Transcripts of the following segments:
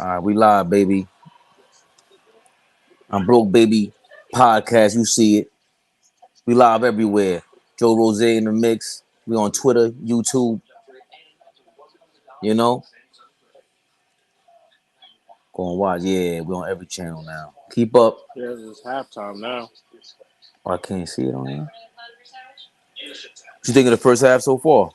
All right, we live, baby. I'm Broke Baby Podcast. You see it. We live everywhere. Joe ROZAY in the mix. We on Twitter, YouTube. You know, go and watch. Yeah, we on every channel now. Keep up. Yeah, it's halftime now. Oh, I can't see it on here. What you think of the first half so far?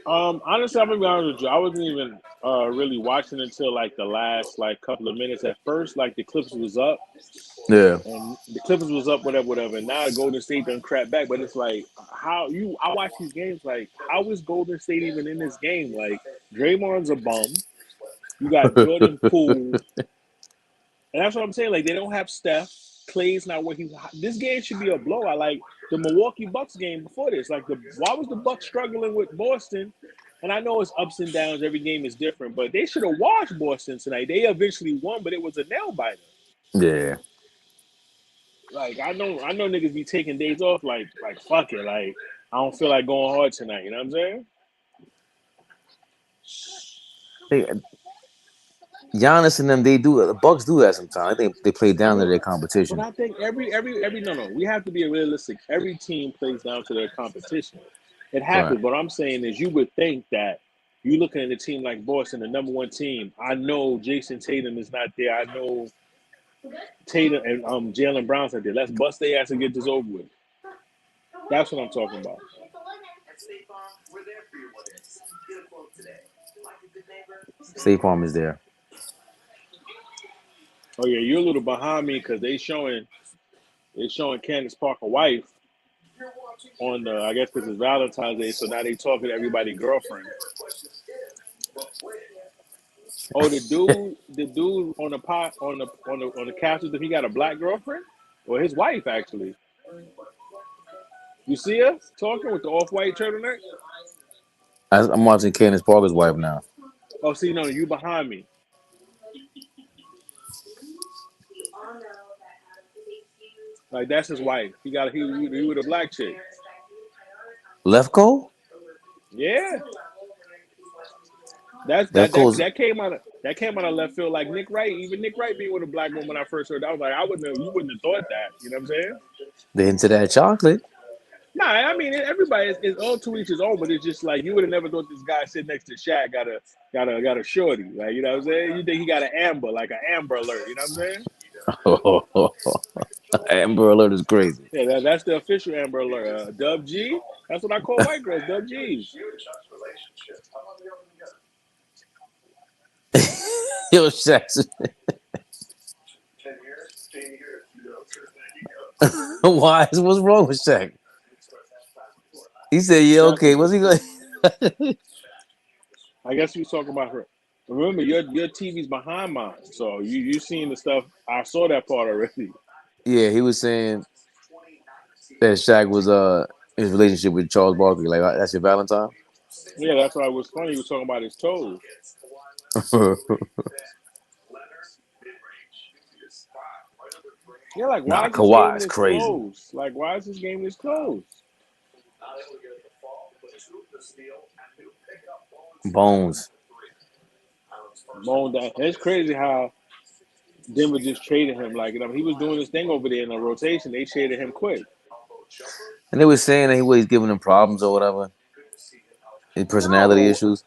Honestly, I'm gonna be honest with you. I wasn't even really watching until like the last like couple of minutes. At first, like the Clippers was up, Yeah. and the Clippers was up, whatever, whatever. And now Golden State done crap back. But it's like how you I watch these games. Like how is Golden State even in this game? Like Draymond's a bum. You got Jordan Poole, and that's what I'm saying. Like they don't have Steph. Clay's not what he. This game should be a blowout. Like the Milwaukee Bucks game before this. Like why was the Bucks struggling with Boston? And I know it's ups and downs. Every game is different, but they should have washed Boston tonight. They eventually won, but it was a nail biter. Yeah. Like I know niggas be taking days off. Like fuck it. Like I don't feel like going hard tonight. You know what I'm saying? They, Giannis and them, they do. The Bucks do that sometimes. I think they play I down to mean, their but competition. I think every no. We have to be realistic. Every team plays down to their competition. It Right. happens. What I'm saying is, you would think that you looking at a team like Boston, the number one team. I know Jason Tatum is not there. I know Tatum and Jalen Brown's not there. Let's bust their ass and get this over with. That's what I'm talking about. State Farm is there. Oh yeah, you're a little behind me because they showing Candace Parker wife on the, I guess because it's Valentine's Day, so now they talking to everybody girlfriend. Oh, the dude on the pot on the castle, he got a black girlfriend, or his wife actually. You see her talking with the off-white turtleneck? I'm watching Candace Parker's wife now. Oh, see, no, you behind me. Like that's his wife. He with a black chick. Lefko? Yeah, that's that that Lefko's. that came out of left field. Like Nick Wright, even Nick Wright being with a black woman. When I first heard that, I was like, you wouldn't have thought that. You know what I'm saying? They into that chocolate. Nah, I mean everybody is all to each his own, but it's just like you would have never thought this guy sitting next to Shaq got a shorty. Like you know what I'm saying? You think he got an amber, like an Amber Alert. You know what I'm saying? Amber Alert is crazy. Yeah, that's the official Amber Alert. Dub G. That's what I call white girls, Dub G's. Yo, Shaq. Why? What's wrong with Shaq? He said, "Yeah, okay." What's he going? I guess we was talking about her. Remember, your TV's behind mine, so you seen the stuff. I saw that part already. Yeah, he was saying that Shaq was his relationship with Charles Barkley. Like that's your Valentine. Yeah, that's why it was funny. He was talking about his toes. Yeah, like why Nah, is this game Kawhi is this crazy. close? Like why is this game this close? Bones. Bone down. It's crazy how Denver just traded him. Like you know, he was doing this thing over there in the rotation. They traded him quick. And they were saying that he was giving them problems or whatever, his I don't personality know. issues.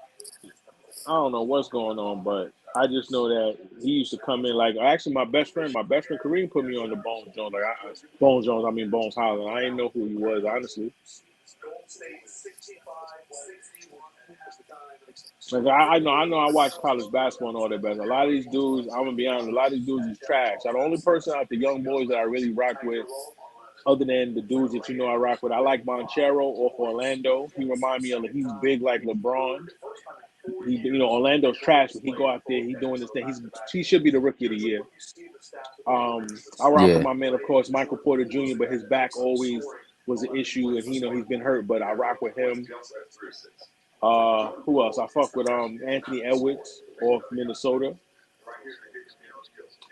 I don't know what's going on, but I just know that he used to come in like actually my best friend Kareem put me on the Bones Jones. Bones Jones, I mean Bones Holland. I didn't know who he was honestly. Like I know I watch college basketball and all that, but a lot of these dudes, I'm gonna be honest, a lot of these dudes is trash. The only person out the young boys that I really rock with, other than the dudes that you know I rock with, I like Monchero off Orlando. He remind me of he's big like LeBron. Orlando's trash, but he go out there, he doing this thing. He should be the rookie of the year. I rock with Yeah. my man, of course, Michael Porter Jr., but his back always was an issue, and he's been hurt, but I rock with him. Who else? I fuck with Anthony Edwards off Minnesota.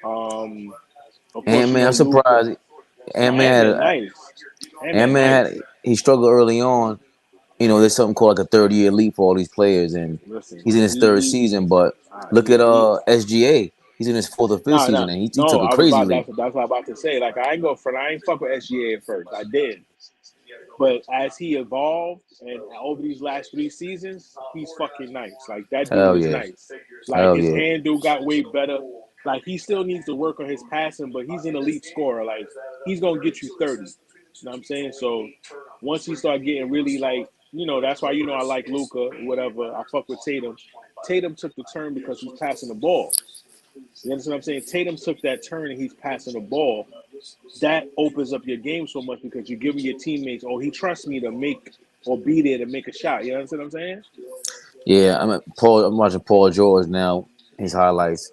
Of course, Ant Man, I'm Luca. surprised. No, Ant Man Ant had Man nice. Ant Ant Man Man nice. had he struggled early on, there's something called like a 30-year leap for all these players, and Listen, he's in his third season. But look at he SGA. He's in his fourth or fifth no, season, no, and he no. took a I was crazy about leap. that's what I'm about to say. Like I ain't go front. I ain't fuck with SGA at first. I did, but as he evolved and over these last 3 seasons, he's fucking nice. Like that dude Hell is yeah, nice. Like hell his yeah. handle got way better. Like he still needs to work on his passing, but he's an elite scorer. Like he's gonna get you 30. You know what I'm saying? So once he start getting really like, that's why I like Luka, whatever. I fuck with Tatum. Tatum took the turn because he's passing the ball. You understand what I'm saying? Tatum took that turn and he's passing the ball. That opens up your game so much because you're giving your teammates, oh, he trusts me to make or be there to make a shot. You understand what I'm saying? Yeah, I'm watching Paul George now. His highlights,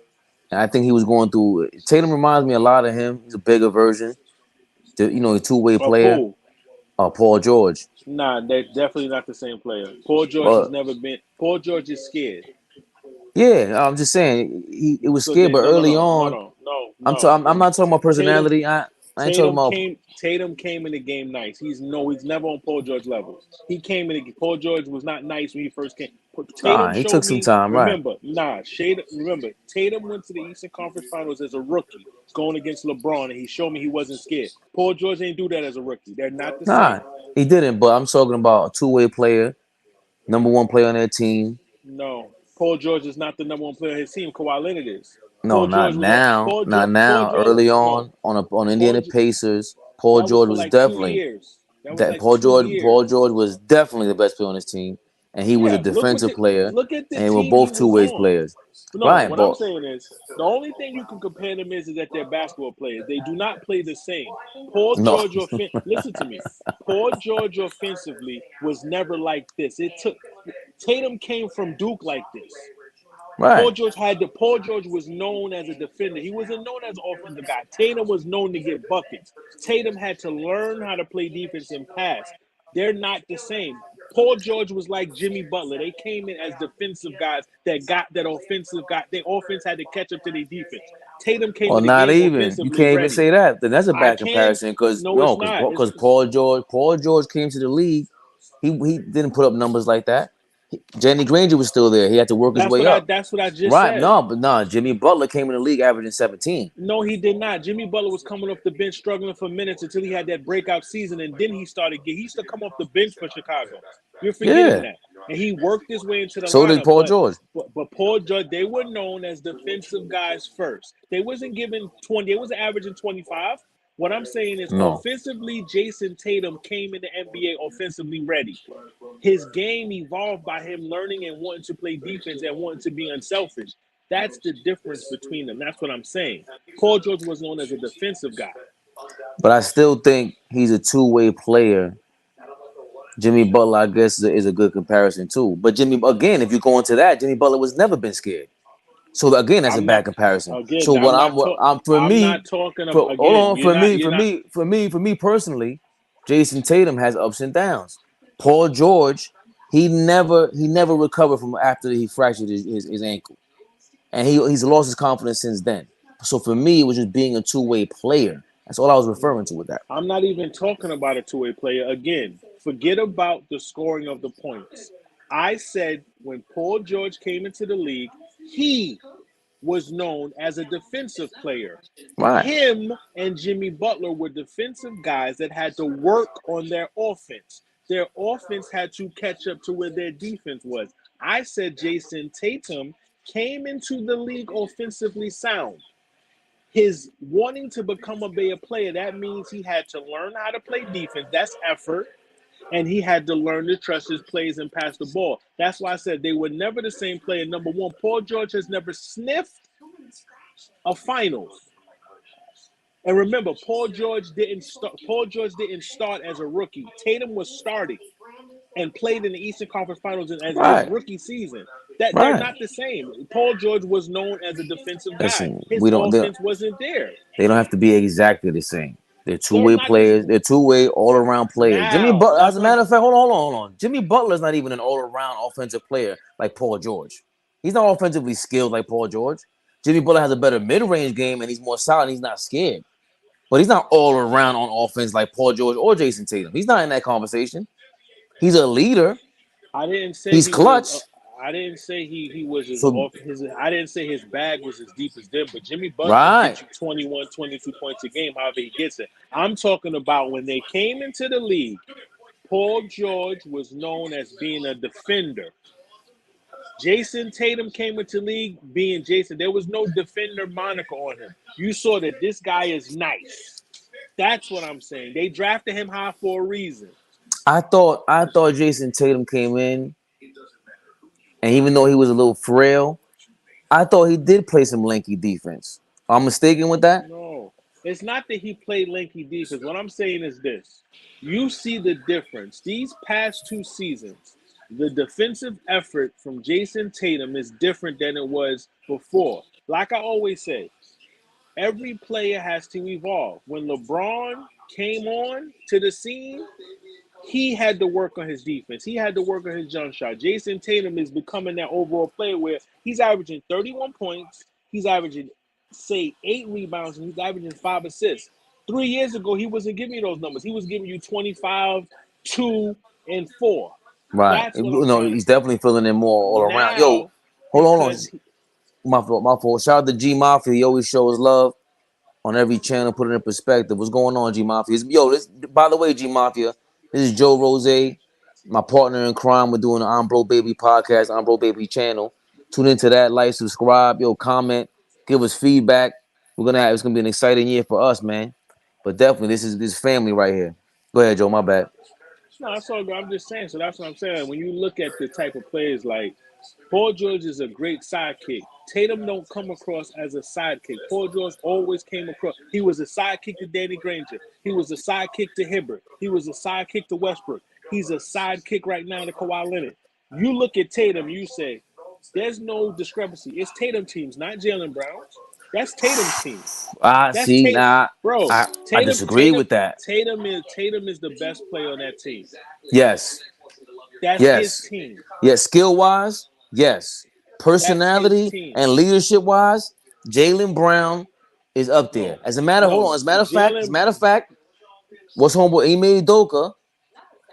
and I think he was going through. Tatum reminds me a lot of him. He's a bigger version. A two-way Of player. who? Paul George. Nah, they're definitely not the same player. Paul George has Well, never been. Paul George is scared. yeah, I'm just saying it was So scared, then, but no, no, early no, no, on, no, no, no. I'm not talking about Tatum, personality. I ain't talking Tatum about came. Tatum came in the game nice. He's never on Paul George level. He came in. Paul George was not nice when he first came. Tatum He took showed some me. time, right? Remember, remember, Tatum went to the Eastern Conference Finals as a rookie, going against LeBron, and he showed me he wasn't scared. Paul George ain't do that as a rookie. They're not the Nah, same. he didn't. But I'm talking about a two-way player, number one player on their team. No, Paul George is not the number one player on his team. Kawhi Leonard is. No, Paul not George was a now, not Paul now. George. Early No, on Paul. Indiana Pacers, Paul That was George for was like two definitely years. That was that like two Paul years. George was definitely the best player on his team, and he was a Yeah, defensive player, look at the and they were team he both was two-way on. players, No, right? what I'm But saying is the only thing you can compare them is that they're basketball players. They do not play the same. Paul no, George, listen to me. Paul George offensively was never like this. It took Tatum came from Duke like this. right. Paul George was known as a defender. He wasn't known as an offensive guy. Tatum was known to get buckets. Tatum had to learn how to play defense and pass. They're not the same. Paul George was like Jimmy Butler. They came in as defensive guys that got that offensive guy. Their offense had to catch up to their defense. Tatum came Or in the not game even. You offensively can't even ready. say that. Then that's a I bad can. comparison because No, no, it's not. because Paul George came to the league. He didn't put up numbers like that. Jenny Granger was still there. He had to work his way up. That's what I just Right? said. No, but no. Jimmy Butler came in the league averaging 17. No, he did not. Jimmy Butler was coming off the bench, struggling for minutes until he had that breakout season, and then he used to come off the bench for Chicago. You're forgetting Yeah. that, and he worked his way into the So did lineup. Paul But George. but Paul George, they were known as defensive guys first. They wasn't given 20. They wasn't averaging 25. What I'm saying is, No. offensively, Jason Tatum came in the NBA offensively ready. His game evolved by him learning and wanting to play defense and wanting to be unselfish. That's the difference between them. That's what I'm saying. Paul George was known as a defensive guy. But I still think he's a two-way player. Jimmy Butler, I guess, is a good comparison too. But Jimmy, again, if you go into that, Jimmy Butler was never been scared. So again, that's a I'm bad not comparison. So again. what I'm for I'm me, not talking for about hold again. on, You're not. for me personally, Jason Tatum has ups and downs. Paul George, he never recovered from after he fractured his ankle, and he's lost his confidence since then. So for me, it was just being a two-way player. That's all I was referring to with that. I'm not even talking about a two-way player. Again, forget about the scoring of the points. I said when Paul George came into the league, he was known as a defensive player. Right, Him and Jimmy Butler were defensive guys that had to work on their offense. Their offense had to catch up to where their defense was. I said Jason Tatum came into the league offensively sound. His wanting to become a better player, that means he had to learn how to play defense. That's effort. And he had to learn to trust his plays and pass the ball. That's why I said they were never the same player. Number one, Paul George has never sniffed a finals. And remember, Paul George didn't start as a rookie. Tatum was starting and played in the Eastern Conference Finals as his right, rookie season. That they're right. not the same. Paul George was known as a defensive guy. Listen, His we don't. offense wasn't there. They don't have to be exactly the same. They're They're two-way not this players. They're two-way all-around players. Jimmy now. Butler, as That's a what I'm matter of fact, hold on. Jimmy Butler's not even an all-around offensive player like Paul George. He's not offensively skilled like Paul George. Jimmy Butler has a better mid-range game and he's more solid. And he's not scared, but he's not all around on offense like Paul George or Jason Tatum. He's not in that conversation. He's a leader. I didn't say He's he was. clutch. I didn't say he was as So off his. I didn't say his bag was as deep as them. But Jimmy Butler can right. get you 21, 22 points a game, however he gets it. I'm talking about when they came into the league. Paul George was known as being a defender. Jason Tatum came into the league being Jason. There was no defender moniker on him. You saw that this guy is nice. That's what I'm saying. They drafted him high for a reason. I thought Jason Tatum came in, and even though he was a little frail, I thought he did play some lanky defense. I'm mistaken with that? No, it's not that he played lanky defense. What I'm saying is this: you see the difference. These past 2 seasons, the defensive effort from Jason Tatum is different than it was before. Like I always say, every player has to evolve. When LeBron came on to the scene, he had to work on his defense. He had to work on his jump shot. Jason Tatum is becoming that overall player where he's averaging 31 points. He's averaging, say, 8 rebounds, and he's averaging 5 assists. 3 years ago, he wasn't giving you those numbers. He was giving you 25, 2, and 4. Right. That's what I'm No, trying to he's say. definitely filling in more all around. Yo, Now, hold on. because My fault. My fault. Shout out to G Mafia. He always shows love on every channel, put it in perspective. What's going on, G Mafia? Yo, this, by the way, G Mafia, this is Joe ROZAY, my partner in crime. We're doing the I'm Bro Baby podcast, I'm Bro Baby channel. Tune into that, like, subscribe, yo, comment, give us feedback. It's gonna be an exciting year for us, man. But definitely, this family right here. Go ahead, Joe. My bad. no, that's all good. I'm just saying. So that's what I'm saying. When you look at the type of players like Paul George is a great sidekick. Tatum don't come across as a sidekick. Paul George always came across. He was a sidekick to Danny Granger. He was a sidekick to Hibbert. He was a sidekick to Westbrook. He's a sidekick right now to Kawhi Leonard. You look at Tatum, you say, there's no discrepancy. It's Tatum teams, not Jalen Brown's. That's Tatum's team. Ah, That's see, Tatum, nah, bro. I disagree with that. Tatum is the best player on that team. Yes, That's his yes, team. yes. Skill wise, yes. That's his Personality team. and leadership wise, Jalen Brown is up there. No, Hold no. on. As a Jalen, matter of fact, what's homeboy Ime Doka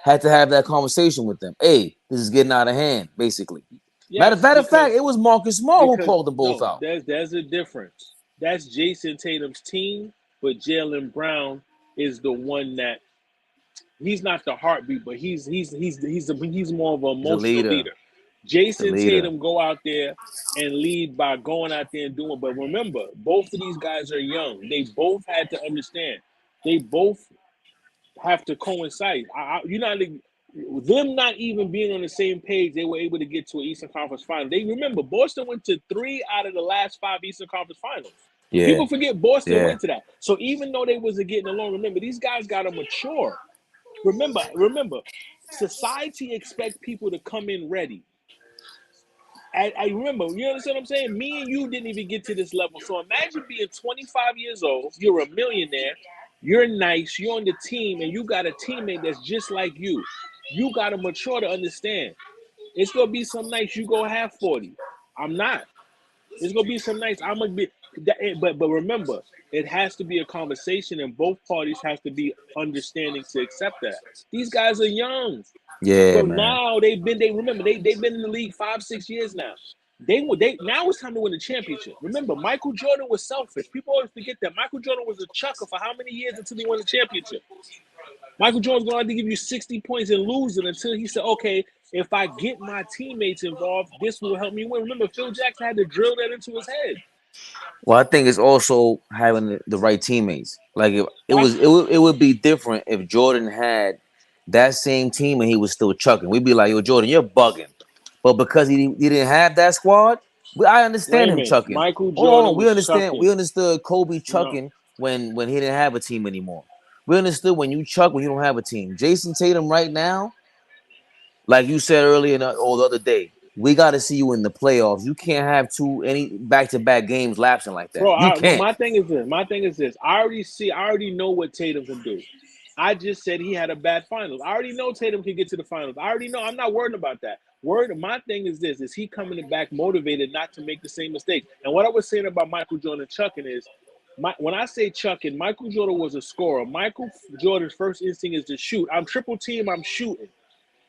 had to have that conversation with them. Hey, this is getting out of hand, basically. yes, Matter of fact, it was Marcus Smart who because called them both no, out. there's a difference. That's Jason Tatum's team, but Jalen Brown is the one that he's not the heartbeat, but he's more of an He's a emotional leader. leader. The Jason leader. Tatum go out there and lead by going out there and doing. But remember, both of these guys are young. They both had to understand. They both have to coincide. You're not them not even being on the same page. They were able to get to an Eastern Conference final. They remember Boston went to 3 out of the last 5 Eastern Conference finals. Yeah, People forget Boston yeah. went to that. So even though they wasn't getting along, remember these guys got to mature. Remember, society expect people to come in ready. I remember, you understand what I'm saying? Me and you didn't even get to this level. So imagine being 25 years old, you're a millionaire, you're nice, you're on the team, and you got a teammate that's just like you. You got to mature to understand. It's going to be some nights you go have 40. I'm not. It's going to be some nights I'm going to be. But remember, it has to be a conversation, and both parties have to be understanding to accept that. These guys are young. Yeah, But man. now they've been in the league 5, 6 years now. They now it's time to win a championship. Remember, Michael Jordan was selfish. People always forget that Michael Jordan was a chucker for how many years until he won a championship. Michael Jordan's going to have to give you 60 points and lose it until he said, okay, if I get my teammates involved, this will help me win. Remember, Phil Jackson had to drill that into his head. Well, I think it's also having the right teammates. Like if That's it would be different if Jordan had that same team and he was still chucking. We'd be like, yo, Jordan, you're bugging. But because he didn't have that squad, I understand him Raymond. chucking. Michael Hold Jordan on. We was understand. We chucking. understood Kobe No, chucking when he didn't have a team anymore. We understood when you chuck when you don't have a team. Jason Tatum right now, like you said earlier or the other day, we got to see you in the playoffs. You can't have any back-to-back games lapsing like that. bro. You can't. My thing is this. My thing is this. I already know what Tatum can do. I just said he had a bad finals. I already know Tatum can get to the finals. I already know. I'm not worried about that. My thing is this: is he coming back motivated not to make the same mistake? And what I was saying about Michael Jordan chucking is, when I say chucking, Michael Jordan was a scorer. Michael Jordan's first instinct is to shoot. I'm triple team. I'm shooting.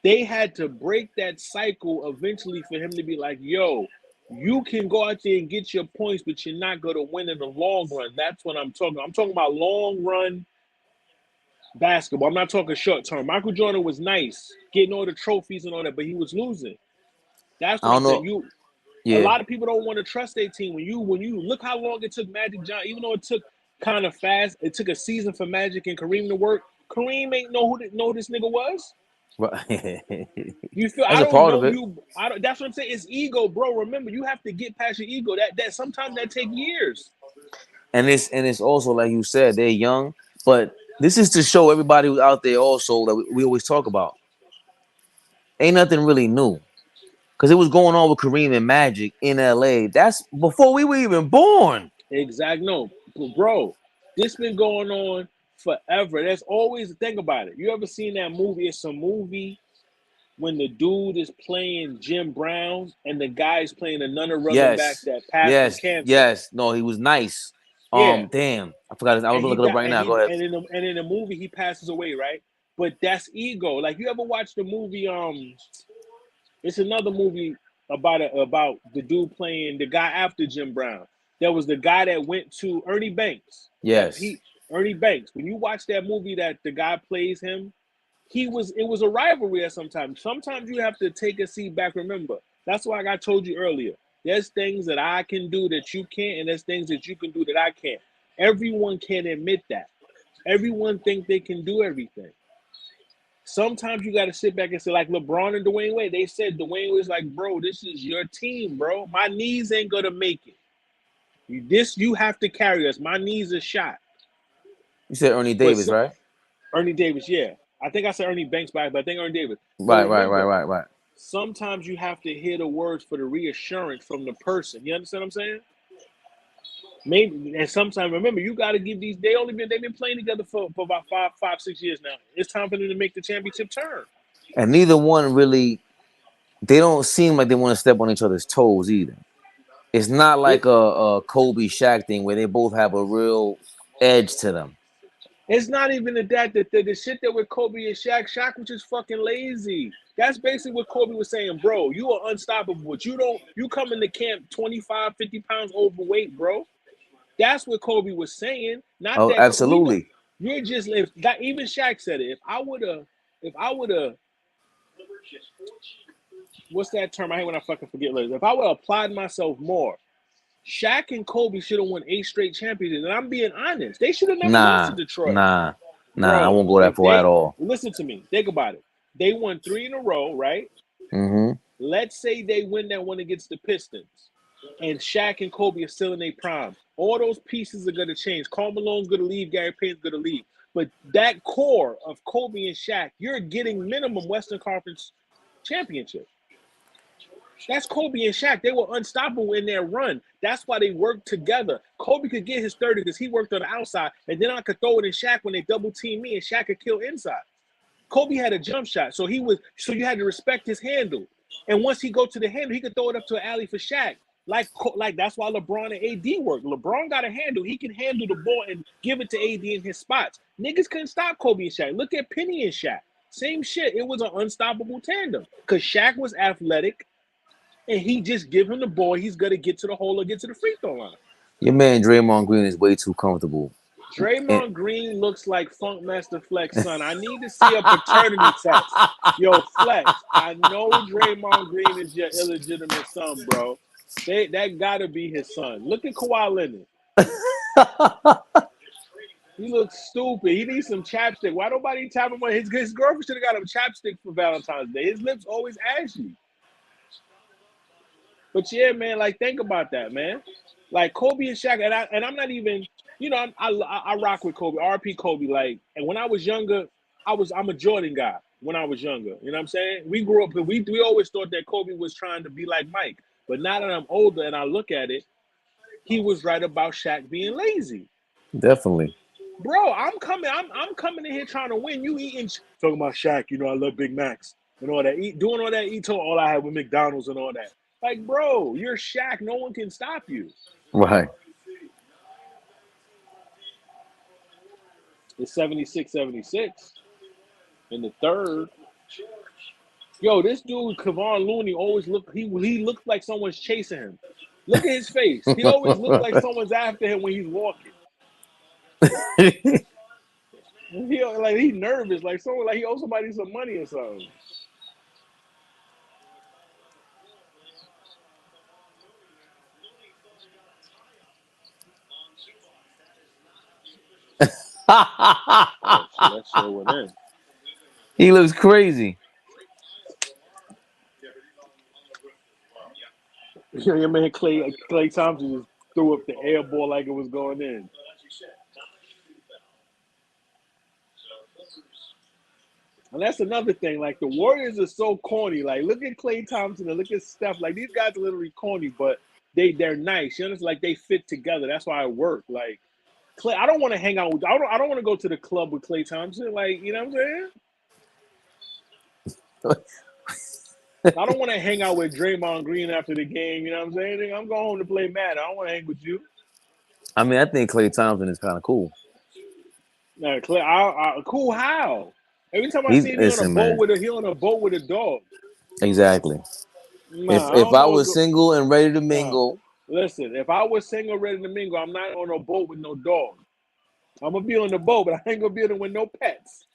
They had to break that cycle eventually for him to be like, yo, you can go out there and get your points, but you're not going to win in the long run. That's what I'm talking about. I'm talking about long run basketball. I'm not talking short term. Michael Jordan was nice, getting all the trophies and all that, but he was losing. That's I what I'm don't saying. know. A Yeah, lot of people don't want to trust their team. When you look how long it took Magic Johnson, even though it took kind of fast, it took a season for Magic and Kareem to work. Kareem ain't know who this nigga was. You feel? that's I a don't part of know it. you. I don't. That's what I'm saying. It's ego, bro. Remember, you have to get past your ego. That sometimes that take years. And it's also like you said, they're young, but this is to show everybody who's out there also that we always talk about. Ain't nothing really new. Because it was going on with Kareem and Magic in LA. That's before we were even born. Exactly. No, bro. This been going on forever. There's always a thing about it. You ever seen that movie? It's a movie when the dude is playing Jim Brown and the guy is playing another running back Yes. that passed from Yes. cancer. Yes. No, he was nice. Yeah, Damn. I forgot his, I was and gonna he look it up died, right now. Go ahead. and in the movie he passes away, right? But that's ego. Like you ever watch the movie? It's another movie about the dude playing the guy after Jim Brown. There was the guy that went to Ernie Banks. Yes. Ernie Banks. When you watch that movie, that the guy plays him, it was a rivalry at sometimes. Sometimes you have to take a seat back. Remember, that's why I told you earlier. There's things that I can do that you can't, and there's things that you can do that I can't. Everyone can admit that. Everyone think they can do everything. Sometimes you got to sit back and say, like LeBron and Dwayne Wade. They said Dwayne was like, bro, this is your team, bro. My knees ain't gonna make it. You have to carry us. My knees are shot. You said Ernie But Davis, right? Ernie Davis, yeah. I think I said Ernie Banks back, but I think Ernie Davis. But Right, right, right, remember, right, right. sometimes you have to hear the words for the reassurance from the person. You understand what I'm saying? Maybe, and sometimes remember you got to give these. They've been playing together for about 6 years now. It's time for them to make the championship turn. And neither one really, they don't seem like they want to step on each other's toes either. It's not like It a Kobe Shaq thing where they both have a real edge to them. it's not even the shit that with Kobe and Shaq was just fucking lazy. That's basically what Kobe was saying, bro. You are unstoppable, but you come into camp 25, 50 pounds overweight, bro. That's what Kobe was saying. Not Oh, that we know absolutely. you're just if that even Shaq said it. If I would have what's that term? I hate when I fucking forget letters. If I would have applied myself more, Shaq and Kobe should have won 8 straight championships. And I'm being honest. They should have never lost to Nah, Detroit. nah, nah. I Bro, won't go that if far at they all. listen to me, think about it. They won 3 in a row, right? Mm-hmm. Let's say they win that one against the Pistons, and Shaq and Kobe are still in their prime. All those pieces are going to change. Karl Malone's going to leave. Gary Payton's going to leave. But that core of Kobe and Shaq, you're getting minimum Western Conference championship. That's Kobe and Shaq. They were unstoppable in their run. That's why they worked together. Kobe could get his 30 because he worked on the outside, and then I could throw it in Shaq when they double team me, and Shaq could kill inside. Kobe had a jump shot, so you had to respect his handle. And once he go to the handle, he could throw it up to an alley for Shaq. Like that's why LeBron and AD work. LeBron got a handle; he can handle the ball and give it to AD in his spots. Niggas couldn't stop Kobe and Shaq. Look at Penny and Shaq. Same shit. It was an unstoppable tandem because Shaq was athletic, and he just give him the ball. He's gonna get to the hole or get to the free throw line. Your man Draymond Green is way too comfortable. And Draymond Green looks like Funkmaster Flex son. I need to see a paternity test. Yo, Flex, I know Draymond Green is your illegitimate son, bro. That gotta be his son. Look at Kawhi Leonard. He looks stupid. He needs some chapstick. Why nobody tap him on his girlfriend should have got him chapstick for Valentine's Day. His lips always ashy. But yeah, man, like think about that, man. Like Kobe and Shaq, and I'm not even, I rock with Kobe, RP Kobe. Like, and when I was younger, I'm a Jordan guy. When I was younger, you know what I'm saying? We grew up, we always thought that Kobe was trying to be like Mike. But now that I'm older and I look at it, he was right about Shaq being lazy. definitely. Bro, I'm coming in here trying to win. You eating talking about Shaq, I love Big Macs and all that. Doing all that, eating all I had with McDonald's and all that. Like, bro, you're Shaq. No one can stop you. Right. It's 76-76 in the third. Yo, this dude Kevon Looney always he looks like someone's chasing him. Look at his face. He always looks like someone's after him when he's walking. He's nervous, like someone like he owes somebody some money or something. Oh shit, that shit went in. He looks crazy. Your man Clay Thompson just threw up the air ball like it was going in. And that's another thing. Like the Warriors are so corny. Like look at Clay Thompson and look at Steph. Like these guys are literally corny, but they're nice. You know, it's like they fit together. That's why it worked. Like Clay, I don't want to hang out with. I don't want to go to the club with Clay Thompson. Like you know what I'm saying. I don't want to hang out with Draymond Green after the game. You know what I'm saying? I'm going home to play Madden. I don't want to hang with you. I mean, I think Klay Thompson is kind of cool. Nah, Clay, cool how? Every time I He's see him, listen, man. he on a boat with a dog. Exactly. Nah, I If don't I know. was single and ready to Nah, mingle, listen. If I was single, ready to mingle, I'm not on a boat with no dog. I'm gonna be on the boat, but I ain't gonna be on it with no pets.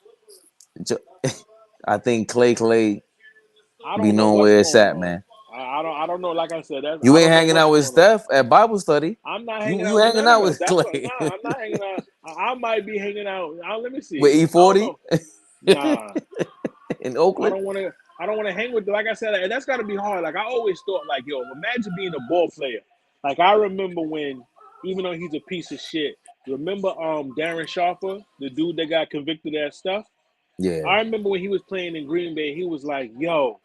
I think Clay I be don't know knowing what's where it's going at, on. man. I don't know. Like I said, You I ain't don't know hanging what's out with going on. Steph at Bible study. I'm not hanging You out with hanging none of out them. with That's what. Clay Nah, I'm not hanging out. I might be hanging out. Let me with see. I don't E40 know. Nah, in I Oakland. don't want to. I don't want to hang with. Like I said, and that's got to be hard. Like I always thought, like yo, imagine being a ball player. Like I remember when, even though he's a piece of shit, remember Darren Sharper, the dude that got convicted of that stuff. Yeah. I remember when he was playing in Green Bay, he was like, yo,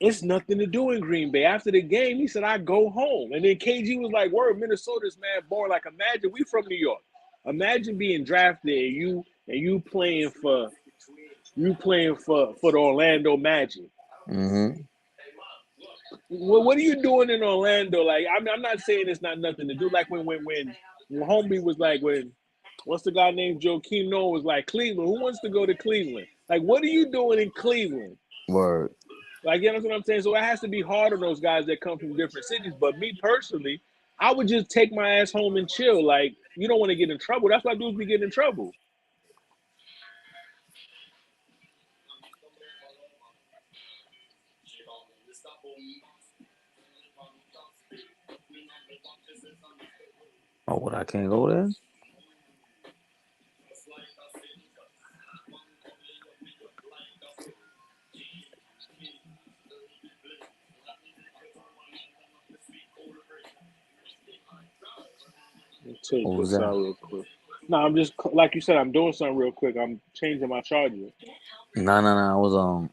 it's nothing to do in Green Bay. After the game, he said, I go home. And then KG was like, word, Minnesota's man born. Like, imagine we from New York. Imagine being drafted and you playing for the Orlando Magic. Mm-hmm. Well, what are you doing in Orlando? Like, I'm not saying it's not nothing to do. Like when homie was like what's the guy named Joakim Noah was like Cleveland. Who wants to go to Cleveland? Like, what are you doing in Cleveland? Word. Like, you know what I'm saying? So it has to be hard on those guys that come from different cities. But me personally, I would just take my ass home and chill. Like, you don't want to get in trouble. That's why dudes be getting in trouble. Oh, what? I can't go there. Take What was this that? out real quick. No, I'm just like you said. I'm doing something real quick. I'm changing my charger. No. I was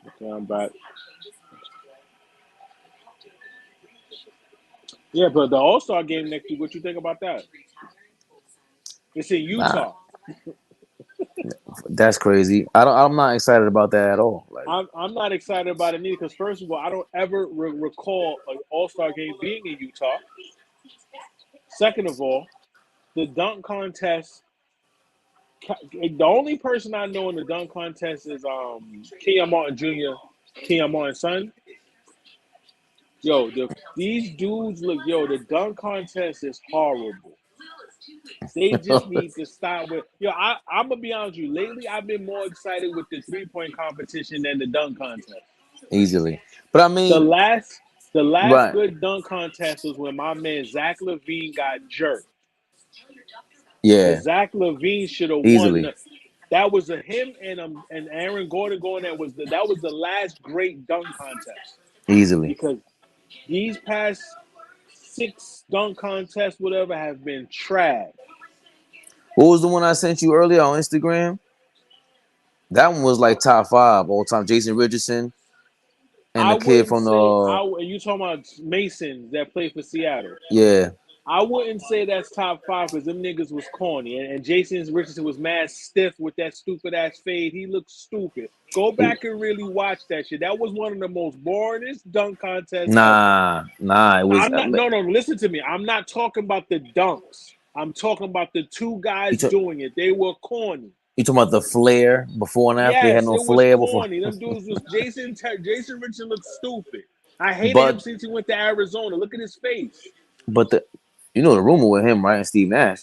Okay, I'm back. Yeah, but the All-Star game next week. What you think about that? It's in nah. Utah. That's crazy. I'm not excited about that at all. Like, I'm not excited about it neither because first of all, I don't ever recall an All-Star game being in Utah. Second of all, the dunk contest. The only person I know in the dunk contest is Kenyon Martin Jr., Kenyon Martin's son. Yo, these dudes look. Yo, the dunk contest is horrible. They just need to stop with. I'm gonna be honest with you. Lately, I've been more excited with the 3-point competition than the dunk contest. easily. But I The mean, last, the last right? good dunk contest was when my man Zach LaVine got jerked. Yeah, Because Zach LaVine should have won. easily, That was him and Aaron Gordon going. That was the last great dunk contest. easily. Because these past 6 dunk contests, whatever, have been trash. What was the one I sent you earlier on Instagram? That one was like top 5 all time. Jason Richardson and I the kid wouldn't from say the you talking about Masons that play for Seattle. yeah. I wouldn't say that's top five because them niggas was corny. And Jason Richardson was mad stiff with that stupid ass fade. He looked stupid. Go back and really watch that shit. That was one of the most boringest dunk contests ever. Nah. It was. I'm not, no, listen to me. I'm not talking about the dunks. I'm talking about the two You, guys talk, doing it. They were corny. you talking about the flare before and after? They had Yes, no it was flare before. corny. Them dudes was Jason Richardson looked stupid. I hated him But since he went to Arizona. Look at his face. the the rumor with him, right? And Steve Nash.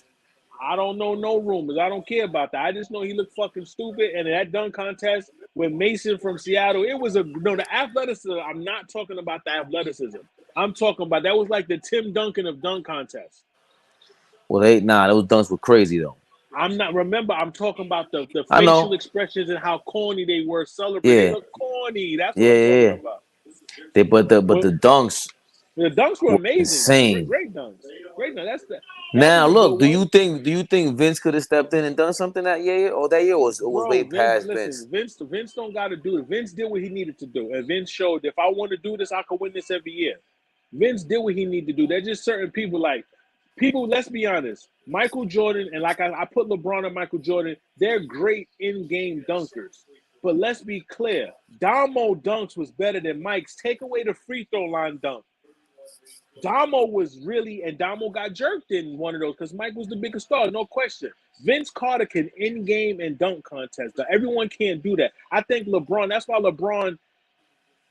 I don't know no rumors. I don't care about that. I just know he looked fucking stupid. And that dunk contest with Mason from Seattle, it was the athleticism. I'm not talking about the athleticism. I'm talking about that was like the Tim Duncan of dunk contests. Well, those dunks were crazy though. I'm talking about the I facial know. expressions and how corny they were celebrating. They Yeah, look corny. That's what I'm talking yeah. about. But But the dunks the dunks were were amazing. insane. Great dunks. Great dunks. That was Now a good look, do one. you think Vince could have stepped in and done something that year or that year was way Bro, Vince, past listen, Vince? Vince don't got to do it. Vince did what he needed to do. And Vince showed if I want to do this, I can win this every year. Vince did what he needed to do. There's just certain people, let's be honest. Michael Jordan, and like I put LeBron and Michael Jordan, they're great in-game dunkers. But let's be clear. Damo dunks was better than Mike's. Take away the free throw line dunk. Damo Damo got jerked in one of those because Mike was the biggest star, no question. Vince Carter can in-game and dunk contest. But everyone can't do that. I think LeBron, that's why LeBron,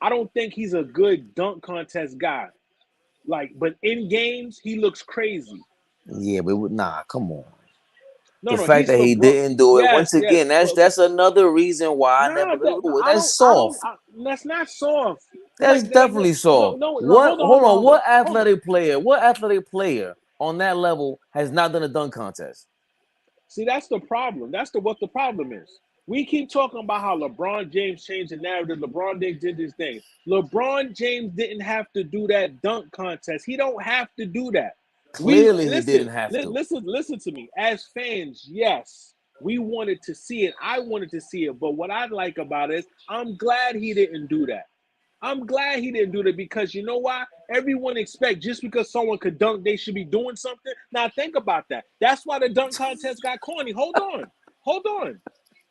I don't think he's a good dunk contest guy. But in games, he looks crazy. Yeah, but come on. The No, fact he's that he LeBron. didn't do it once Yes, yes. again, that's another reason why I never. Nah, Ooh, I that's don't, soft. that's not soft. That's definitely soft. No, What? Hold on. hold on, What hold on. athletic player? What athletic player on that level has not done a dunk contest? See, that's the problem. What the problem is. We keep talking about how LeBron James changed the narrative. LeBron James did this thing. LeBron James didn't have to do that dunk contest. He don't have to do that. We Clearly, he listen, didn't have to. listen to me. As fans, yes, we wanted to see it. I wanted to see it. But what I like about it is I'm glad he didn't do that. I'm glad he didn't do that because you know why? Everyone expects just because someone could dunk, they should be doing something. Now think about that. That's why the dunk contest got corny. Hold on.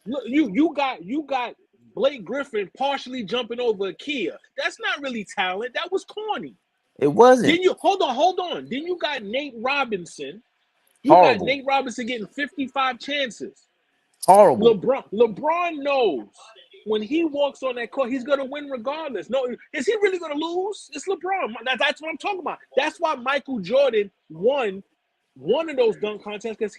Look, you got Blake Griffin partially jumping over Kia. That's not really talent. That was corny. It wasn't. Then you hold on. Then you got Nate Robinson. You got Horrible. Nate Robinson getting 55 chances. Horrible. LeBron knows when he walks on that court, he's gonna win regardless. No, is he really gonna lose? It's LeBron. That's what I'm talking about. That's why Michael Jordan won one of those dunk contests because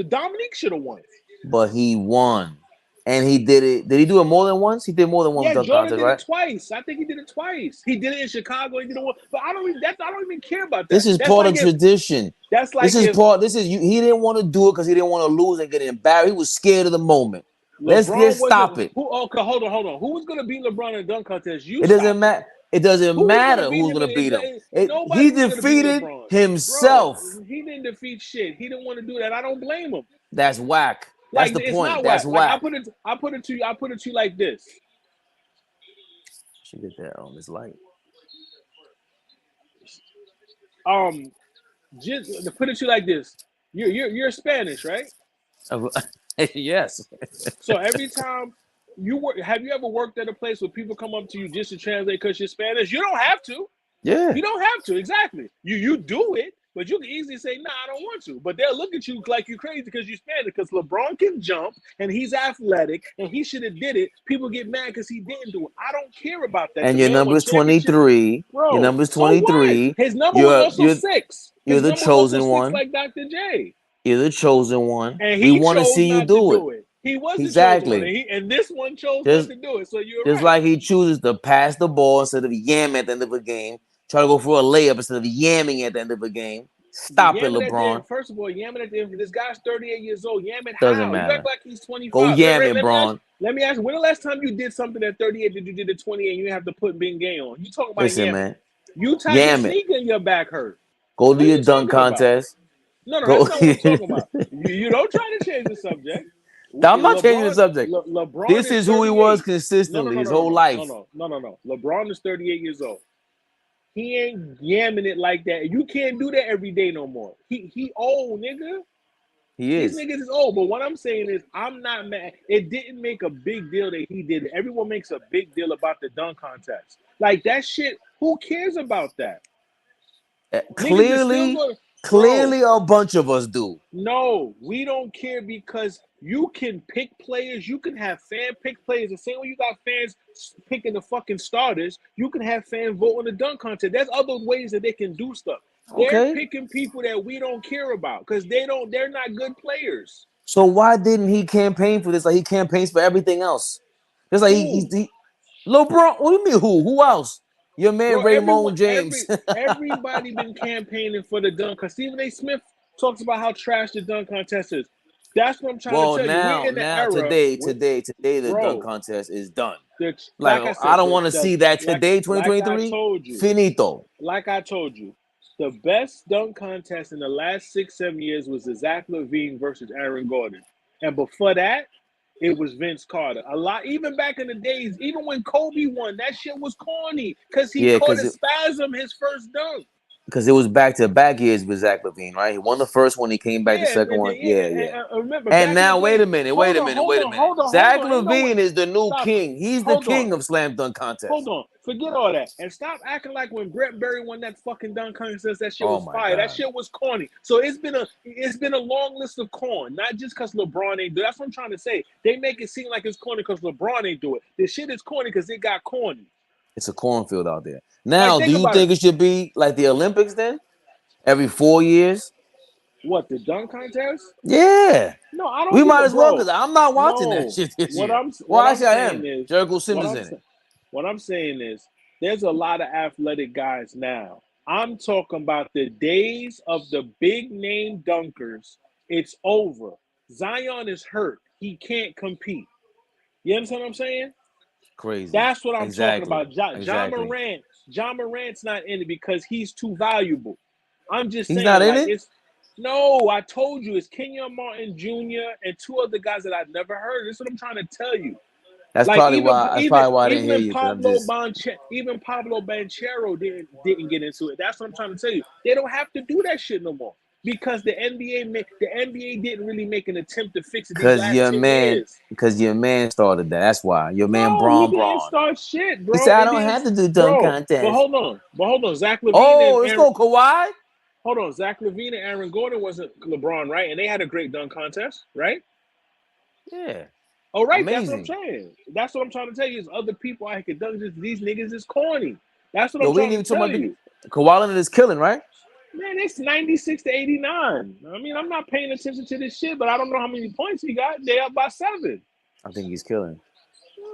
Dominique should have won. But he won. And he did it. Did he do it more than once? He did more than one Yeah, dunk Jordan contest, did it right? twice. I think he did it twice. He did it in Chicago. He did it one, but I don't even care about that. This is That's part like of tradition. that's This like is if part. This is you. He didn't want to do it because he didn't want to lose and get embarrassed. He was scared of the moment. Let's LeBron stop wasn't it. who. Okay, hold on. Who was gonna beat LeBron in a dunk contest? You It doesn't stop it. matter. It doesn't Who was gonna matter beat who's him? gonna beat him. Nobody He was gonna beat defeated LeBron, bro. himself. He didn't defeat shit. He didn't want to do that. I don't blame him. That's whack. That's Like the it's point. not That's whack. Like whack. I put it to you like this. Should get that on this light. Just to put it to you like this. You're Spanish, right? Yes. So every time you work, have you ever worked at a place where people come up to you just to translate because you're Spanish? You don't have to. Yeah. You don't have to. Exactly. You do it, but you can easily say, "Nah, I don't want to." But they'll look at you like you're crazy because you're Spanish. Because LeBron can jump and he's athletic and he should have did it. People get mad because he didn't do it. I don't care about that. And The your man number won is championship, 23. Your bro. number is So what? 23. His number was You're also you're 6. you're His the number was also chosen 6, one. like Dr. J. You're the chosen one. And We he want to chose see you not to do it. do it. He was the chosen one, Exactly. and this one chose not Just to do it. So you're just right. like he chooses to pass the ball instead of yamming at the end of a game. Try to go for a layup instead of yamming at the end of a game. Stop it, Yamming at the end, LeBron. first of all, yamming at the end. This guy's 38 years old. Yamming Doesn't how? You act matter. like he's Go 25. yam it, Bron. Let me ask you, when the last time you did something at 38 that you did at 28 and you have to put Bing Gay on? You talking about Listen, yamming. man. You tie your Yam it. sneaker and your back hurt. Go What to are your you dunk talking about? contest. No, Go. that's not what I'm talking about. You don't try to change the subject. I'm not changing the subject. LeBron This is who he was 38. consistently his whole life. No. LeBron is 38 years old. He ain't yamming it like that. You can't do that every day no more. He old, nigga. He These is. niggas is old. But what I'm saying is, I'm not mad. It didn't make a big deal that he did it. Everyone makes a big deal about the dunk contest. Like that shit. Who cares about that? Niggas is still Clearly, going, bro. clearly, a bunch of us do. No, we don't care because you can pick players. You can have fan pick players. The same way you got fans picking the fucking starters, you can have fans vote on the dunk contest. There's other ways that they can do stuff. They're Okay. picking people that we don't care about because they're not good players. So why didn't he campaign for this? Like he campaigns for everything else. Just like Who? he LeBron. What do you mean who? Who else? Your man Bro, Raymond James. everybody been campaigning for the dunk because Stephen A. Smith talks about how trash the dunk contest is. That's what I'm trying to Well, tell you. We're in the now, era, today, the dunk bro. contest is done. Like Like I I said, don't want to see that today, like I 2023. told you, Finito. the best dunk contest in the last 6-7 years was the Zach LaVine versus Aaron Gordon, and before that, it was Vince Carter. A lot, even back in the days, even when Kobe won, that shit was corny because he Yeah, caught a spasm his first dunk. because it was back to back years with Zach LaVine, right? He won the first one, he came back the Yeah, second one. Yeah, and, yeah. remember And back in the now, day. wait a minute, wait a minute. Hold on. Zach Ain't no way. LaVine is the new Stop. king. He's the Hold on. king of slam dunk Hold contests. on. Forget all that. And stop acting like when Brett Berry won that fucking dunk contest, that shit Oh was my fire. That God. shit was corny. So it's been a long list of corn. Not just because LeBron ain't do it. That's what I'm trying to say. They make it seem like it's corny because LeBron ain't do it. This shit is corny because it got corny. It's a cornfield out there. Like, Now, do think you about it. think it should be like the Olympics then? Every 4 years? What, the dunk contest? Yeah. No, I don't We give might a as well, because bro. I'm not watching that No. shit this What year. I'm Well, what I'm actually, I saying am. is Jericho what Simmons I'm in it. what I'm saying is there's a lot of athletic guys now. I'm talking about the days of the big name dunkers. It's over. Zion is hurt. He can't compete. You understand what I'm saying? Crazy. That's what I'm talking Exactly. about. John Exactly. Morant. John Morant's not in it because he's too valuable. I'm just He's not saying, in like, it? it's no, I told you it's Kenyon Martin Jr. and two other guys that I've never heard. This is what I'm trying to tell you. That's Like probably why. That's probably why I didn't hear you, because I'm just. Even Pablo Banchero didn't get into it. That's what I'm trying to tell you. They don't have to do that shit no more because the NBA didn't really make an attempt to fix it these last 10 years. Because your man started that. That's why. Your man No, he Braun didn't Braun. start shit, He bro. said I It don't didn't, have to do dunk bro. contest. But hold on. Zach Levine and Oh, let's Aaron. go Kawhi. Hold on, Zach Levine and Aaron Gordon wasn't LeBron, right? And they had a great dunk contest, right? Yeah. Oh, right. That's what I'm Amazing. saying. That's what I'm trying to tell you. Is other people I could dunk. These niggas is corny. That's what Yo, I'm we ain't trying to even talking tell about the you. Kawhi Leonard is killing, right? Man, it's 96 to 89. I mean, I'm not paying attention to this shit, but I don't know how many points he got. They up by 7. I think he's killing.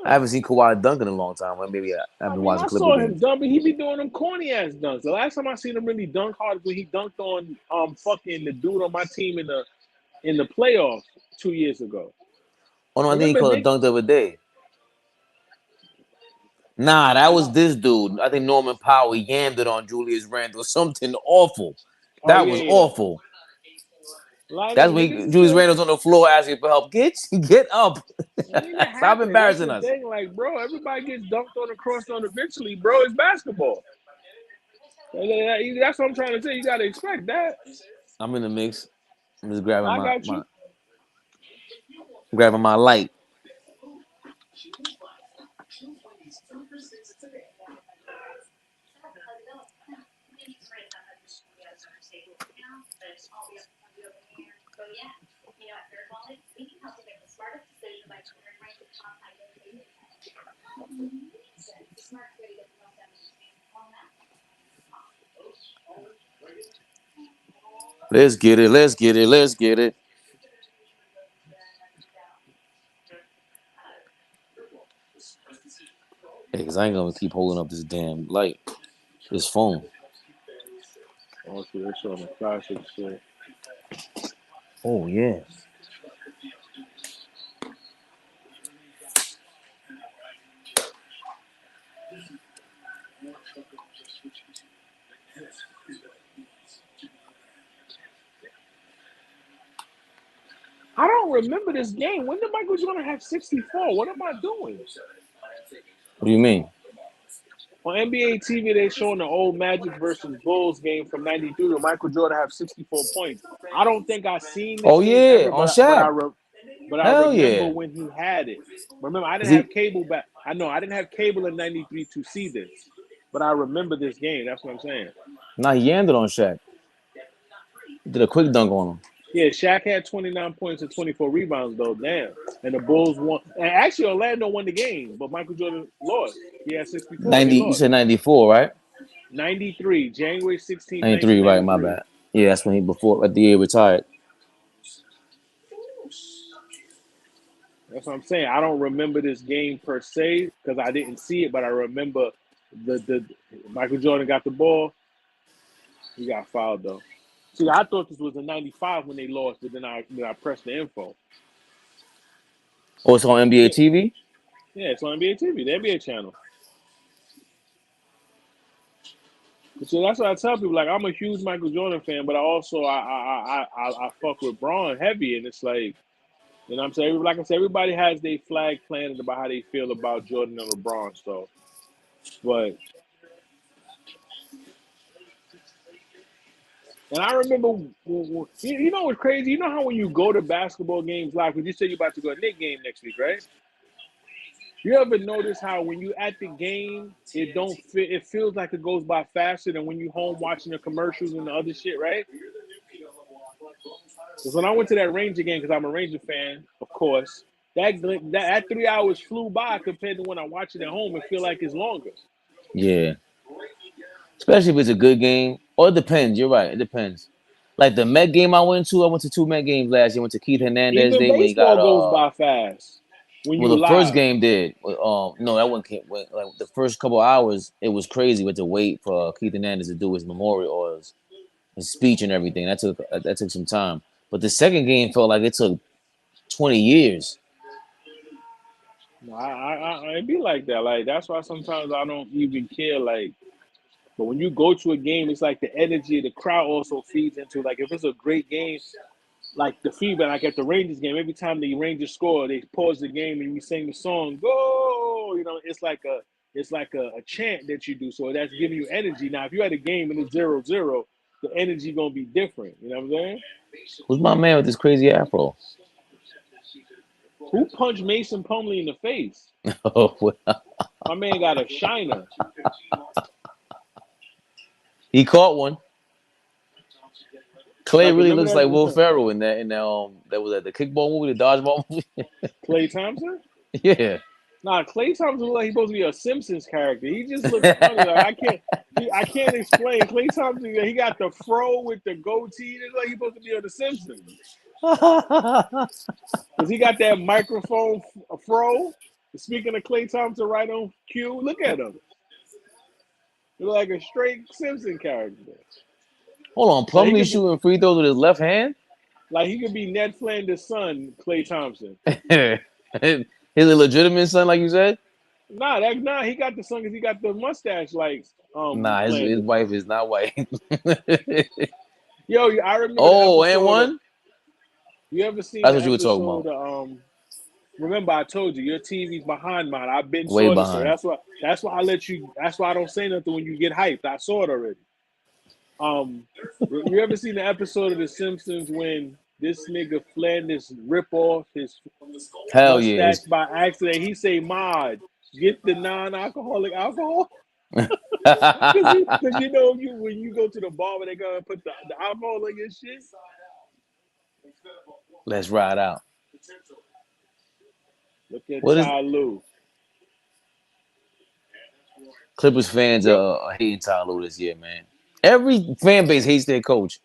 I Yeah. haven't seen Kawhi dunk in a long time. Well, maybe I've I been mean, watching I Clipper saw him games. dunk, but he be doing them corny ass dunks. The last time I seen him really dunk hard was when he dunked on fucking the dude on my team in the playoffs 2 years ago. Oh no, I think he Remember called a Nick? dunk the other day. Nah, that was this dude. I think Norman Powell yammed it on Julius Randle. Something awful. Oh That yeah, was yeah. awful. A lot of That's them when niggas is Julius still. Randle's on the floor asking for help. Get up. It ain't Stop happening. That's embarrassing the us. thing. Like, bro, everybody gets dunked on and crossed on eventually, bro. It's basketball. That's what I'm trying to say. You gotta expect that. I'm in the mix. I'm just grabbing I my, got my you. grabbing my light. Let's get it. Let's get it. Let's get it. Hey, because I ain't gonna keep holding up this damn light. This phone. Oh, see, they're showing the classic shit. Oh yeah. I don't remember this game. When did Michael Jordan have 64? What am I doing? What do you mean? On NBA TV, they showing the old Magic versus Bulls game from '93 where Michael Jordan have 64 points. I don't think I seen this Oh game yeah, ever, on but I Hell remember yeah. when he had it. Remember, I Cause didn't he have cable back. I know I didn't have cable in '93 to see this, but I remember this game. That's what I'm saying. he yanded on Shaq. He did a quick dunk on him. Yeah, Shaq had 29 points and 24 rebounds though. Damn, and the Bulls won. And actually, Orlando won the game, but Michael Jordan lost. He had 64. They 90. You lost. said 94, right? '93, January 16th, 93, right? My 1993. bad. Yeah, that's when he before at the year retired. That's what I'm saying. I don't remember this game per se because I didn't see it, but I remember the Michael Jordan got the ball. He got fouled though. See, I thought this was in '95 when they lost, but then I pressed the info. Oh, it's on NBA Yeah, TV. yeah, it's on NBA TV, the NBA channel. So that's what I tell people. Like, I'm a huge Michael Jordan fan, but I also I fuck with Braun heavy, and it's like, you know what I'm saying? Like I said, everybody has their flag planted about how they feel about Jordan and LeBron. So, but and I remember, you know what's crazy? You know how when you go to basketball games live, because you said you're about to go to a Knicks game next week, right? You ever notice how when you at the game, it don't fit? It feels like it goes by faster than when you home watching the commercials and the other shit, right? Because when I went to that Ranger game, because I'm a Ranger fan, of course, that 3 hours flew by compared to when I watch it at home. It feel like it's longer. Yeah, especially if it's a good game. Or it depends. You're right. It depends. Like the Met game I went to two Met games last year. I went to Keith Hernandez Even Day when he got baseball goes by fast when well you the first live. game did. No, that one came like the first couple hours. It was crazy. We had to wait for Keith Hernandez to do his memorial or his speech and everything. That took some time. But the second game felt like it took 20 years. It be like that. Like that's why sometimes I don't even care. Like, but when you go to a game, it's like the energy of the crowd also feeds into. Like if it's a great game, like the feedback, like at the Rangers game, every time the Rangers score, they pause the game and we sing the song, "Go!" You know, it's like a chant that you do. So that's giving you energy. Now, if you had a game and it's 0-0, the energy gonna be different. You know what I'm saying? Who's my man with this crazy afro? Who punched Mason Plumlee in the face? Oh, well, My man got a shiner. he caught one. Clay Like, really remember looks like Will that Ferrell that was at the kickball movie, the dodgeball movie. Clay Thompson? Yeah. Nah, Clay Thompson look like he's supposed to be a Simpsons character. He just looks funny. Like I can't explain. Clay Thompson, he got the fro with the goatee. It's like he's supposed to be on the Simpsons. Cause he got that microphone fro. Speaking of Clay Thompson, right on cue. Look at him. He look like a straight Simpson character. Hold on, Like he Plumlee could be shooting free throws with his left hand. like he could be Ned Flanders' son, Clay Thompson. His illegitimate son, like you said. Nah, he got the son because he got the mustache like Nah, his Flanders. wife is not white. Yo, I remember the Oh, and episode of. one. You ever seen That's the what you were talking episode about. of remember I told you your TV's behind mine. I've been Way saw this, so behind. that's why I let you that's why I don't say nothing when you get hyped. I saw it already. Um you ever seen the episode of The Simpsons when this nigga Flanders rip off his Hell yeah. mustache by accident? He say, "Mod, get the non-alcoholic alcohol." Cause you know you when you go to the bar where they gonna put the alcohol in your shit. Let's ride out. Look at What is Ty Lue. Clippers fans Yep. are hating Ty Lue this year, man. Every fan base hates their coach.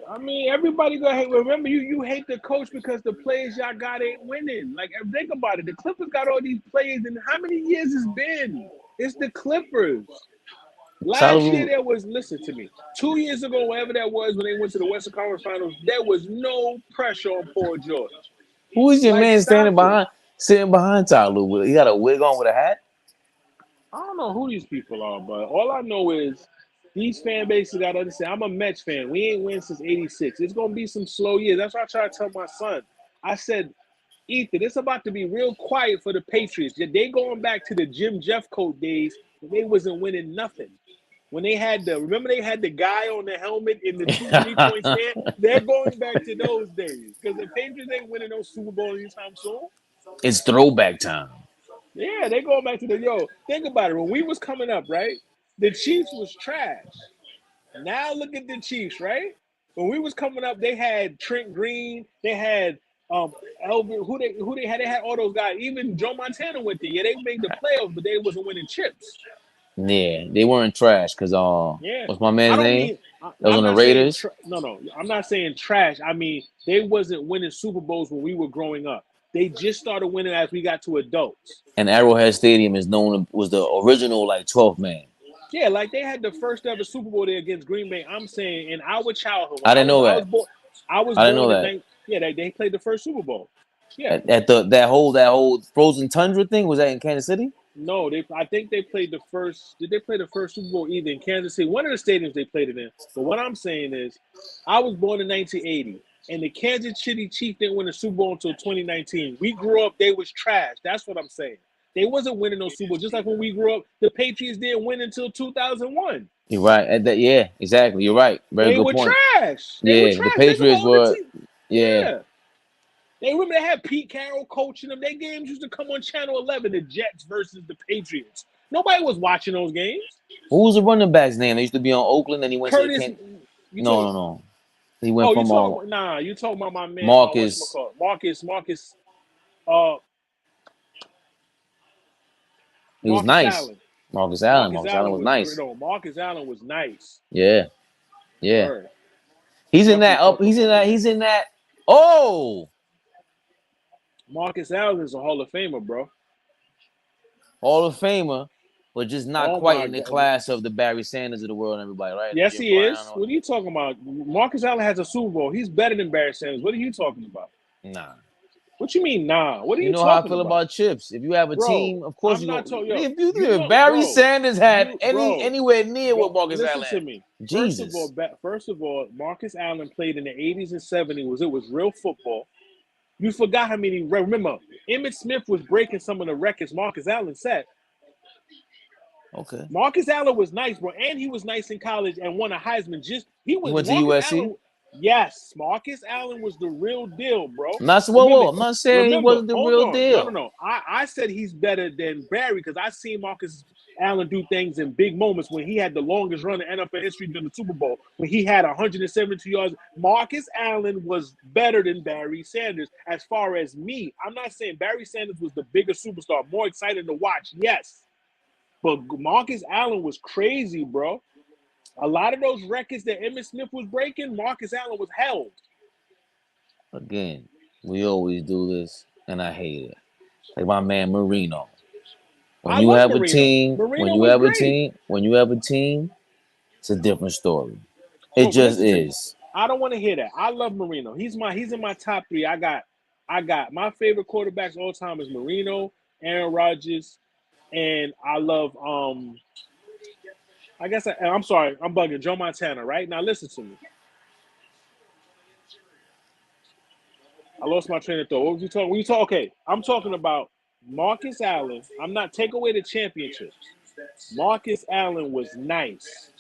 I mean, everybody gonna hate. Remember, you hate the coach because the players y'all got ain't winning. Like, think about it. The Clippers got all these players, and how many years it's been? It's the Clippers. Ty Last year Lue, there was. Listen to me. 2 years ago, whatever that was, when they went to the Western Conference Finals, there was no pressure on Paul George. who is your Like, man stop it. sitting behind Ty Lue? He got a wig on with a hat. I don't know who these people are, but all I know is these fan bases got to understand. I'm a Mets fan. We ain't win since '86. It's gonna be some slow years. That's why I try to tell my son. I said Ethan, it's about to be real quiet for the Patriots. They going back to the Jim Jeffcoat days when they wasn't winning nothing. When they had remember they had the guy on the helmet in the 2-3 point stand? They're going back to those days because the Patriots ain't winning no Super Bowl anytime soon. It's throwback time. Yeah, they going back to think about it. When we was coming up, right? The Chiefs was trash. Now look at the Chiefs, right? When we was coming up, they had Trent Green, they had Elvin, who they had. They had all those guys. Even Joe Montana went there. Yeah, they made the playoffs, but they wasn't winning chips. Yeah, they weren't trash because Yeah, what's my I man's don't name? mean. That was I'm on the not saying Raiders. no. I'm not saying trash. I mean they wasn't winning Super Bowls when we were growing up. They just started winning as we got to adults. And Arrowhead Stadium was the original like 12th man. Yeah, like they had the first ever Super Bowl there against Green Bay. I'm saying in our childhood I didn't know I that. was born. I was I didn't born know in that. yeah. They played the first Super Bowl. Yeah. At that whole frozen tundra thing, was that in Kansas City? No, I think they played the first. Did they play the first Super Bowl either in Kansas City? One of the stadiums they played it in. But what I'm saying is, I was born in 1980, and the Kansas City Chiefs didn't win a Super Bowl until 2019. We grew up; they was trash. That's what I'm saying. They wasn't winning no Super Bowl. Just like when we grew up, the Patriots didn't win until 2001. You're right. Yeah, exactly. You're right. Very They good were point. trash. They were Yeah, the trash. Think about Patriots all the were. teams. Yeah. Yeah. They remember they had Pete Carroll coaching them. Their games used to come on Channel 11, the Jets versus the Patriots. Nobody was watching those games. Who was the running back's name? They used to be on Oakland, and he went to the Curtis, Kent. you No, talk. no, no. He went Oh, you from talk. Nah, you talking about my man. Marcus. Whatchamacallit? Marcus. Uh, He was Marcus nice. Allen. Marcus Allen. Marcus Marcus Allen Allen was was great. nice. No, Marcus Allen was nice. Yeah, yeah. Word. He's in Definitely that up. fuck with He's in Marcus that. Allen. He's in that. Oh, Marcus Allen is a Hall of Famer, bro. Hall of Famer, but just not Oh quite my in the God. class of the Barry Sanders of the world and everybody, right? The Yes, Jim he Brown. is. What are you talking about? Marcus Allen has a Super Bowl. He's better than Barry Sanders. What are you talking about? Nah. What you mean, nah? What are You you know how I talking feel about? about chips. If you have a Bro, team, of course I'm you not go. talking. Yo, If Barry bro, Sanders had bro, anywhere near what Marcus listen Allen to had, me. Jesus. First of all, Marcus Allen played in the 80s and 70s. It was real football. You forgot how many. Remember, Emmitt Smith was breaking some of the records Marcus Allen set. Okay. Marcus Allen was nice, bro, and he was nice in college and won a Heisman. He went to Marcus USC. Allen. Yes, Marcus Allen was the real deal, bro. Not so Remember, whoa. I'm not saying he wasn't the hold real on. deal. No. I said he's better than Barry because I seen Marcus Allen do things in big moments when he had the longest run in NFL history during the Super Bowl, when he had 172 yards. Marcus Allen was better than Barry Sanders as far as me. I'm not saying Barry Sanders was the bigger superstar, more exciting to watch, yes. But Marcus Allen was crazy, bro. A lot of those records that Emmitt Smith was breaking, Marcus Allen was held. Again, we always do this, and I hate it. Like my man Marino. When I you love have a Marino. team, Marino was great. it's a different story. It Bro, but just listen to me. is. I don't want to hear that. I love Marino. He's in my top three. I got my favorite quarterbacks all time is Marino, Aaron Rodgers, and I love I'm sorry, I'm bugging Joe Montana, right? Now listen to me. I lost my train of thought. What was you talking? When you talk, okay, I'm talking about Marcus Allen. I'm not take away the championships. Marcus Allen was nice.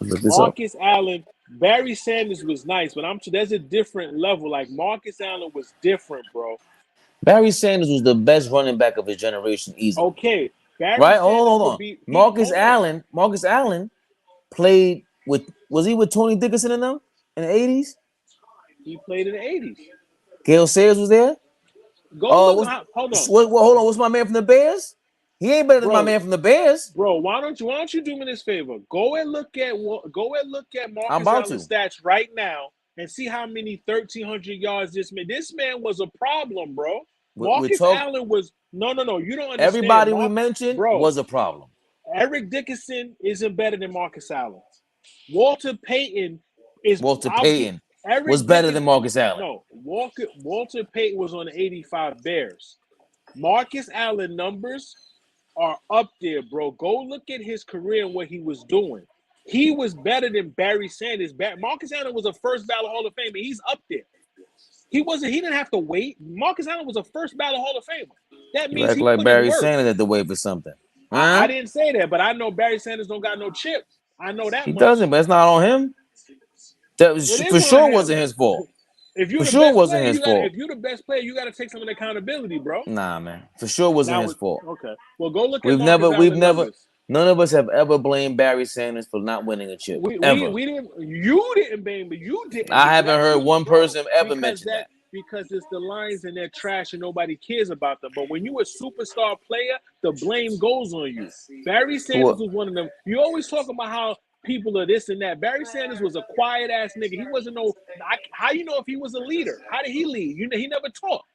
Look this up. Marcus Allen, Barry Sanders was nice, but there's a different level. Like Marcus Allen was different, bro. Barry Sanders was the best running back of his generation, easily. Okay, Barry Right? Sanders Hold could on. be. Marcus Hold on. Allen. Marcus Allen played with. Was he with Tony Dickinson and them in the 80s? He played in the 80s. Gail Sayers was there. Go look. What's Hold on, hold on? What's my man from the Bears? He ain't better than my bro. man from the Bears. Bro, why don't you do me this favor? Go and look at I'm Marcus about Allen's to. stats right now and see how many 1,300 yards this man. This man was a problem, bro. We Marcus talk. Allen was no. You don't understand, Everybody we mentioned bro. was a problem. Eric Dickerson isn't better than Marcus Allen. Walter Payton is. Walter I'll get Payton was Eric better than Dickerson. Marcus Allen. No, Walter Payton was on the 85 Bears. Marcus Allen numbers are up there, bro. Go look at his career and what he was doing. He was better than Barry Sanders. Marcus Allen was a first ballot Hall of Famer. He's up there. He wasn't. He didn't have to wait. Marcus Allen was a first ballot Hall of Famer. That You means act he like put in Barry work. Sanders had to wait for something. I Huh? didn't say that, but I know Barry Sanders don't got no chip. I know that He much. doesn't, but it's not on him. That was, It is for on sure him. wasn't his fault. If you're For the sure best wasn't player, his you got. fault. If you're the best player, you got to take some accountability, bro. Nah, man. For sure wasn't his fault. Okay. Well, go look at We've Marcus Allen never, numbers. none of us have ever blamed Barry Sanders for not winning a chip. Ever. We didn't. You didn't blame, but you didn't I because haven't heard one bro, person ever mention that. because it's the Lions and they're trash and nobody cares about them. But when you a superstar player, the blame goes on you. Barry Sanders Who? was one of them. You always talk about how people are this and that. Barry Sanders was a quiet ass nigga. He wasn't no. How you know if he was a leader? How did he lead? You know, he never talked.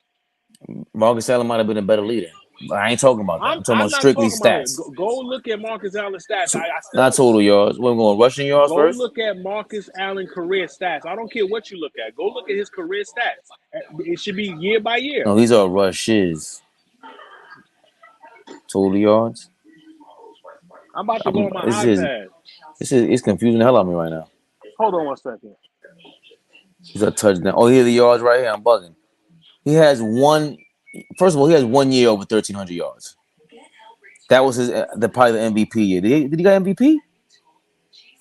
Marcus Allen might have been a better leader. But I ain't talking about that. I'm talking I'm about not strictly talking about it. stats. Go look at Marcus Allen stats. I Not still total yards. We're going rushing yards go first. look at Marcus Allen career stats. I don't care what you look at. Go look at his career stats. It should be year by year. No, these are rushes. Total yards. I'm about to go on my This is iPad. it's confusing the hell out of me right now. Hold on one second. He's a touchdown. Oh, here are the yards right here. I'm bugging. He has one. First of all, he has 1 year over 1,300 yards. That was his probably the MVP year. Did he got MVP?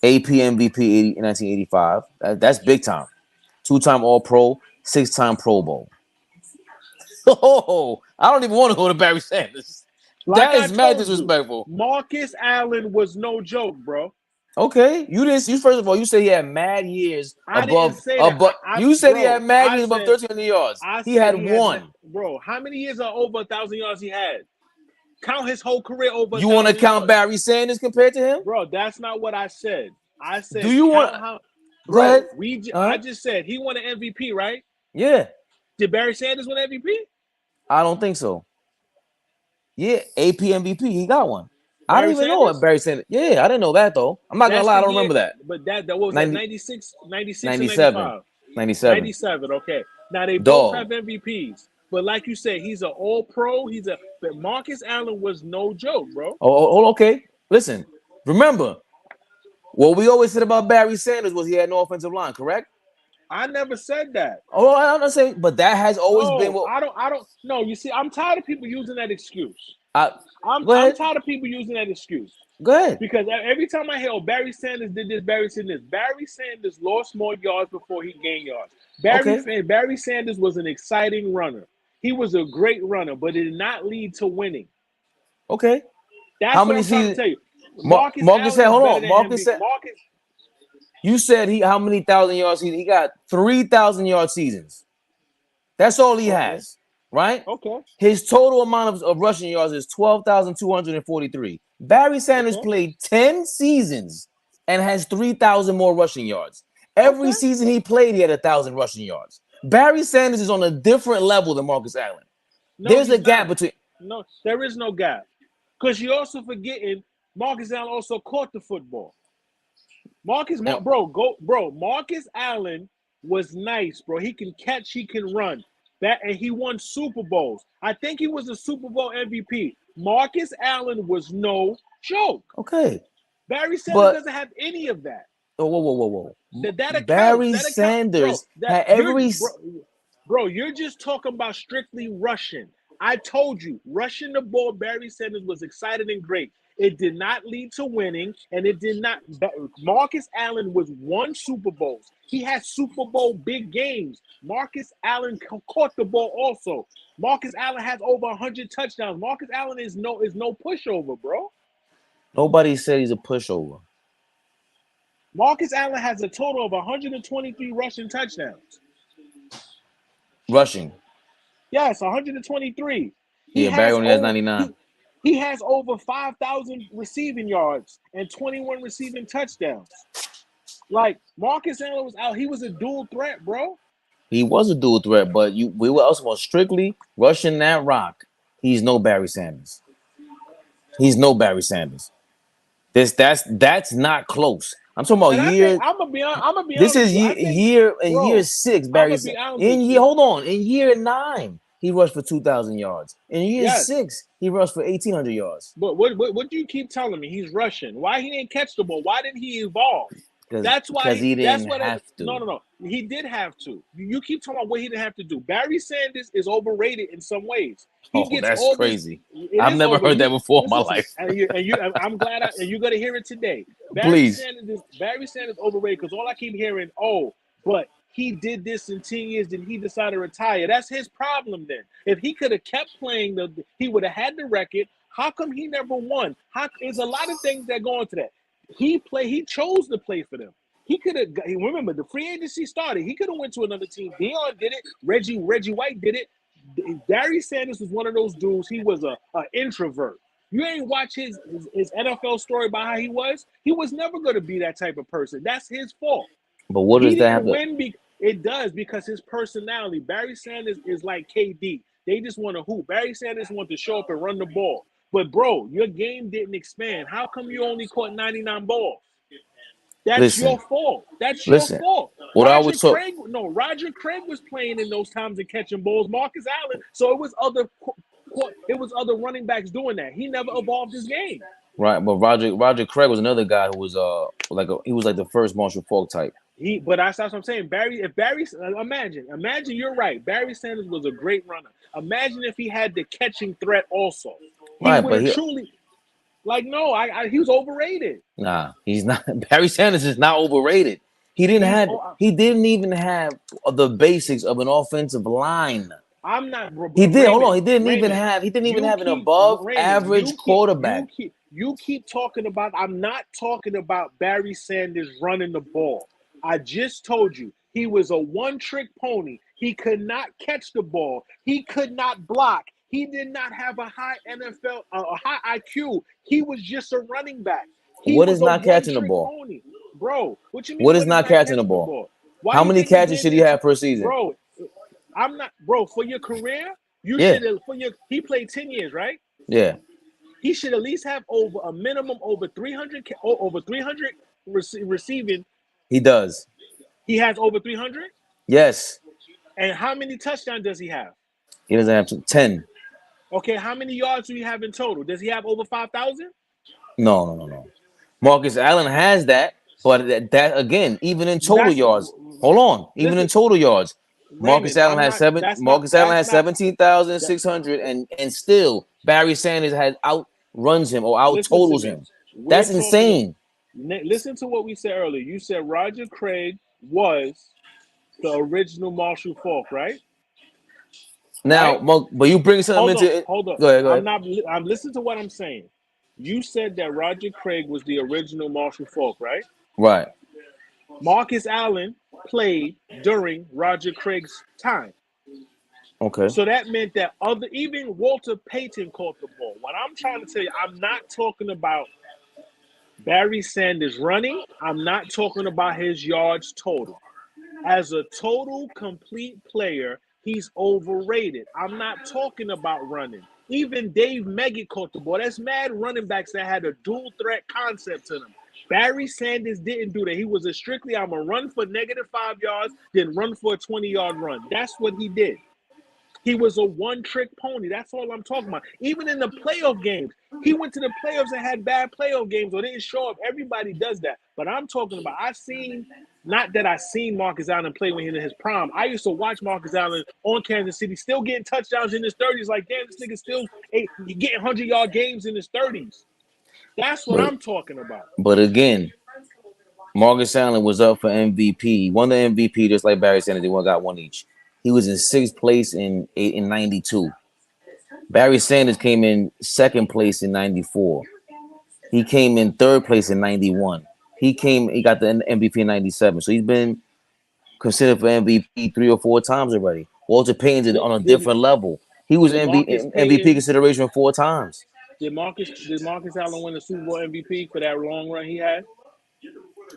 AP MVP in 1985. That's big time. 2-time All Pro, 6-time Pro Bowl. Oh, I don't even want to go to Barry Sanders. Like That I is mad told you, disrespectful. Marcus Allen was no joke, bro. Okay, you didn't. You first of all, you said he had mad years I didn't above. say that. You said he had mad I years above said 1,300 yards. I He said had he had one. bro. How many years are over 1,000 yards he had? Count his whole career over You want to 1,000 count yards, Barry Sanders compared to him? bro. That's not what I said. I Do said you want? count how, Go ahead. bro. I just said he won an MVP, right? Yeah. Did Barry Sanders win MVP? I don't think so. Yeah, AP MVP, he got one. I didn't Barry even know what Sanders? Barry Sanders. Yeah, I didn't know that though. I'm not gonna That's lie, I the don't year. remember that. But that what was that 90, 96 or 97. 95? 97. 97. Okay. Now they both Dog. have MVPs. But like you said, he's an all pro. But Marcus Allen was no joke, bro. Oh, okay. Listen, remember, what we always said about Barry Sanders was he had no offensive line, correct? I never said that. Oh, I'm not saying, but that has always been No, what I don't no, you see, I'm tired of people using that excuse. I I'm go ahead. tired of people using that excuse. Go ahead. Because every time I hear, oh, Barry Sanders did this, Barry Sanders lost more yards before he gained yards. Barry Sanders was an exciting runner. He was a great runner, but it did not lead to winning. Okay. That's How what many I'm trying to seasons? tell you. Marcus Allen said, is hold better on. than him. Marcus said, you said how many thousand yards he got 3,000 yard seasons. That's all he has, right? Okay. His total amount of rushing yards is 12,243. Barry Sanders played 10 seasons and has 3,000 more rushing yards. Every season he played, he had 1,000 rushing yards. Barry Sanders is on a different level than Marcus Allen. No, There's a gap between. No, there is no gap. Because you're also forgetting Marcus Allen also caught the football. Marcus Allen was nice, bro. He can catch, he can run. And he won Super Bowls. I think he was a Super Bowl MVP. Marcus Allen was no joke. Okay. Barry Sanders doesn't have any of that. Whoa. That Barry Sanders had every. Bro, you're just talking about strictly rushing. I told you, rushing the ball, Barry Sanders was excited and great. It did not lead to winning, and it did not. Marcus Allen was won Super Bowls. He had Super Bowl big games. Marcus Allen caught the ball also. Marcus Allen has over 100 touchdowns. Marcus Allen is no pushover, bro. Nobody said he's a pushover. Marcus Allen has a total of 123 rushing touchdowns. Rushing. Yes, 123. Barry only has 99. He has over 5,000 receiving yards and 21 receiving touchdowns. Like, Marcus Allen was out. He was a dual threat, bro. He was a dual threat, but we were also strictly rushing that rock. He's no Barry Sanders. He's no Barry Sanders. That's not close. I'm talking about year. I'm gonna be honest. This is year 6. Barry Sanders. Hold on. In year 9, he rushed for 2,000 yards. In year 6, he rushed for 1,800 yards. But what do you keep telling me? He's rushing. Why he didn't catch the ball? Why didn't he evolve? That's because why. he That's didn't what. have No, to. no, no. He did have to. You keep talking about what he didn't have to do. Barry Sanders is overrated in some ways. He Oh, gets that's all this. crazy. It I've is never over. heard that You before in my listen to me, life. and you. I'm glad. And you're gonna hear it today. Please. Barry Sanders overrated because all I keep hearing, oh, but he did this in 10 years, then he decided to retire. That's his problem then. If he could have kept playing, he would have had the record. How come he never won? There's a lot of things that go into that. He chose to play for them. He could have. Remember, the free agency started. He could have went to another team. Dion did it. Reggie White did it. Barry Sanders was one of those dudes. He was a introvert. You ain't watch his NFL story about how he was. He was never going to be that type of person. That's his fault. But what He does that have didn't to? win. It does because his personality. Barry Sanders is like KD. They just want to hoop. Barry Sanders wants to show up and run the ball. But bro, your game didn't expand. How come you only caught 99 balls? That's Listen, your fault. That's your listen. fault. What I would talk. Roger Craig was playing in those times and catching balls. Marcus Allen. So it was other running backs doing that. He never evolved his game. Right, but Roger Craig was another guy who was he was like the first Marshall Faulk type. But that's what I'm saying. Imagine you're right. Barry Sanders was a great runner. Imagine if he had the catching threat also. He Right, would but have truly no, he was overrated. he's not. Barry Sanders is not overrated. He didn't He's have. He didn't even have the basics of an offensive line. I'm not He did. Hold on. Raymond. He didn't even Raymond, have. He didn't even you have an keep above Raymond. average quarterback. You keep talking about. I'm not talking about Barry Sanders running the ball. I just told you he was a one-trick pony. He could not catch the ball. He could not block. He did not have a high a high IQ. He was just a running back. He What is was a not catching the one-trick ball? pony, bro. What you mean? What is What is not not catching the catching the ball? ball? Why How you many think his catches name should he is, have per season? bro? I'm not, bro. For your career, you Yeah, should have. He played 10 years, right? yeah. He should at least have over a minimum over 300 receiving. He does. He has over 300. Yes. And how many touchdowns does he have? He doesn't have 10. Okay, how many yards do he have in total? Does he have over 5,000? No. Marcus Allen has that, but that again, even in total That's yards. Hold on, even in listen, total yards, Marcus Raymond. Allen I'm has not. seven. Marcus Allen has That. 17,600, and still Barry Sanders has outruns him or out Listen to totals me. him. We're That's talking. insane. Listen to what we said earlier. You said Roger Craig was the original Marshall Faulk, right? Now, Right? but you bring something Hold on, into it. hold on. Go ahead, go I'm ahead. not. I'm listening to what I'm saying. You said that Roger Craig was the original Marshall Faulk, right? Right. Marcus Allen played during Roger Craig's time. Okay. So that meant that even Walter Payton caught the ball. What I'm trying to tell you, I'm not talking about Barry Sanders running. I'm not talking about his yards total. As a total complete player, he's overrated. I'm not talking about running. Even Dave Meggett caught the ball. That's mad running backs that had a dual threat concept to them. Barry Sanders didn't do that. He was strictly, I'm going to run for -5 yards, then run for a 20-yard run. That's what he did. He was a one-trick pony. That's all I'm talking about. Even in the playoff games, he went to the playoffs and had bad playoff games or didn't show up. Everybody does that. But I'm talking about, not that I seen Marcus Allen play when he was in his prime. I used to watch Marcus Allen on Kansas City, still getting touchdowns in his 30s. Like, damn, this nigga still getting 100-yard games in his 30s. That's what But I'm talking about. but again, Marcus Allen was up for MVP. He won the MVP just like Barry Sanders. They got one each. He was in sixth place in '92. Barry Sanders came in second place in '94. He came in third place in '91. He got the MVP in '97. So he's been considered for MVP 3 or 4 times already. Walter Payton's on a Did, different level. He was did Marcus MVP Payton, consideration 4 times. did Marcus Allen win the Super Bowl MVP for that long run he had?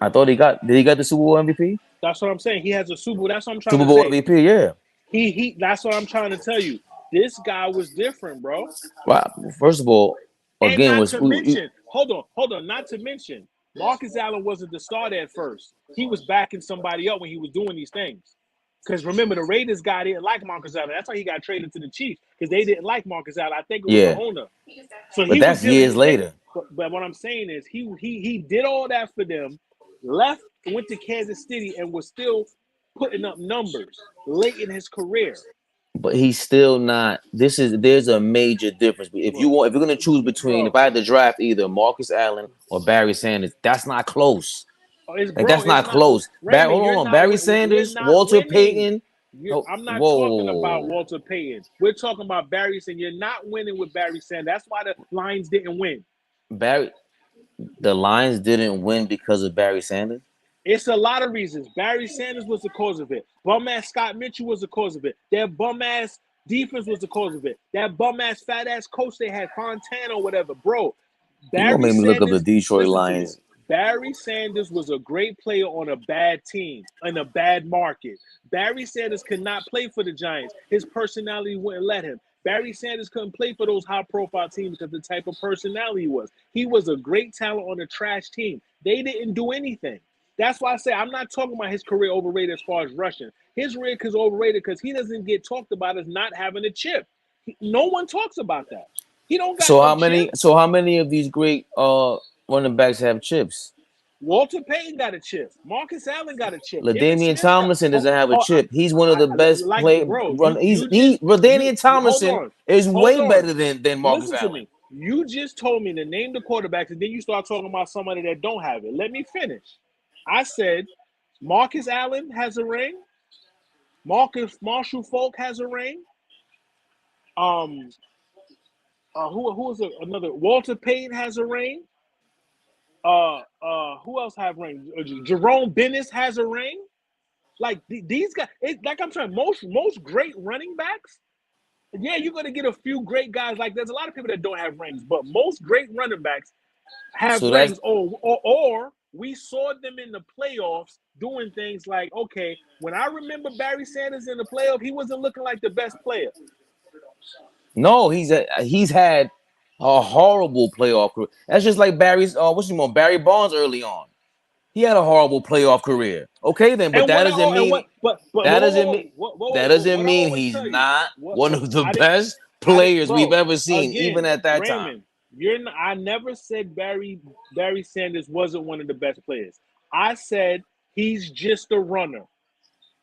I thought did he got the Super Bowl MVP? That's what I'm saying. He has a Super Bowl. That's what I'm trying Super to Bowl say. MVP, yeah. That's what I'm trying to tell you. This guy was different, bro. Well, first of all, And again, not to mention, hold on, not to mention, Marcus Allen wasn't the starter at first. He was backing somebody up when he was doing these things. Because remember, the Raiders guy didn't like Marcus Allen. That's why he got traded to the Chiefs, because they didn't like Marcus Allen. I think it was the yeah, owner. So but he was that's dealing years with later. but what I'm saying is he did all that for them. left, went to Kansas City, and was still putting up numbers late in his career. But he's still not. There's a major difference. Bro, If you're gonna choose between, if bro, I had to draft either Marcus Allen or Barry Sanders, that's not close. Like that's it's not not. close. Raymond, Hold you're on, not. Barry You're Sanders, not Walter winning. Payton. Oh, I'm not talking about whoa, Walter Payton. We're talking about Barry Sanders. You're not winning with Barry Sanders. That's why the Lions didn't win. Barry. The Lions didn't win because of Barry Sanders. It's a lot of reasons. Barry Sanders was the cause of it. Bum ass Scott Mitchell was the cause of it. Their bum ass defense was the cause of it. That bum ass fat ass coach they had, Fontana or whatever, bro. You gonna Barry make me look up the Sanders, Detroit listen to me. Lions? Barry Sanders was a great player on a bad team, in a bad market. Barry Sanders could not play for the Giants. His personality wouldn't let him. Barry Sanders couldn't play for those high-profile teams because of the type of personality he was. He was a great talent on a trash team. They didn't do anything. That's why I say I'm not talking about his career overrated as far as rushing. His career is overrated because he doesn't get talked about as not having a chip. No one talks about that. He don't got So no how many? chip. So how many of these great running backs have chips? Walter Payton got a chip. Marcus Allen got a chip. Emmitt LaDainian Smith got. Tomlinson doesn't have a chip. He's one of the best Like, play bro, run. you LaDainian hold Tomlinson on, is hold way on. better than Marcus Listen to Allen. me. You just told me to name the quarterbacks, and then you start talking about somebody that don't have it. Let me finish. I said Marcus Allen has a ring. Marshall Falk has a ring. Um, who is another? Walter Payton has a ring. Who else have rings? Jerome Bennis has a ring. Like these guys, like I'm saying, most great running backs. Yeah, you're gonna get a few great guys. Like there's a lot of people that don't have rings, but most great running backs have So that's rings. Or we saw them in the playoffs doing things like, okay, when I remember Barry Sanders in the playoff, he wasn't looking like the best player. no. He's had a horrible playoff career. That's just like Barry's. What's his name? Barry Bonds early on. He had a horrible playoff career. Okay, then, but And that what I doesn't and mean what but that doesn't mean that doesn't what I mean always he's tell you, not what one of the I didn't best I didn't players we've bro, ever seen, even again, at that time. Raymond, I never said Barry Sanders wasn't one of the best players. I said he's just a runner.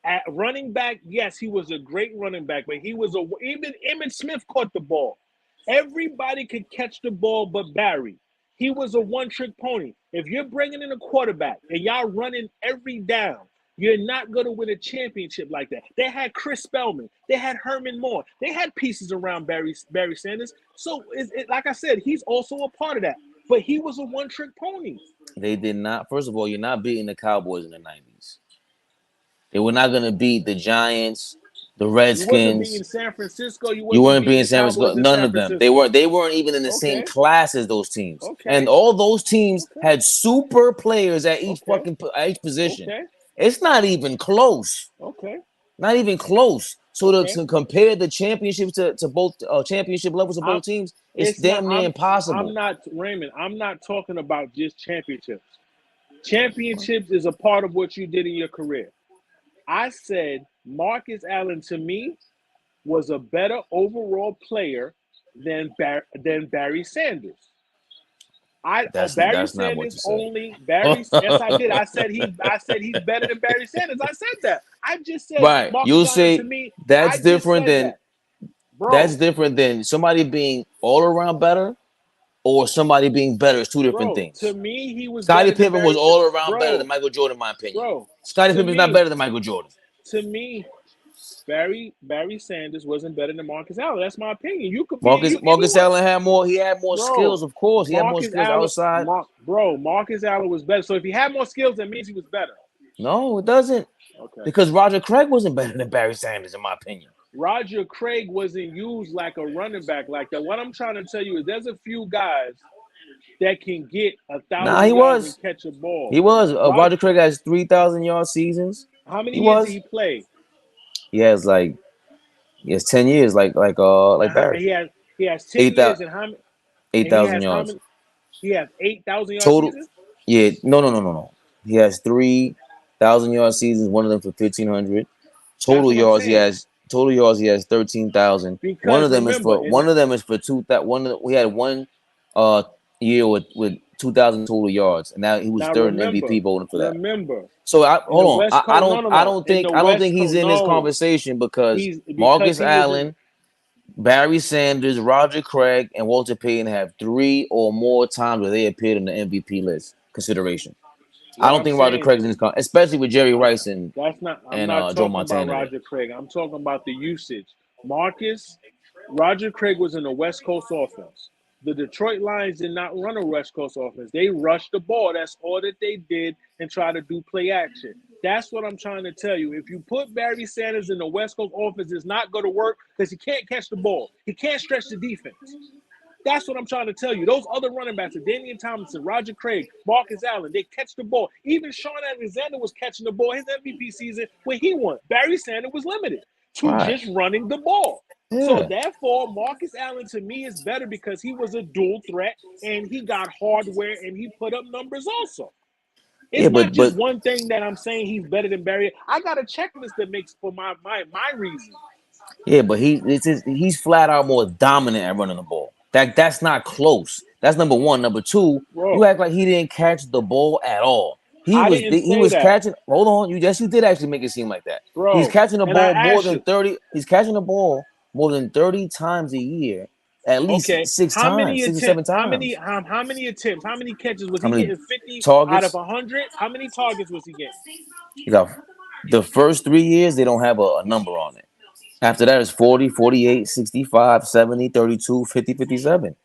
At running back, yes, he was a great running back, but even Emmitt Smith caught the ball. Everybody could catch the ball but Barry. He was a one-trick pony. If you're bringing in a quarterback and y'all running every down, you're not going to win a championship like that. They had Chris Spellman. They had Herman Moore. They had pieces around Barry Sanders. So, like I said, he's also a part of that. But he was a one-trick pony. They did not. First of all, you're not beating the Cowboys in the '90s. They were not going to beat the Giants, the You wasn't beating Redskins. San Francisco. You You wasn't weren't beating beating the San Francisco. Cowboys in None San of them. They weren't. Francisco. They weren't even in the same Okay. class as those teams. And Okay. all those teams Okay. had super players at Okay. each position. Okay. It's not even close. Okay. Not even close. So Okay. to compare the championships to both championship levels of I'm both teams, it's it's not damn near I'm impossible. not Raymond, I'm not talking about just championships. Championships is a part of what you did in your career. I said Marcus Allen to me was a better overall player than Barry Sanders. Barry That's not what Sanders you said. only Barry. Yes, I did. I said he's better than Barry Sanders. I said that. I just said Right. Marcus You'll Allen to say me. I that's just different said than that, bro. somebody being all around better or somebody being better is two different Bro, to things. me, he was Scottie better than Pippen was Barry. all around better than Bro, Michael Jordan, in my opinion. bro. Scottie To Pippen's not me, better than Michael Jordan. to me, Barry Sanders wasn't better than Marcus Allen. That's my opinion. You could be Marcus you Marcus anyone, Allen had more. He had more bro. skills, of course. He had more Marcus skills Allen, outside. Marcus Allen was better. So if he had more skills, that means he was better. No, it doesn't. Okay. Because Roger Craig wasn't better than Barry Sanders, in my opinion. Roger Craig wasn't used like a running back like that. What I'm trying to tell you is there's a few guys that can get Nah, 1,000 yards and catch a ball. He was. Rod, Roger Craig has 3,000 yard seasons. how many He years did was. he play? He has like 10 years, like Barry. He has 10 Eight years thousand and how many? eight And he thousand has how yards many? He has 8,000 yard total. seasons. Yeah, no. He has 3,000 yard seasons. One of them for 1,500 That's total what I'm yards. saying. Total yards. He has 13,000. One Because of them is remember, for in the, two. That one we had one uh year with 2,000 total yards, and now he was Now third in MVP voting for that. remember, So in the hold on, West Coast, no, no, I no. don't In the think West he's Coast, in this no. conversation because He's because Marcus he was in. Allen, Barry Sanders, Roger Craig, and Walter Payton have 3 or more times where they appeared on the MVP list consideration. I What don't I'm think Roger saying Craig is in this especially with Jerry I'm, Rice and that's not. I'm not Joe talking about Montana there. Roger Craig. I'm talking about the usage. Roger Craig was in a West Coast offense. The Detroit Lions did not run a West Coast offense. They rushed the ball. That's all that they did and try to do play action. That's what I'm trying to tell you. If you put Barry Sanders in the West Coast offense, it's not going to work because he can't catch the ball. He can't stretch the defense. That's what I'm trying to tell you. Those other running backs, Damian Thompson, Roger Craig, Marcus Allen, they catch the ball. Even Sean Alexander was catching the ball his MVP season when he won. Barry Sanders was limited to Right. just running the ball. So Yeah. therefore, Marcus Allen to me is better because he was a dual threat and he got hardware and he put up numbers also. It's Yeah, not but just one thing that I'm saying he's better than Barry. I got a checklist that makes for my reason. yeah, but he's flat out more dominant at running the ball. That's not close. That's number one. Number two, you Bro, act like he didn't catch the ball at all. I didn't He say was that, catching. Hold on, you did actually make it seem like that. He's bro. catching the And I ball more asked than you, 30. He's catching the ball more than 30 times a year, at least okay, 6 how many times, 6 or 7 attempts? times. How many attempts? How many catches was How he many getting? 50 out of targets? 100? How many targets was he getting? He got the first 3 years they don't have a number on it. After that is 40, 48, 65, 70, 32, 50, 57.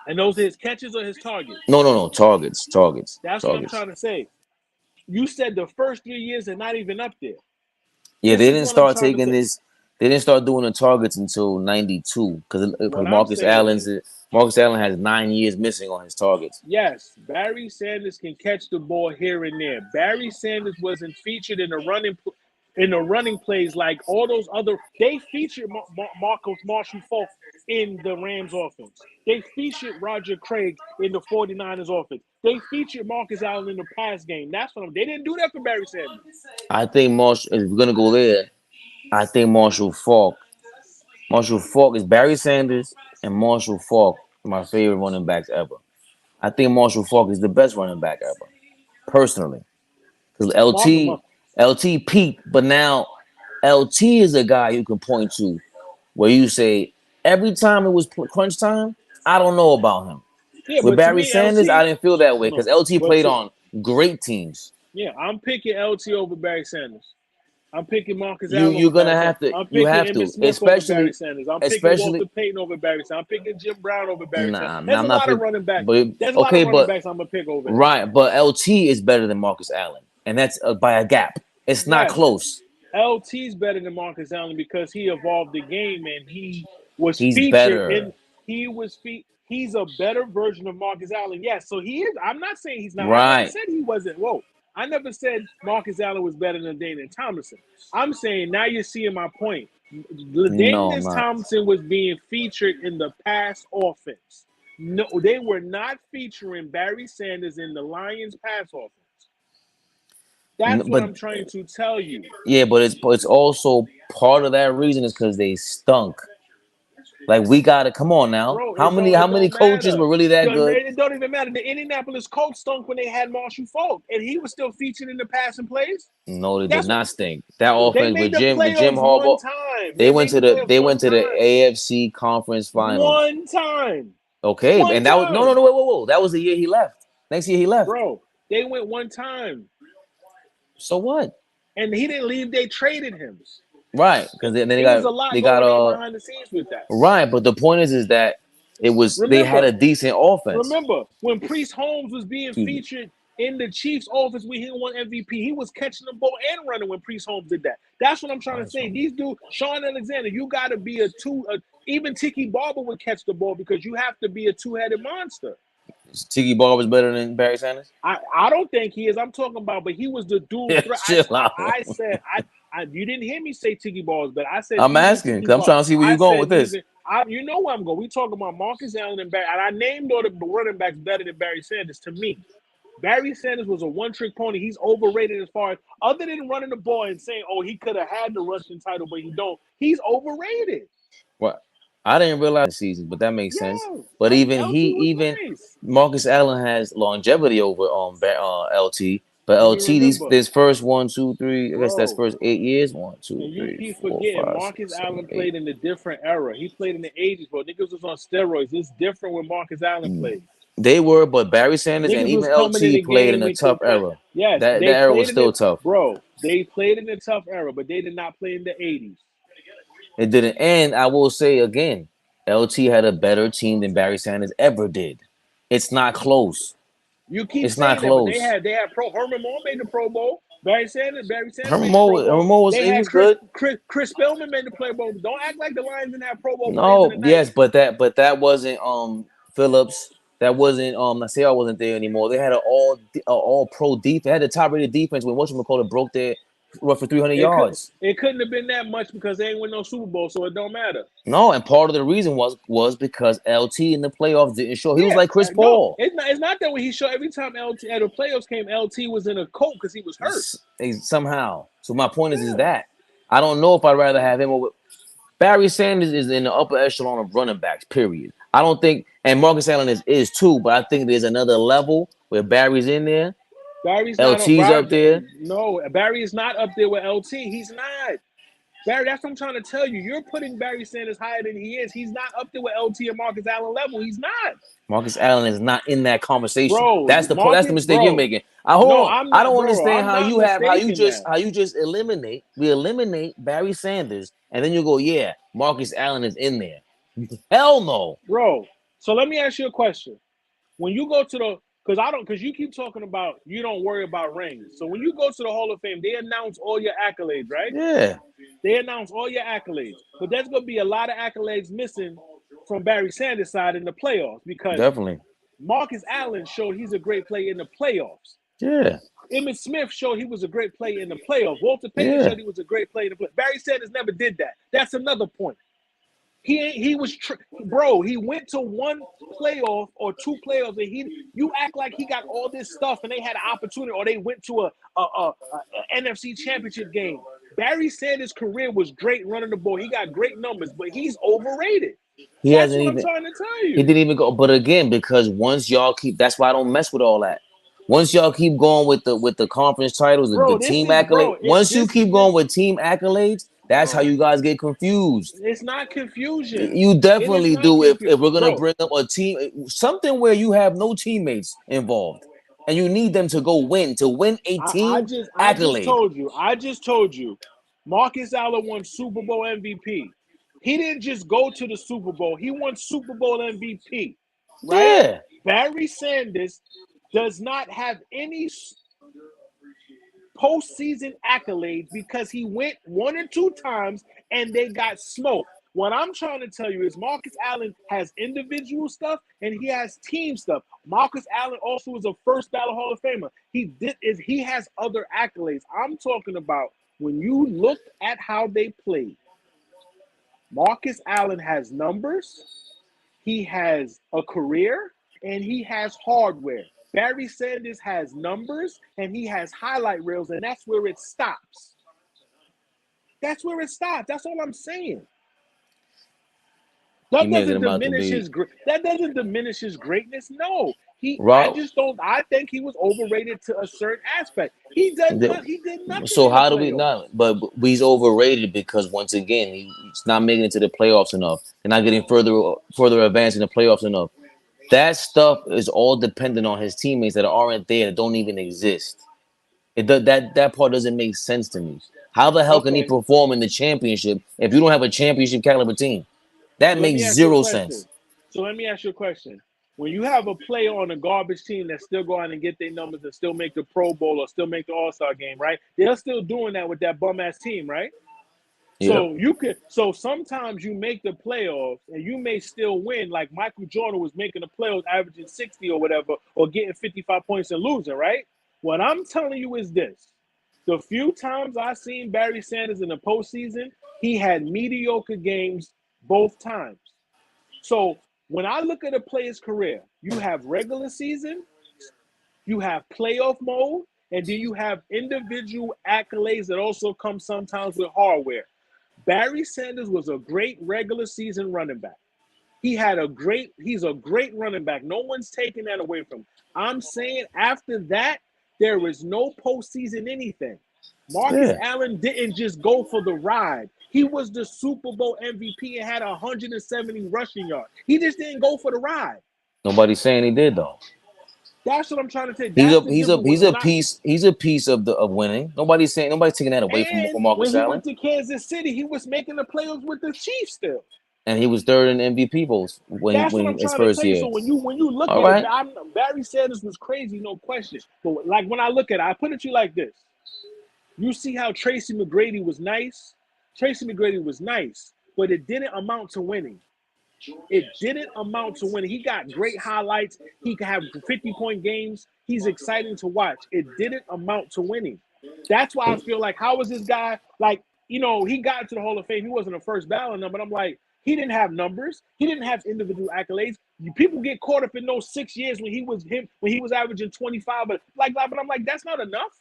And those are his catches or his targets? No. That's what I'm Targets. trying to say. You said the first 3 years are not even up there. Yeah, This is what I'm trying to say. They didn't start doing the targets until '92 because What I'm saying is, Marcus Allen has 9 years missing on his targets. yes, Barry Sanders can catch the ball here and there. Barry Sanders wasn't featured in the running plays like all those other. They featured Marcus Marshall Falk in the Rams offense. They featured Roger Craig in the 49ers offense. They featured Marcus Allen in the pass game. They didn't do that for Barry Sanders. I think Marshall, if we're gonna go there, I think Marshall Falk is Barry Sanders and Marshall Falk, my favorite running backs ever. I think Marshall Falk is the best running back ever, personally. Because Mark, LT peaked, but now LT is a guy you can point to where you say every time it was crunch time, I don't know about him. yeah, With but to Barry me, Sanders, I LT, didn't feel that way because no, LT but played on great teams. yeah, I'm picking LT over Barry Sanders. I'm picking Marcus Allen over You're gonna Barry Sanders. have to I'm you picking have Emmitt to, Smith over Barry Sanders. I'm picking Walter especially Payton over Barry Sanders. I'm picking Jim Brown over Barry Sanders. nah, There's a I'm not lot of pick, running backs. but There's a lot of okay, running but backs I'm gonna pick over him. right, but LT is better than Marcus Allen, and that's by a gap. It's not Yes, close. LT's better than Marcus Allen because he evolved the game and he was He's featured in. better, He's a better version of Marcus Allen. Yes, so he is. I'm not saying he's not. I never right? said he wasn't. Whoa, I never said Marcus Allen was better than Damian Thompson. I'm saying now you're seeing my point. No, I'm Damian not. Thompson was being featured in the pass offense. No, they were not featuring Barry Sanders in the Lions pass offense. That's what But I'm trying to tell you. yeah, but it's also part of that reason is because they stunk. Like we gotta come on now. Bro, How it many don't coaches matter. were really that good? It don't even matter. The Indianapolis Colts stunk when they had Marshall Falk, and he was still featured in the passing plays. No, they did That's what not stink. That they offense made the with Jim playoffs one Harbaugh, time. They made the playoffs they one went to the time. AFC conference finals. One time. Okay, One and that was time. no. Whoa. That was the year he left. Next year he left. Bro, they went one time. So what? And he didn't leave, they traded him. Right, because then It was a lot they got going on behind the scenes with that. right. But the point is that they had Remember, a decent offense. Remember when Priest Holmes was being Excuse me. featured in the Chiefs' office when he won MVP, he was catching the ball and running when Priest Holmes did that. That's what I'm trying to say. These dudes, Sean Alexander, you got to be even Tiki Barber would catch the ball because you have to be a two-headed monster. Tiki Ball was better than Barry Sanders. I don't think he is. I'm talking about, but he was the dual threat. Chill out. I said you didn't hear me say Tiki Balls, but I said I'm even asking Tiki because I'm Ball. trying to see where I you're going said with this. even you know where I'm going. We talking about Marcus Allen and Barry, and I named all the running backs better than Barry Sanders to me. Barry Sanders was a one-trick pony. He's overrated as far as other than running the ball and saying, "Oh, he could have had the rushing title, but he don't." He's overrated. What? I didn't realize the season, but that makes sense. Yo, But LT was even nice. Marcus Allen has longevity over LT. But You LT, remember, this first 1, 2, 3, I guess that's bro, first 8 years. One, two, and you three, keep four, forgetting five, Marcus six, seven, Allen eight. played in a different era. He played in the 80s, bro. Niggas was on steroids. It's different when Marcus Allen played. They were, but Barry Sanders and Niggas was even coming in LT the played in game a into tough play. era. Yes, That they era was played in still it, tough. bro. They played in a tough era, but they did not play in the 80s. It didn't. And I will say again, LT had a better team than Barry Sanders ever did. It's not close. You keep It's not saying that, but close. they had Pro Herman Moore made the Pro Bowl. Barry Sanders made the Pro Bowl. Hermo was They he had was good. Chris Spillman made the Pro Bowl. Don't act like the Lions didn't have Pro Bowl players in No, the yes, 90s. but that wasn't Phillips. That wasn't Nasir wasn't there anymore. They had an all pro defense. They had the top rated defense when whatchamacallit broke their run for 300 It could yards. it couldn't have been that much because they ain't win no Super Bowl, so it don't matter. No, and part of the reason was because LT in the playoffs didn't show. He was Yeah, like Chris no, Paul. it's not that when he showed every time LT at the playoffs came, LT was in a coat because he was hurt. Somehow. So my point is Yeah, that I don't know if I'd rather have him over Barry Sanders is in the upper echelon of running backs, period. I don't think, and Marcus Allen is too, but I think there's another level where Barry's in there, Barry's not up. LT's up there. No, Barry is not up there with LT. He's not. Barry, that's what I'm trying to tell you. You're putting Barry Sanders higher than he is. He's not up there with LT and Marcus Allen level. He's not. Marcus Allen is not in that conversation. Bro, That's the Marcus, mistake you're bro. making. I hold No, on. I'm I not, don't bro. understand I'm how not you have mistaken that. how you just eliminate Barry Sanders and then you go, yeah, Marcus Allen is in there. Hell no. Bro, so let me ask you a question. When you go to the because you keep talking about you don't worry about rings. So when you go to the Hall of Fame, they announce all your accolades, right? Yeah, They announce all your accolades. But there's gonna be a lot of accolades missing from Barry Sanders' side in the playoffs because definitely. Marcus Allen showed he's a great player in the playoffs. Yeah, Emmitt Smith showed he was a great player in the playoffs. Walter Payton yeah. showed he was a great player in the playoffs. Barry Sanders never did that. That's another point. He was bro. He went to one playoff or two playoffs, and you act like he got all this stuff, and they had an opportunity, or they went to a NFC Championship game. Barry Sanders' career was great running the ball. He got great numbers, but he's overrated. He That's hasn't what I'm even trying to tell he you. didn't even go. But again, because once y'all keep that's why I don't mess with all that. Once y'all keep going with the conference titles, the Bro, this team is accolade. bro. Once you keep going with team accolades, that's how Bro. you guys get confused. It's not confusion. You It is definitely not do confusion, if we're gonna bro. bring up a team something where you have no teammates involved and you need them to go win a I team just I just accolade. told you. I just told you. Marcus Allen won Super Bowl MVP. He didn't just go to the Super Bowl. He won Super Bowl MVP, right? Yeah, Barry Sanders does not have any postseason accolades because he went one or two times and they got smoked. What I'm trying to tell you is Marcus Allen has individual stuff and he has team stuff. Marcus Allen also is a first ballot Hall of Famer. He has other accolades. I'm talking about when you look at how they played. Marcus Allen has numbers, he has a career, and he has hardware. Barry Sanders has numbers and he has highlight reels, and that's where it stops. That's where it stops. That's all I'm saying. he That making doesn't him out to diminish be his greatness. No, I Rob. just don't. I think he was overrated to a certain aspect. He did nothing So in the how do we playoffs. not? But he's overrated because once again he's not making it to the playoffs enough. They're not getting further advanced in the playoffs enough. That stuff is all dependent on his teammates that aren't there that don't even exist. That part doesn't make sense to me. How the hell can he Okay, perform in the championship if you don't have a championship caliber team? That so let makes me ask you a zero question. sense. When you have a player on a garbage team that still go out and get their numbers and still make the Pro Bowl or still make the All-Star game, right? They're still doing that with that bum ass team, right? Yep. So sometimes you make the playoffs and you may still win, like Michael Jordan was making the playoffs, averaging 60 or whatever, or getting 55 points and losing, right? What I'm telling you is this: the few times I seen Barry Sanders in the postseason, he had mediocre games both times. So when I look at a player's career, you have regular season, you have playoff mode, and then you have individual accolades that also come sometimes with hardware. Barry Sanders was a great regular season running back. He's a great running back. No one's taking that away from him. I'm saying after that, there is no postseason anything. Marcus Yeah. Allen didn't just go for the ride. He was the Super Bowl MVP and had 170 rushing yards. He just didn't go for the ride. Nobody's saying he did though. That's what I'm trying to say. That's the difference. He's a piece of winning. Nobody's taking that away from And when Marcus he Allen. went to Kansas City, he was making the playoffs with the Chiefs still. And he was third in MVP votes That's what I'm when his trying to first tell you. year. So when you look All at it, right. Barry Sanders was crazy, no question. But like when I look at it, I put it to you like this. You see how Tracy McGrady was nice? Tracy McGrady was nice, but it didn't amount to winning. It didn't amount to winning. He got great highlights. He could have 50-point games. He's exciting to watch. It didn't amount to winning. That's why I feel like, how was this guy, like, he got into the Hall of Fame. He wasn't a first ballot number, but I'm like, he didn't have numbers. He didn't have individual accolades. People get caught up in those 6 years when he was averaging 25. But I'm like, that's not enough.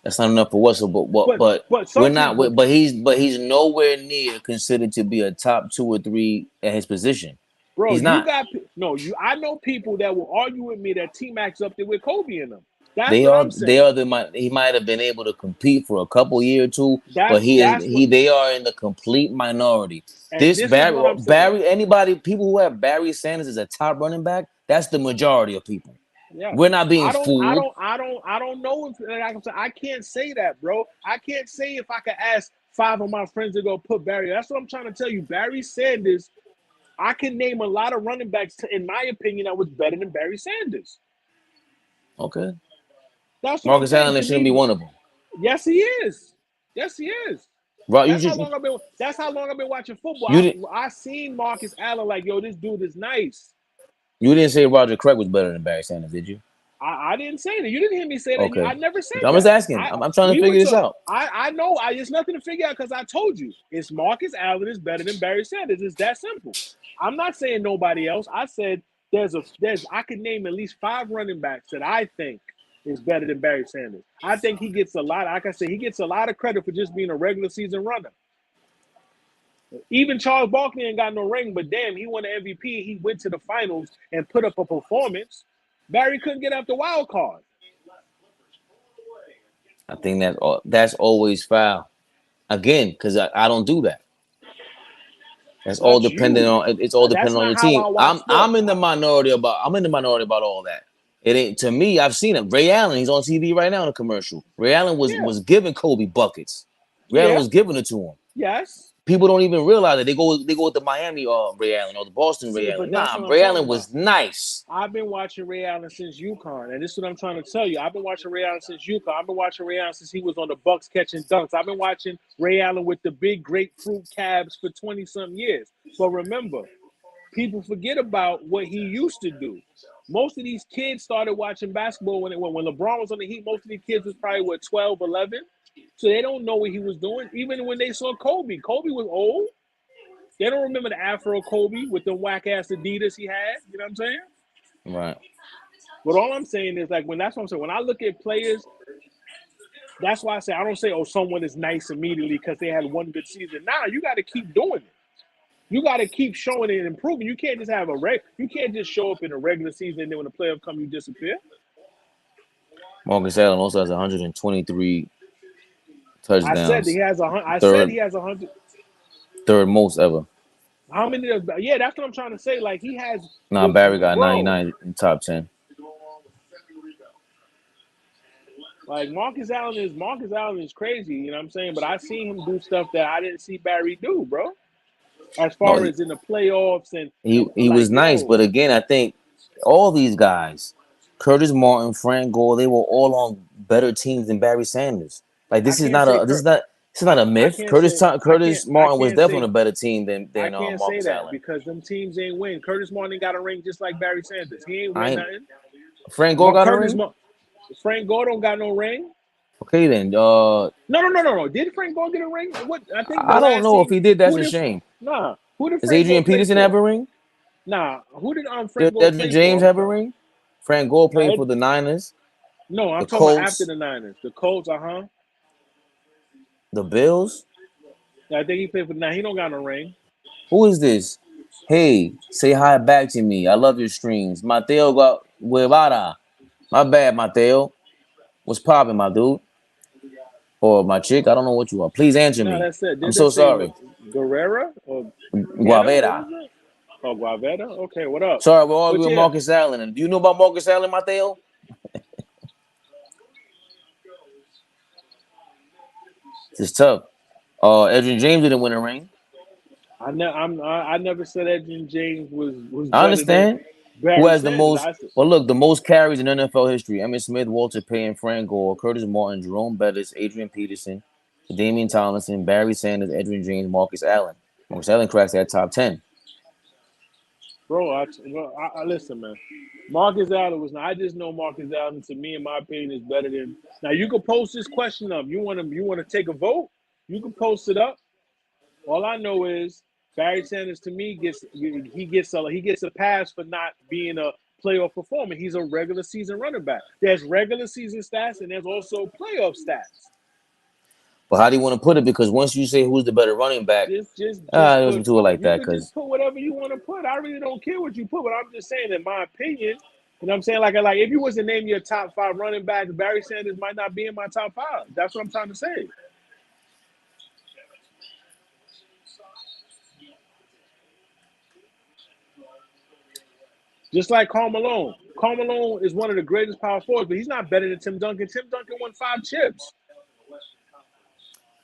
That's not enough for what. So, but But we're some not. people, But he's nowhere near considered to be a top 2 or 3 at his position. bro, He's not. I know people that will argue with me that T-Mac's up there with Kobe in them. That's They what are. I'm saying. He might have been able to compete for a couple years or two, but That's what, they are in the complete minority. and this is what I'm saying. People who have Barry Sanders as a top running back, that's the majority of people. Yeah. We're not being I fooled. don't know if, like I can't say that, bro. I can't say if I could ask 5 of my friends to go put Barry. That's what I'm trying to tell you. Barry Sanders, I can name a lot of running backs, in my opinion, that was better than Barry Sanders. Okay. That's what I'm Marcus saying. Allen To shouldn't be me, one of them. yes, he is. Yes, he is. Right? That's how long I've been watching football. You didn't. I seen Marcus Allen like, yo, this dude is nice. You didn't say Roger Craig was better than Barry Sanders, did you? I didn't say that. You didn't hear me say that. I Okay. never said I'm just that. asking. I'm trying to figure this out. I know. It's nothing to figure out because I told you. It's Marcus Allen is better than Barry Sanders. It's that simple. I'm not saying nobody else. I said I could name at least 5 running backs that I think is better than Barry Sanders. I think he gets a lot. Like I said, he gets a lot of credit for just being a regular season runner. Even Charles Barkley ain't got no ring, but damn, he won the MVP. He went to the finals and put up a performance. Barry couldn't get out the wild card. I think that's always foul. Again, because I don't do that. It's all dependent on your how team. I watch sports. I'm in the minority about all that. It ain't, to me. I've seen him. Ray Allen. He's on TV right now in a commercial. Ray Allen was giving Kobe buckets. Ray Allen was giving it to him. Yes. People don't even realize that they go with the Miami Ray Allen or the Boston Ray Allen. Nah, Ray Allen was nice. I've been watching Ray Allen since UConn, and this is what I'm trying to tell you. I've been watching Ray Allen since UConn. I've been watching Ray Allen since he was on the Bucks catching dunks. I've been watching Ray Allen with the big grapefruit cabs for 20-some years. But remember, people forget about what he used to do. Most of these kids started watching basketball when LeBron was on the Heat. Most of these kids was probably 12, 11. So they don't know what he was doing. Even when they saw Kobe, Kobe was old. They don't remember the Afro Kobe with the whack-ass Adidas he had. You know what I'm saying? Right. But all I'm saying is, that's what I'm saying. When I look at players, that's why I don't say, oh, someone is nice immediately because they had one good season. Nah, you got to keep doing it. You got to keep showing it and improving. You can't just you can't just show up in a regular season and then when the playoff comes, you disappear. Marcus Allen also has 123 touchdowns. I said he has 100. Third most ever. How many? Yeah, that's what I'm trying to say. Like he has. Barry got 99 in top 10. Like Marcus Allen is crazy. You know what I'm saying? But I seen him do stuff that I didn't see Barry do, bro. As far as in the playoffs and he was nice, but again, I think all these guys, Curtis Martin, Frank Gore, they were all on better teams than Barry Sanders. Like this is not a myth. Curtis Martin was definitely a better team than I can't Marcus say that Allen. because them teams ain't win. Curtis Martin got a ring just like Barry Sanders. He ain't win nothing. Frank Gore got a ring? Frank Gore don't got no ring. Okay then. No. Did Frank Gore get a ring? What I think I don't know if he did. That's a shame. Nah. Who did Does Adrian Peterson have a ring? Nah. Who did Frank Gore Edgerrin play James for? have a ring? Frank Gore played for the Niners. No, I'm talking about after the Niners. The Colts, The Bills. I think he played for. Now he don't got no ring. Who is this? Hey, say hi back to me. I love your streams. Mateo got Guevara. My bad, Mateo. What's poppin', my dude? Or my chick? I don't know what you are. Please answer No, me. that's it. I'm Did they so say sorry. Guerrera or Guetta? What Guavera. was it? Oh, Guavetta? Okay, what up? Sorry, we're But arguing yeah, Marcus Allen. And do you know about Marcus Allen, Mateo? It's tough. Edwin James didn't win a ring. I never said Edgerrin James was I better than understand. Who Barry has the Sanders. most? I said, Well, look, the most carries in NFL history: Emmitt Smith, Walter Payton, Frank Gore, Curtis Martin, Jerome Bettis, Adrian Peterson, Damian Tomlinson, Barry Sanders, Edwin James, Marcus Allen. Marcus Allen cracks that top 10. bro, I listen, man. Marcus Allen was. I just know Marcus Allen. To me, in my opinion, is better than. Now you can post this question up. You want to take a vote? You can post it up. All I know is Barry Sanders to me gets a pass for not being a playoff performer. He's a regular season running back. There's regular season stats and there's also playoff stats. But how do you want to put it? Because once you say who's the better running back, Just it put wasn't do it like you that. could just Because put whatever you want to put. I really don't care what you put, but I'm just saying, in my opinion, you know what I'm saying? Like if you was to name your top five running backs, Barry Sanders might not be in my top five. That's what I'm trying to say. Just like Karl Malone. Karl Malone is one of the greatest power forwards, but he's not better than Tim Duncan. Tim Duncan won 5 chips.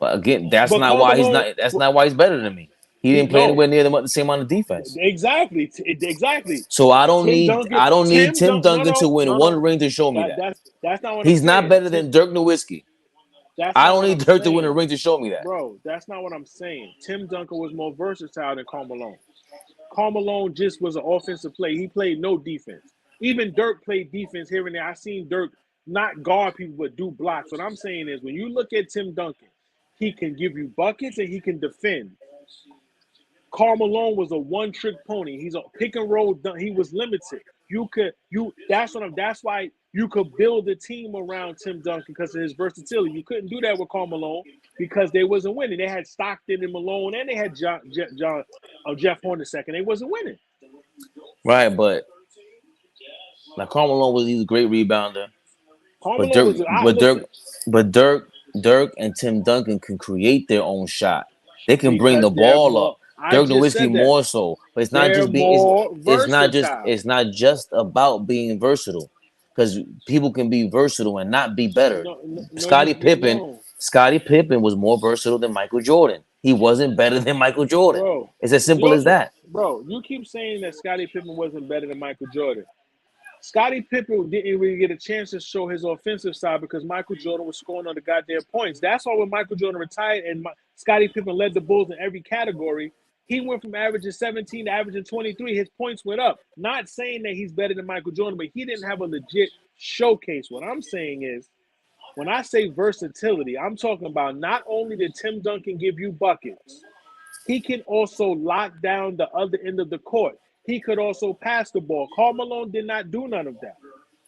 but again, that's But not Karl why he's Malone, not. That's not why he's better than me. He he didn't play no, anywhere near the same amount of defense. exactly. So I don't Tim need. Duncan, I don't need Tim Tim Duncan. No, Duncan to no, win no, one no. ring to show me That that that's not what I'm he's not saying. better than Dirk Nowitzki. That's I not don't what need I'm Dirk to win a saying, ring to show me that. bro. That's not what I'm saying. Tim Duncan was more versatile than Karl Malone. Karl Malone just was an offensive play. He played no defense. Even Dirk played defense here and there. I seen Dirk not guard people but do blocks. What I'm saying is when you look at Tim Duncan, he can give you buckets and he can defend. Karl Malone was a one-trick pony. He's a pick and roll. He was limited. That's why you could build a team around Tim Duncan because of his versatility. You couldn't do that with Karl Malone because they wasn't winning. They had Stockton and Malone, and they had Jeff Hornacek, and they wasn't winning. Right, but like Karl Malone was he's a great rebounder, Karl but Malone Dirk, was. I but Dirk, listen but Dirk, Dirk and Tim Duncan can create their own shot. They can bring the because they're ball more. up. I Dirk just Nowitzki said that more so, but it's not they're just being. more It's not just. versatile. It's not just about being versatile, because people can be versatile and not be better. No, no, no, Scottie Pippen, no, Scottie Pippen was more versatile than Michael Jordan. He wasn't better than Michael Jordan. bro. It's as simple as that. Bro, you keep saying that Scottie Pippen wasn't better than Michael Jordan. Scottie Pippen didn't really get a chance to show his offensive side because Michael Jordan was scoring on the goddamn points. That's why when Michael Jordan retired and Scottie Pippen led the Bulls in every category, he went from averaging 17 to averaging 23. His points went up. Not saying that he's better than Michael Jordan, but he didn't have a legit showcase. What I'm saying is, when I say versatility, I'm talking about not only did Tim Duncan give you buckets, he can also lock down the other end of the court. He could also pass the ball. Karl Malone did not do none of that.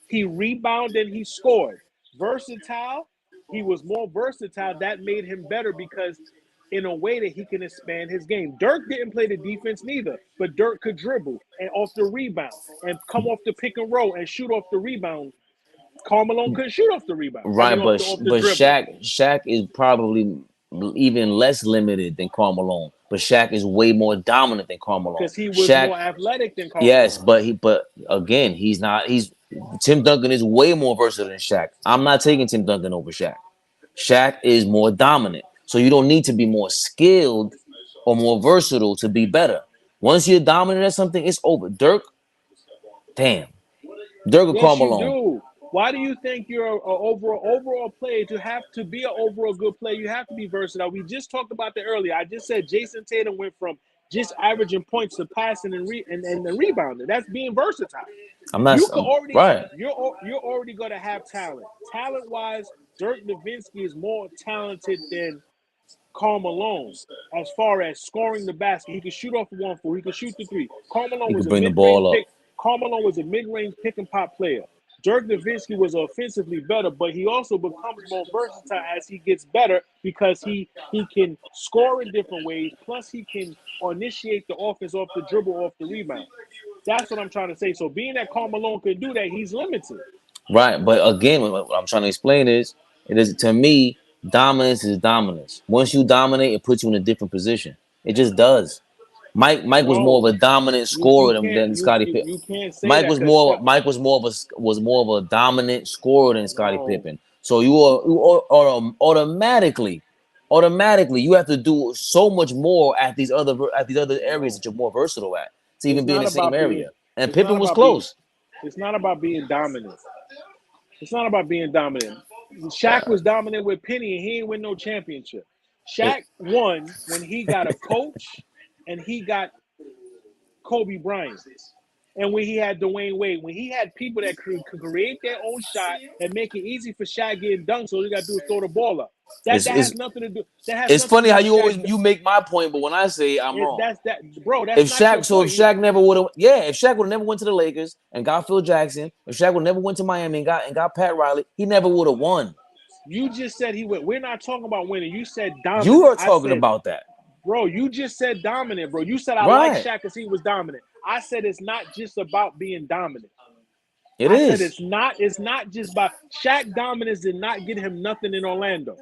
He rebounded and he scored. Versatile, he was more versatile. That made him better because in a way that he can expand his game. Dirk didn't play the defense neither, but Dirk could dribble and off the rebound and come off the pick and roll and shoot off the rebound. Karl Malone couldn't shoot off the rebound. I Right, mean, off the but dribble Shaq is probably even less limited than Karl Malone. But Shaq is way more dominant than Karl Malone. because he was Shaq, more athletic than Karl yes, Malone. but again, he's not. He's Tim Duncan is way more versatile than Shaq. I'm not taking Tim Duncan over Shaq. Shaq is more dominant, so you don't need to be more skilled or more versatile to be better. Once you're dominant at something, it's over. Dirk, damn, Dirk or Karl Yes, you Malone. do. Why do you think you're an overall player? To have to be an overall good player, you have to be versatile. We just talked about that earlier. I just said Jason Tatum went from just averaging points to passing and the rebounding. That's being versatile. I'm not You could already right. you're already going to have talent. Talent wise, Dirk Nowitzki is more talented than Karl Malone as far as scoring the basket. He could shoot off the 1-4. He could shoot the three. Karl Malone He was could a bring the mid-range ball up. pick. Karl Malone was a mid-range pick and pop player. Dirk Nowitzki was offensively better, but he also becomes more versatile as he gets better because he can score in different ways. Plus, he can initiate the offense off the dribble, off the rebound. That's what I'm trying to say. So being that Karl Malone can do that, he's limited. Right, but again, what I'm trying to explain is, it is to me, dominance is dominance. Once you dominate, it puts you in a different position. It just does. Mike was more of No, a dominant you scorer can't than Scottie Pippen. you can't say that because Mike was more of a dominant scorer than Scottie no, Pippen. So you are automatically you have to do so much more at these other areas no. that you're more versatile at to It's even be in not the same about being. area. And It's not Pippen was about being. close. It's not about being dominant. It's not about being dominant. Shaq was dominant with Penny, and he ain't win no championship. It, Shaq won when he got a coach, and he got Kobe Bryant. And when he had Dwayne Wade, when he had people that could create their own shot and make it easy for Shaq getting dunked, so all you got to do is throw the ball up. That it's, has it's nothing to do. That has it's nothing to funny do how with you always Shaq. you make my point, but when I say it, I'm wrong. That's that, bro. That's not your If point. Shaq never would have, yeah, if Shaq would have never went to the Lakers and got Phil Jackson, if Shaq would never went to Miami and got Pat Riley, he never would have won. You just said he went. We're not talking about winning. You said You dominant. are I talking said, about that, bro, you just said dominant, bro. You said I like right? Shaq because he was dominant. I said it's not just about being dominant. It I said is. it's not. It's not just about Shaq dominance did not get him nothing in Orlando.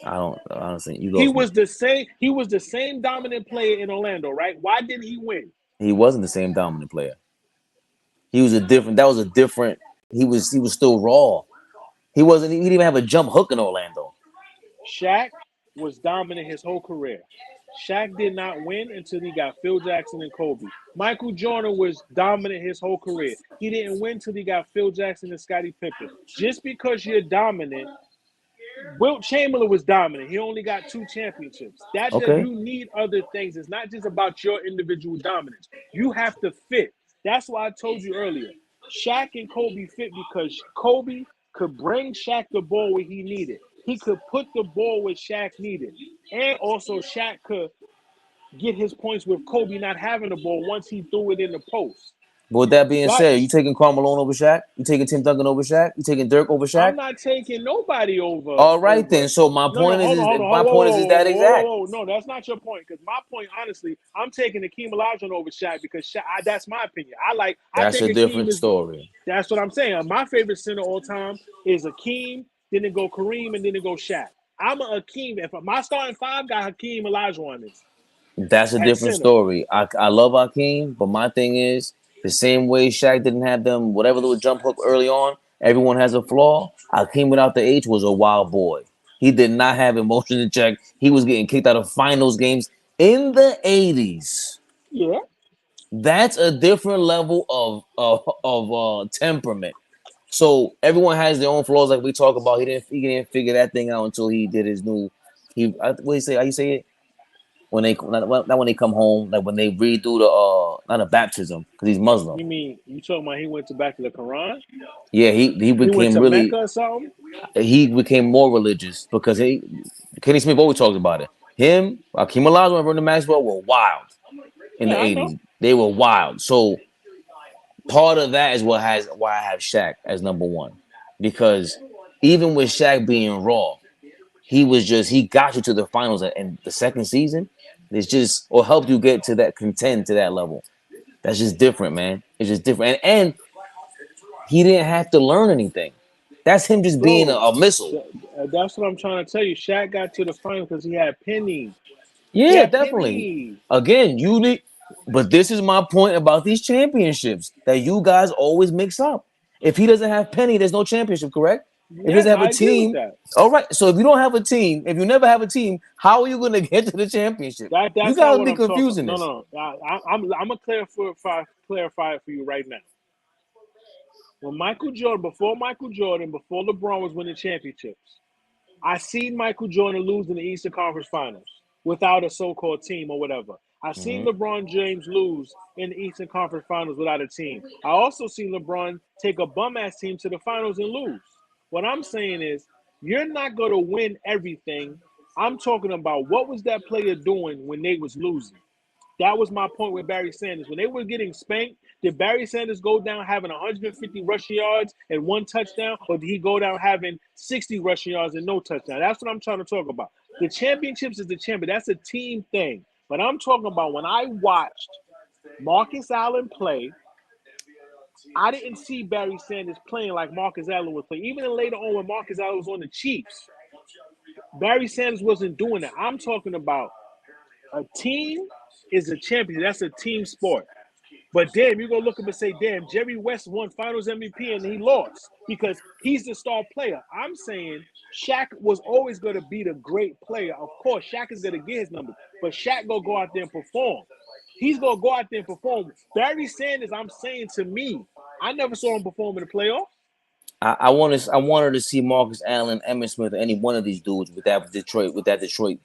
I don't honestly. You He lost me. was the same. He was the same dominant player in Orlando, right? Why didn't he win? He wasn't the same dominant player. He was a different. That was a different. He was still raw. He wasn't. He didn't even have a jump hook in Orlando. Shaq was dominant his whole career. Shaq did not win until he got Phil Jackson and Kobe. Michael Jordan was dominant his whole career. He didn't win until he got Phil Jackson and Scottie Pippen. Just because you're dominant, Wilt Chamberlain was dominant. He only got 2 championships. Okay, You need other things. It's not just about your individual dominance. You have to fit. That's why I told you earlier. Shaq and Kobe fit because Kobe could bring Shaq the ball where he needed. He could put the ball where Shaq needed. And also Shaq could get his points with Kobe not having the ball once he threw it in the post. but with that being That said, you taking Karl Malone over Shaq? You taking Tim Duncan over Shaq? You taking Dirk over I'm Shaq? not taking nobody over All right then. over. So my No, no, point hold on, hold on, my whoa, point whoa, is whoa, that whoa, whoa, exact. whoa. No, that's not your point. Because my point, honestly, I'm taking Akeem Olajuwon over Shaq because that's my opinion. I That's think a Akeem different is. story. That's what I'm saying. My favorite center all time is Akeem. Then it go Kareem, and then it go Shaq. I'm a Akeem. If my starting five got Hakeem Olajuwon is That's a at different center. story. I love Hakeem, but my thing is the same way Shaq didn't have them whatever little jump hook early on. Everyone has a flaw. Hakeem without the H was a wild boy. He did not have emotion in check. He was getting kicked out of finals games in the 80s. Yeah, That's a different level of temperament. So everyone has their own flaws, like we talk about. He didn't figure that thing out until he did his new. What do you say? How you say it? When they not when they come home, like when they redo the not a baptism because he's Muslim. you mean you talking about he went to back to the Quran? Yeah, he He went became to really Mecca or something? more religious because Kenny Smith always talks about it. Him, Akeem Olajuwon, and Vernon Maxwell were wild in the Yeah, I know. '80s. They were wild. So part of that is why I have Shaq as number one because even with Shaq being raw, he got you to the finals and the second season. It's just or helped you get to that contend to that level. That's just different, man. It's just different. And he didn't have to learn anything. That's him just being Bro, a missile. that's what I'm trying to tell you. Shaq got to the final because he had Penny. He Yeah, had definitely. Penny. Again, you need, but this is my point about these championships that you guys always mix up. If he doesn't have Penny, there's no championship, correct? If he Yes, doesn't have a I agree with team, that. all right. So if you don't have a team, if you never have a team, how are you going to get to the championship? You That's not gotta what be I'm talking. confusing No, this. no, no. I'm gonna clarify it for you right now. When Michael Jordan, before LeBron was winning championships, I seen Michael Jordan lose in the Eastern Conference Finals without a so-called team or whatever. I seen Hmm. LeBron James lose in the Eastern Conference Finals without a team. I also seen LeBron take a bum-ass team to the finals and lose. What I'm saying is, you're not going to win everything. I'm talking about what was that player doing when they was losing. That was my point with Barry Sanders. When they were getting spanked, did Barry Sanders go down having 150 rushing yards and 1 touchdown, or did he go down having 60 rushing yards and no touchdown? That's what I'm trying to talk about. The championships is the champion. That's a team thing. But I'm talking about when I watched Marcus Allen play, I didn't see Barry Sanders playing like Marcus Allen was playing. Even later on when Marcus Allen was on the Chiefs, Barry Sanders wasn't doing that. I'm talking about a team is a champion. That's a team sport. But damn, you go look up and say, damn, Jerry West won Finals MVP and he lost because he's the star player. I'm saying Shaq was always going to be the great player. Of course, Shaq is going to get his numbers, but Shaq going to go out there and perform. He's going to go out there and perform. Barry Sanders, I'm saying to me, I never saw him perform in the playoffs. I wanted to see Marcus Allen, Emmitt Smith, or any one of these dudes with that Detroit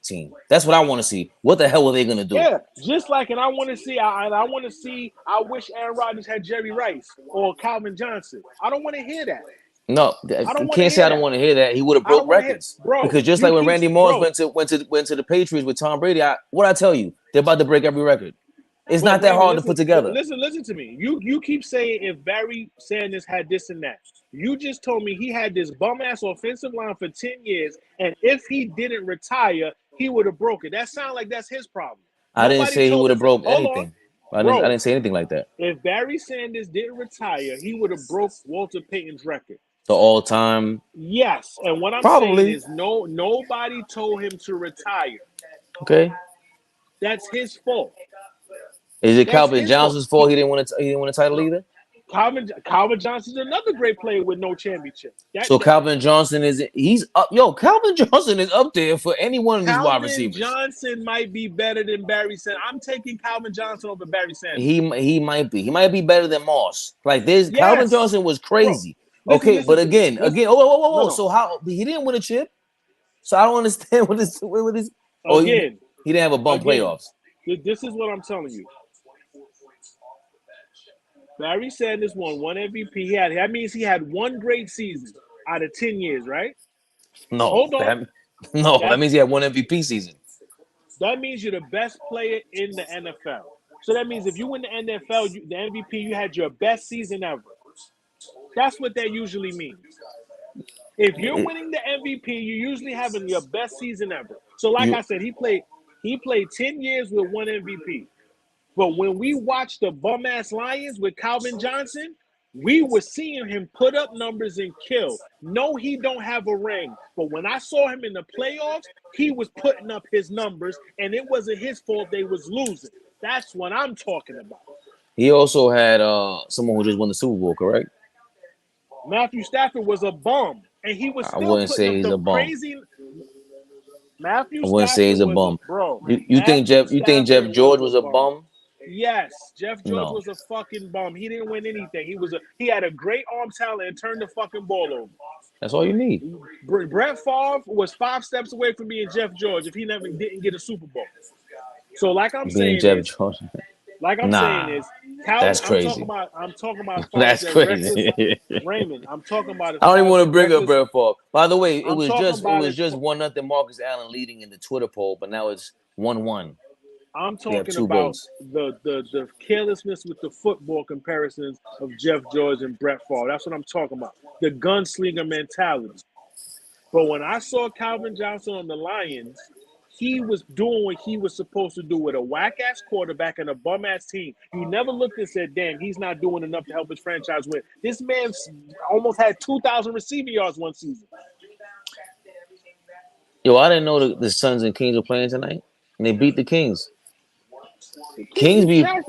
team. That's what I want to see. What the hell are they gonna do? Yeah, just like, and I want to see. I wish Aaron Rodgers had Jerry Rice or Calvin Johnson. I don't want to hear that. No, I don't you want to can't say hear I don't that. want to hear that. He would have I don't broke want to hear, records, bro. because just You like when keep, Randy Moss bro, went to the Patriots with Tom Brady, what I tell you, they're about to break every record. It's But not that Raymond, hard to put together. listen to me. You keep saying if Barry Sanders had this and that. You just told me he had this bum ass offensive line for 10 years, and if he didn't retire, he would have broke it. That sounds like that's his problem. I didn't Nobody say he told would have us. broke Hold on, anything. I bro. didn't say anything like that. If Barry Sanders didn't retire, he would have broke Walter Payton's record. The all time, Yes, and what I'm saying probably. is nobody told him to retire. Okay. That's his fault. Is it That's Calvin his fault. Johnson's fault he didn't win a title either? Calvin Johnson's another great player with no championship. So Calvin Johnson he's up. Yo, Calvin Johnson is up there for any one of these wide Calvin receivers. Johnson might be better than Barry Sanders. I'm taking Calvin Johnson over Barry Sanders. He might be. He might be better than Moss. Like this, Calvin Yes, Johnson was bro. crazy. Listen, Okay, listen but to me. again, Listen, whoa. no. So how he didn't win a chip? So I don't understand what his. Oh, Again, he didn't have a bum again. playoffs. This is what I'm telling you. Barry Sanders won one MVP. That means he had one great season out of 10 years, right? No, Hold on. that That means he had one MVP season. that means you're the best player in the NFL. So that means if you win the NFL, the MVP, you had your best season ever. That's what that usually means. If you're winning the MVP, you're usually having your best season ever. So, like You I said, he played 10 years with one MVP. But when we watched the bum ass Lions with Calvin Johnson, we were seeing him put up numbers and kill. No, he don't have a ring. But when I saw him in the playoffs, he was putting up his numbers, and it wasn't his fault they was losing. That's what I'm talking about. he also had someone who just won the Super Bowl, correct? Matthew Stafford was a bum, and he was I still wouldn't putting say up he's a them bum. crazy. Matthew I wouldn't say Stafford he's a was a bum. bro. You think Matthew Jeff Stafford was George a was a bum. bum? Yes, Jeff George No. was a fucking bum. He didn't win anything. He had a great arm talent and turned the fucking ball over. That's all you need. Brett Favre was 5 steps away from being Jeff George if he never didn't get a Super Bowl. So like I'm Being saying Jeff is, George. Calvin. Nah, that's I'm talking crazy. about. I'm talking about as far as That's their records, crazy. Raymond. I'm talking about as I don't far even as want their to bring up records. Brett Favre. By the way, I'm talking it about was just 1-0 Marcus Allen leading in the Twitter poll, but now it's 1-1. I'm We have talking two about votes. the carelessness with the football comparisons of Jeff George and Brett Favre. That's what I'm talking about. The gunslinger mentality. But when I saw Calvin Johnson on the Lions, he was doing what he was supposed to do with a whack-ass quarterback and a bum-ass team. You never looked and said, damn, he's not doing enough to help his franchise win. This man almost had 2,000 receiving yards one season. Yo, I didn't know the Suns and Kings were playing tonight, and they beat the Kings. The Kings Kings is be, trash.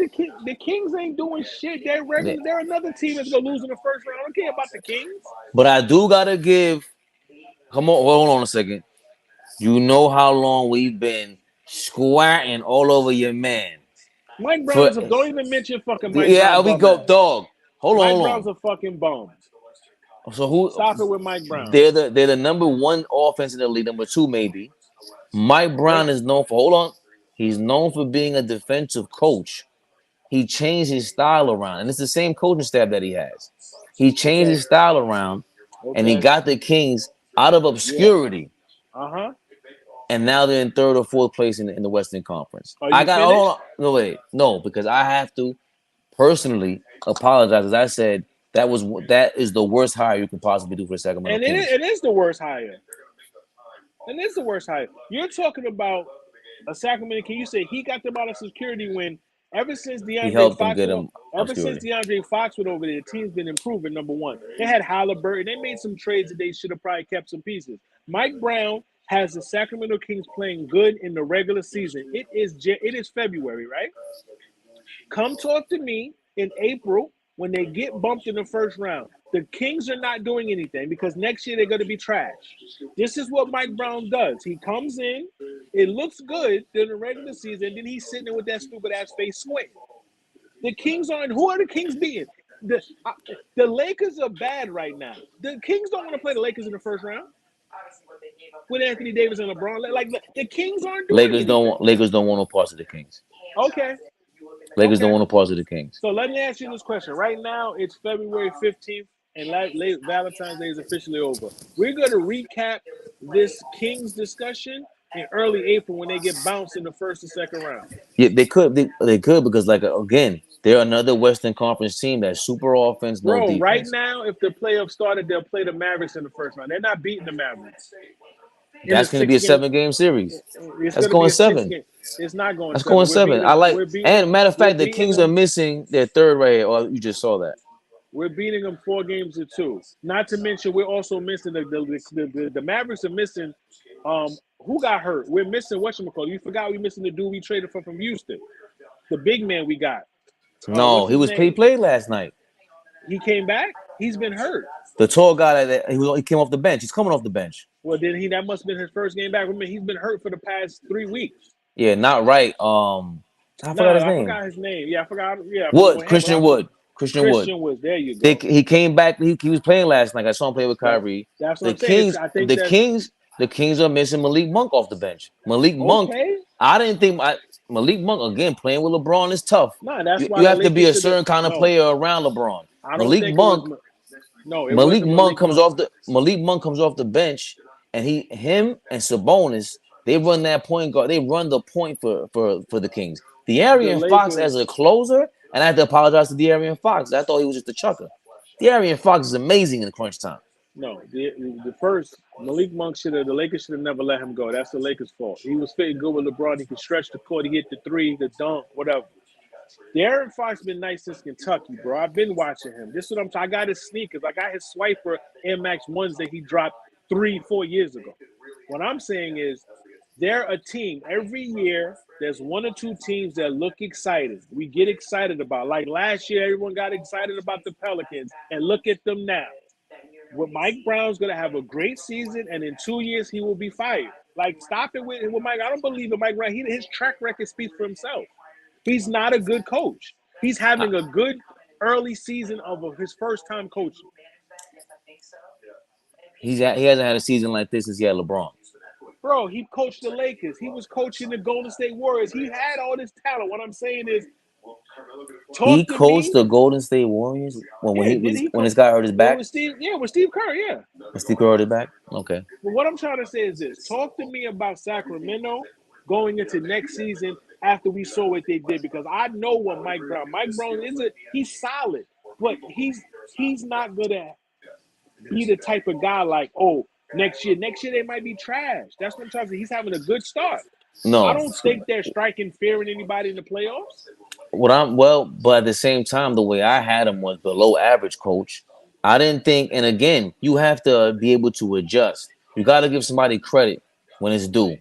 The Kings ain't doing shit. They're regular. They're another team that's going to lose in the first round. I don't care about the Kings. but I do gotta give. Come on, hold on a second. You know how long we've been squatting all over your man. Mike For Brown's don't even mention fucking Mike yeah, Brown we bum go, ass. dog. Mike Hold Brown's on. a fucking bum. So who? Stop it with Mike Brown. They're the number one offense in the league, number two maybe. Mike Brown is known for. Hold on. He's known for being a defensive coach. He changed his style around, and it's the same coaching staff that he has. He changed Okay. his style around, and he Okay. got the Kings out of Yeah. obscurity. Uh-huh. and now they're in third or fourth place in the Western Conference. Are I you got finished? no wait, no, because I have to personally apologize. As I said, that is the worst hire you can possibly do for the Sacramento And Kings. it is the worst hire. And it's the worst hire. You're talking about a Sacramento King. You say he got them out of security when ever since He DeAndre helped them Fox get went him ever since obscurity. DeAndre Fox went over there, the team's been improving. Number one, they had Halliburton. They made some trades that they should have probably kept some pieces. Mike Brown has the Sacramento Kings playing good in the regular season. It is February, right? Come talk to me in April when they get bumped in the first round. The Kings are not doing anything because next year they're going to be trash. This is what Mike Brown does. He comes in, it looks good during the regular season, and then he's sitting there with that stupid ass face sweating. The Kings aren't. Who are the Kings beating? The uh, the Lakers are bad right now. The Kings don't want to play the Lakers in the first round with Anthony Davis and LeBron. Like the Kings aren't doing anything. Lakers don't want no parts of the Kings. Okay, Lakers don't okay. want no parts of the Kings. So let me ask you this question. Right now, it's February 15th, and late Valentine's Day is officially over. We're going to recap this Kings discussion in early April when they get bounced in the first and second round. Yeah, they could because like again, they're another Western Conference team that's super offense, no Bro, right defense. now, if the playoffs started, they'll play the Mavericks in the first round. They're not beating the Mavericks in the That's going to be six a game. 7 game series. It's That's going to be going a six 7. game. It's not going That's going seven. We're beating 7. I them. like. We're beating them. And matter of We're fact, the beating Kings are them. missing their third right here. Oh, you just saw that. We're beating them 4 games to 2. Not to mention, we're also missing the Mavericks are missing. Who got hurt? We're missing whatchamacallit. You forgot we missing the dude we traded for from Houston, the big man we got. No, What's his he name? played last night. He came back. He's been hurt. The tall guy that he came off the bench. He's coming off the bench. Well, then that must have been his first game back. Remember, he's been hurt for the past 3 weeks. Yeah, not right. I forgot his I name. forgot his name. Yeah, I forgot. Yeah, Wood, him. Christian Wood. Christian Wood. Christian Woods. There you go. He came back. He was playing last night. I saw him play with That Kyrie. that's what The I'm saying. Kings, I think the that's Kings, the Kings are missing Malik Monk off the bench. Malik Monk, okay. I didn't think Malik Monk again playing with LeBron is tough. No, that's why You the have to be Lakers a should have. certain kind of No, player around LeBron. I don't Malik think it was. Monk, No, it wasn't Malik Monk. Malik Monk comes off the bench, and him and Sabonis, they run that point guard. They run the point for the Kings. The De'Aaron Fox Lakers. as a closer, and I have to apologize to De'Aaron Fox. I thought he was just a chucker. De'Aaron Fox is amazing in the crunch time. No, the first Malik Monk the Lakers should have never let him go. That's the Lakers' fault. He was fitting good with LeBron. He could stretch the court. He hit the three, the dunk, whatever. De'Aaron Fox been nice since Kentucky, bro. I've been watching him. This is what I'm talking. I got his sneakers. I got his Swiper Air Max ones that he dropped 3-4 years ago. What I'm saying is, they're a team. Every year, there's one or two teams that look excited. We get excited about. Like last year, everyone got excited about the Pelicans, and look at them now. Well, Mike Brown's going to have a great season, and in 2 years, he will be fired. Like, stop it with Mike. I don't believe in Mike Brown. His track record speaks for himself. He's not a good coach. He's I, having a good early season of his first time coaching. he hasn't had a season like this since he had LeBron. Bro, he coached the Lakers. He was coaching the Golden State Warriors. He had all this talent. What I'm saying is, He talk to coached me. the Golden State Warriors Yeah, did he when coach? this guy hurt his Well, back. with Steve Kerr, yeah. When Steve Kerr hurt his back. Okay. But what I'm trying to say is this: talk to me about Sacramento going into next season after we saw what they did, because I know what Mike Brown. Mike Brown he's solid, but he's not gonna be the type of guy like, oh, next year they might be trash. That's what I'm trying to say. He's having a good start. I No. don't think they're striking fear in anybody in the playoffs. But at the same time, the way I had him was below average, coach. I didn't think, and again, you have to be able to adjust. You got to give somebody credit when it's due.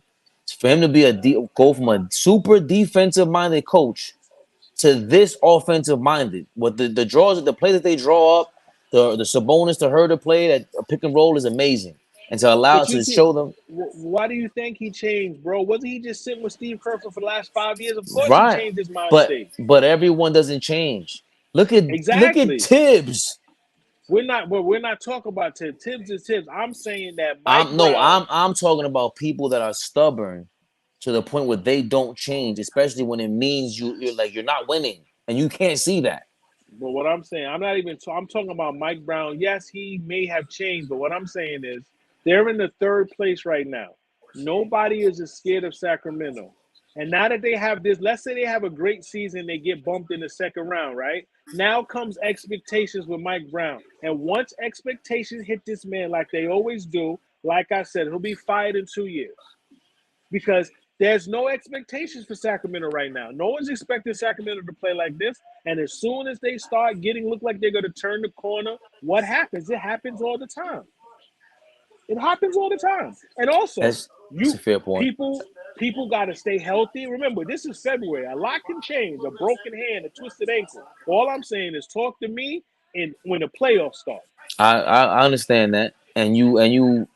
For him to go from a super defensive minded coach to this offensive minded, what the draws, the play that they draw up, the Sabonis to her to play that a pick and roll is amazing, and to allow But to show them why do you think he changed, bro? Wasn't he just sitting with Steve Kerr for the last 5 years? Of course, he right, changed his mind state. but everyone doesn't change. Look at Exactly. Tibbs. We're not talking about Tibbs. Tibbs is Tibbs. I'm saying that Mike Brown. I'm talking about people that are stubborn to the point where they don't change, especially when it means you're not winning and you can't see that. But what I'm saying, I'm talking about Mike Brown. Yes, he may have changed, but what I'm saying is they're in the third place right now. Nobody is as scared of Sacramento. And now that they have this, let's say they have a great season, they get bumped in the second round, right? Now comes expectations with Mike Brown. And once expectations hit this man like they always do, like I said, he'll be fired in 2 years. Because there's no expectations for Sacramento right now. No one's expecting Sacramento to play like this. And as soon as they start getting look like they're going to turn the corner, what happens? It happens all the time. It happens all the time. And also, That's a fair point. people got to stay healthy. Remember, this is February. A lot can change. A broken hand, a twisted ankle. All I'm saying is talk to me and when the playoffs start. I understand that, and you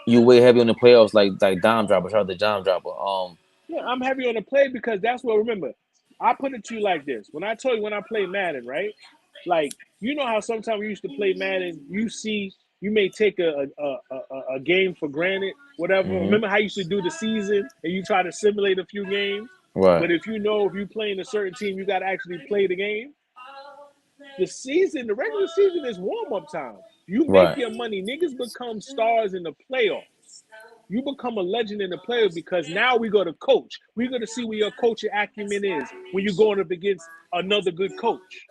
weigh heavy on the playoffs like Dime Dropper. Shout out to Dime Dropper. Yeah, I'm heavy on the play because that's what. Remember, I put it to you like this: when I told you when I play Madden, right? Like you know how sometimes we used to play Madden. You may take a game for granted, whatever. Mhm. Remember how you used to do the season and you try to simulate a few games. Right, But if you know if you playing a certain team, you got to actually play the game. The season, the regular season is warm up time. You make right, your money. Niggas become stars in the playoffs. You become a legend in the playoffs because now we go to coach. We're going to see where your coaching acumen is when you're going up against another good coach.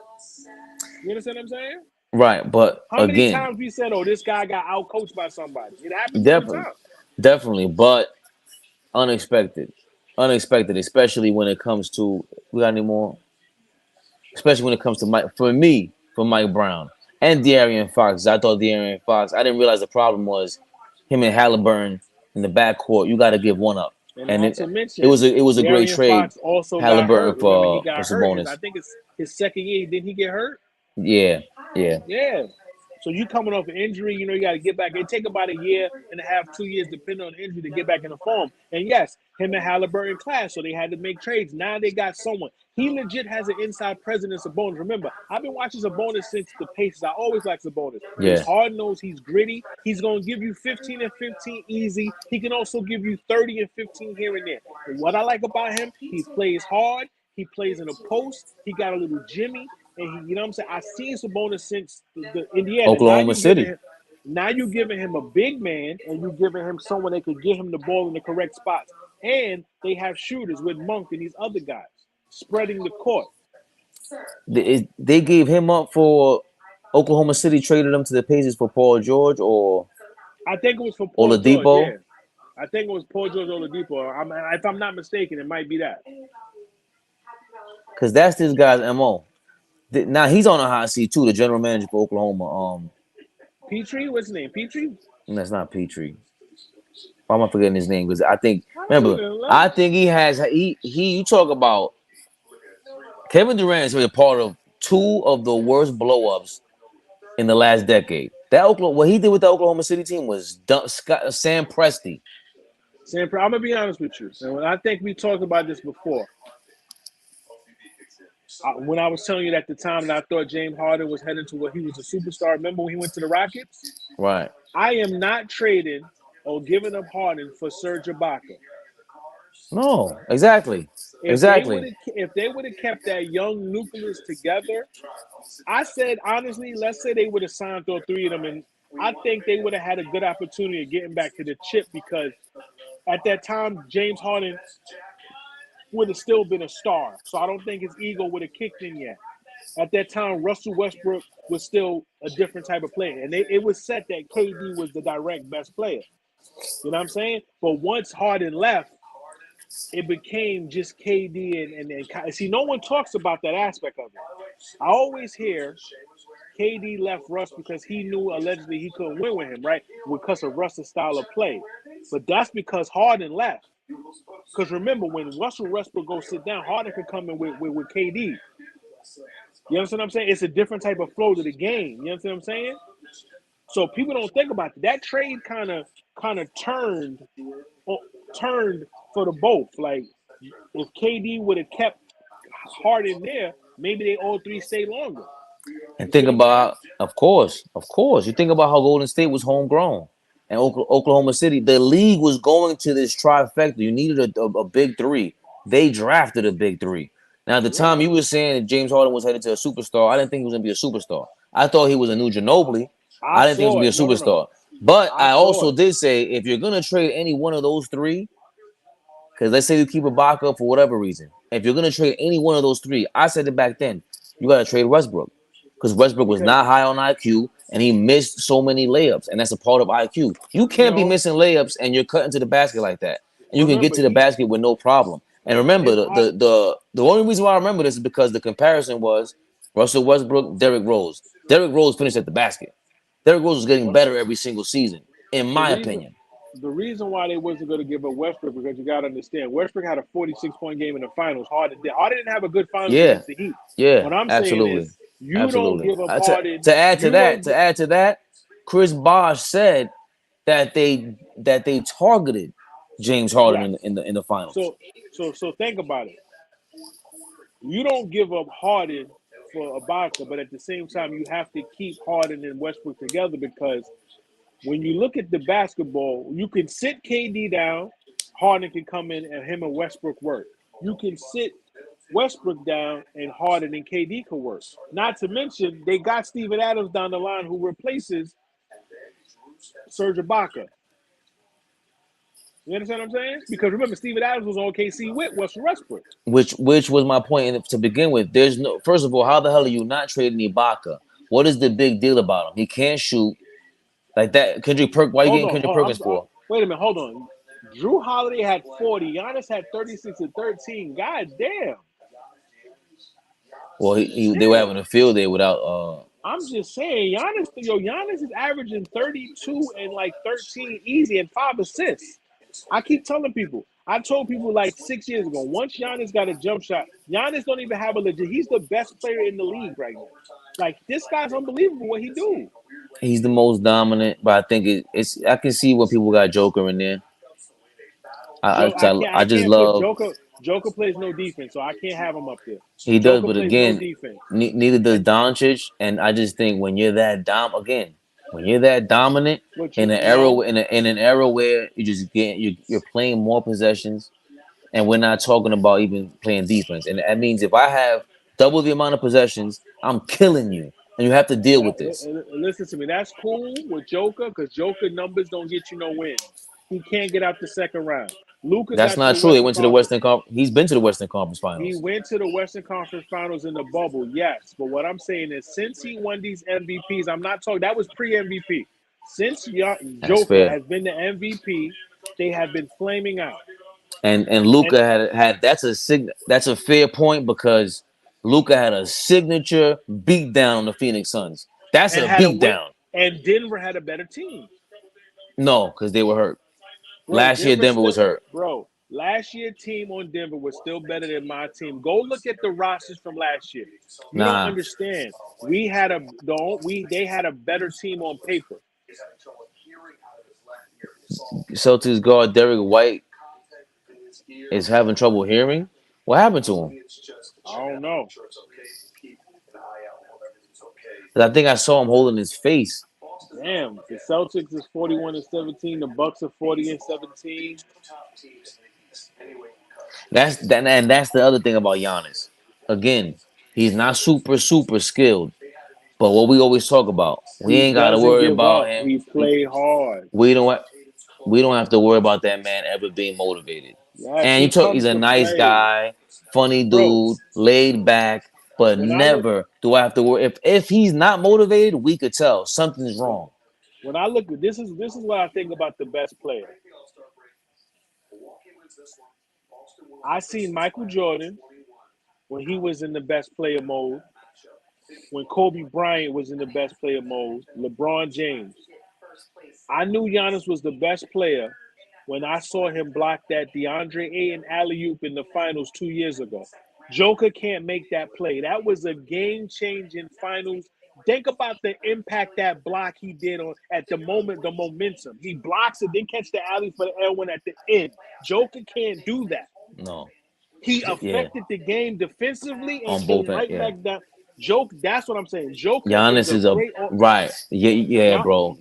You understand what I'm saying? right. But How many again, times we said, "Oh, this guy got out coached by somebody"? It happens all the definitely, time. definitely, but unexpected, unexpected, especially when it comes to we got any more, especially when it comes to Mike. For me, for Mike Brown and De'Aaron Fox, I thought De'Aaron Fox. I didn't realize the problem was him and Halliburton in the backcourt. You got to give one up, And and not to it mention, was a great Darian trade. Fox also got Halliburton hurt. Remember, he for got hurt. I Sabonis. think it's his second year. Didn't he get hurt? Yeah, yeah, Yeah. So you coming off an injury, you got to get back. It take about a year and a half, 2 years, depending on the injury, to get back in the form. And yes, him and Halliburton clash, so they had to make trades. Now they got someone. He legit has an inside presence of Sabonis. Remember, I've been watching Sabonis since the Pacers. I always like Sabonis. He's yeah. hard nosed. He's gritty. He's gonna give you 15 and 15 easy. He can also give you 30 and 15 here and there. But what I like about him, he plays hard. He plays in a post. He got a little Jimmy. And he, you know what I'm saying? I've seen Sabonis since the Indiana. Oklahoma City. Now you giving him a big man, and you giving him someone that could get him the ball in the correct spots. And they have shooters with Monk and these other guys spreading the court. They gave him up for Oklahoma City. Traded him to the Pacers for Paul George or I think it was for Paul George. Oladipo. Yeah, I think it was Paul George Oladipo. If I'm not mistaken, it might be that. Because that's this guy's mo. Now he's on a hot seat too. The general manager for Oklahoma. Petrie, what's his name? Petrie. That's not Petrie. Why am I forgetting his name? Because I think I don't remember, even know. I think he has he. You talk about Kevin Durant is a part of two of the worst blow-ups in the last decade. That Oklahoma, what he did with the Oklahoma City team was Sam Presti. Sam, I'm gonna be honest with you, and I think we talked about this before. When I was telling you at the time that I thought James Harden was heading to where he was a superstar. Remember when he went to the Rockets? Right. I am not trading or giving up Harden for Serge Ibaka. No, exactly. Exactly. If they would have kept that young nucleus together, I said honestly, let's say they would have signed all three of them, and I think they would have had a good opportunity of getting back to the chip because at that time James Harden would have still been a star. So I don't think his ego would have kicked in yet. At that time, Russell Westbrook was still a different type of player. And it was set that KD was the direct best player. You know what I'm saying? But once Harden left, it became just KD and see, no one talks about that aspect of it. I always hear KD left Russ because he knew allegedly he couldn't win with him, right? Because of Russ's style of play. But that's because Harden left. Because remember, when Russell Westbrook goes sit down, Harden can come in with KD. You understand what I'm saying? It's a different type of flow to the game. You understand what I'm saying? So people don't think about it. That trade kind of turned for the both. Like if KD would have kept Harden there, maybe they all three stay longer. And You see think what I'm saying? about, of course, you think about how Golden State was homegrown, and Oklahoma City. The league was going to this trifecta. You needed a big three. They drafted a big three. Now, at the time, Yeah. you were saying that James Harden was headed to a superstar. I didn't think he was going to be a superstar. I thought he was a new Ginobili. I I didn't think he was saw going it. to be a No. superstar. But I I saw also it. did say if you're gonna trade any one of those three, because let's say you keep Ibaka for whatever reason, if you're gonna trade any one of those three, I said it back then, you gotta trade Westbrook. Because Westbrook was Because not high on IQ and he missed so many layups, and that's a part of IQ. You can't be no, missing layups and you're cutting to the basket like that. And you can get remember to the basket with no problem. And remember, and the only reason why I remember this is because the comparison was Russell Westbrook, Derrick Rose. Derrick Rose finished at the basket. Derrick Rose was getting what better every single season, in the my reason opinion. the reason why they wasn't going to give up Westbrook because you got to understand Westbrook had a 46-point game in the finals. Harden didn't have a good finals Yeah, against the Heat. yeah, What I'm saying is absolutely, you don't absolutely. give up To, Harden. to add to You that, don't to get add to that, Chris Bosh said that they targeted James Harden yes. in the finals. So think about it. You don't give up Harden for Ibaka, but at the same time you have to keep Harden and Westbrook together because when you look at the basketball, you can sit KD down, Harden can come in and him and Westbrook work. You can sit Westbrook down and Harden and KD can work. Not to mention they got Steven Adams down the line who replaces Serge Ibaka. You understand what I'm saying? Because remember, Steven Adams was on KC with Westbrook. Which was my point to begin with. There's no first of all, how the hell are you not trading Ibaka? What is the big deal about him? He can't shoot like that. Why are you Hold getting on, Kendrick Perkins for? wait a minute, hold on. Drew Holiday had 40. Giannis had 36 and 13. God damn. Well, they were Shit. having a field day without. I'm just saying, Giannis is averaging 32 and like 13 easy and 5 assists. I keep telling people. I told people like 6 years ago, once Giannis got a jump shot, Giannis don't even have a legit. He's the best player in the league right now. Like this guy's unbelievable what he do. He's the most dominant, but I think it's. I can see when people got Joker in there. Joe, I I just can't put love Joker. Joker plays no defense, so I can't have him up there. he does, Joker but plays no again, defense, neither does and Doncic. And I just think when you're that when you're that dominant but in you an era no, in an era where you just get you're playing more possessions, and we're not talking about even playing defense. And that means if I have double the amount of possessions, I'm killing you, and you have to deal with this. listen to me. That's cool with Joker because Joker numbers don't get you no wins. He can't get out the second round. Luca That's got to not the true. They Western went to the Conference. Western Conference. He's been to the Western Conference He Finals. went to the Western Conference Finals in the bubble, yes. But what I'm saying is, since he won these MVPs, I'm not talking. That was pre-MVP. Since That's Joker fair. has been the MVP, they have been flaming out. And And Luca had that's a fair point because Luca had a signature beatdown on the Phoenix Suns. That's and a had a win. beatdown. And Denver had a better team, No, because they were hurt. bro. Last year Denver Denver still, was hurt. bro. Last year team on Denver was still better than my team. Go look at the rosters from last year. You don't Nah. understand. We had a don't we they had a better team on paper. Celtics guard Derek White is having trouble hearing. What happened to him? I don't know. 'Cause I think I saw him holding his face. Damn, the Celtics is 41 and 17. The Bucks are 40 and 17. And that's the other thing about Giannis. Again, he's not super skilled. But what we always talk about, we He ain't got to doesn't worry give about up. him. He play hard. We don't we don't have to worry about that man ever being motivated. Yes, And he you talk, comes he's a to nice play, guy, funny bro. dude, laid back, but When I look, never do I have to worry. If he's not motivated, we could tell something's bro, wrong. when I look, this is what I think about the best player. I seen Michael Jordan when he was in the best player mode. When Kobe Bryant was in the best player mode. LeBron James. I knew Giannis was the best player when I saw him block that DeAndre Ayton alley oop in the finals 2 years ago. Joker can't make that play. That was a game changing finals. Think about the impact that block he did on at the moment, the momentum. He blocks it, then catch the alley for the L1 at the end. Joker can't do that. No, He yeah, affected the game defensively and on came both right yeah. back down. Joke, that's what I'm saying. Joker is Giannis a is a great right, yeah, yeah, bro.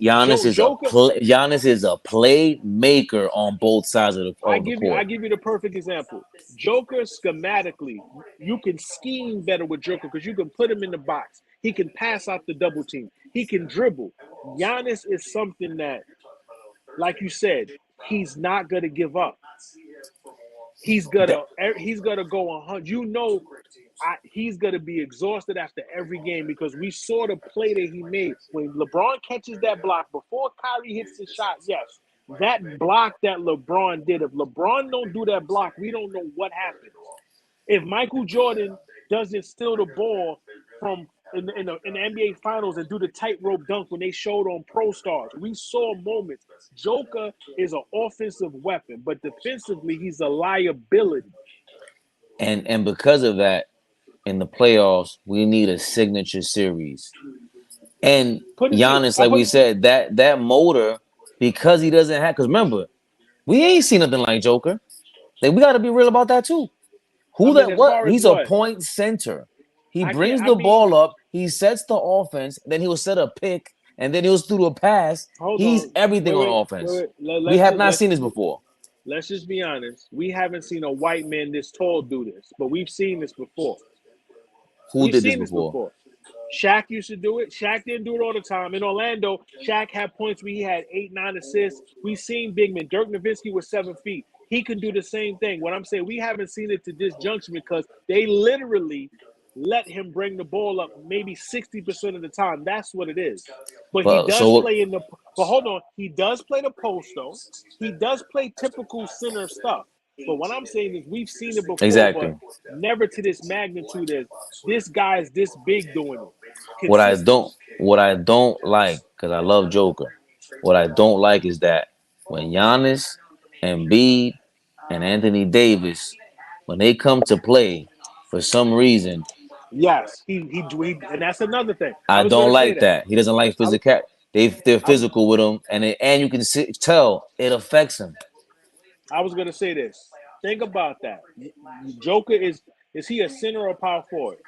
Joker. Giannis is a playmaker on both sides I of the give you I court. give you the perfect example. Joker schematically, you can scheme better with Joker because you can put him in the box. He can pass out the double team. He can dribble. Giannis is something that, like you said, he's not gonna give up. That, He's gonna go 100. He's gonna be exhausted after every game because we saw the play that he made when LeBron catches that block before Kyrie hits the shot. Yes, that block that LeBron did. If LeBron don't do that block, we don't know what happens. If Michael Jordan doesn't steal the ball from in the NBA Finals and do the tightrope dunk when they showed on Pro Stars, we saw moments. Joker is an offensive weapon, but defensively he's a liability. and because of that, in the playoffs, we need a signature series. And Put it to Giannis, I like we put said, that motor, because he doesn't have. Because remember, we ain't seen nothing like Joker. Like we got to be real about that too. I Who mean that? as What? far as He's a what point center. He I can't brings I the mean ball up. He sets the offense. Then he'll set a pick, and then he'll do a pass. hold He's on. everything Wait, on wait, wait, offense. wait. We Let's have just not seen this before. let's just be honest. We haven't seen a white man this tall do this, but we've seen this before. Who We've did this seen this before? before. Shaq used to do it. Shaq didn't do it all the time. In Orlando, Shaq had points where he had 8, 9 assists. We've seen big men. Dirk Nowitzki was 7 feet. He can do the same thing. What I'm saying, we haven't seen it to this junction because they literally let him bring the ball up maybe 60% of the time. That's what it is. But he But does so play in the. But hold on, he does play the post though. He does play typical center stuff. But what I'm saying is we've seen it before, but exactly never to this magnitude as this guy is this big doing it what I consistently. don't what I don't like because I love Joker. What I don't like is that when Giannis, Embiid, and Anthony Davis, when they come to play, for some reason, Yes, and that's another thing. I I was going don't to say like that. that. He doesn't like I, physical. They're I, physical with him, and you can tell it affects him. I was going to say this. Think about that. Joker is he a center or a power forward?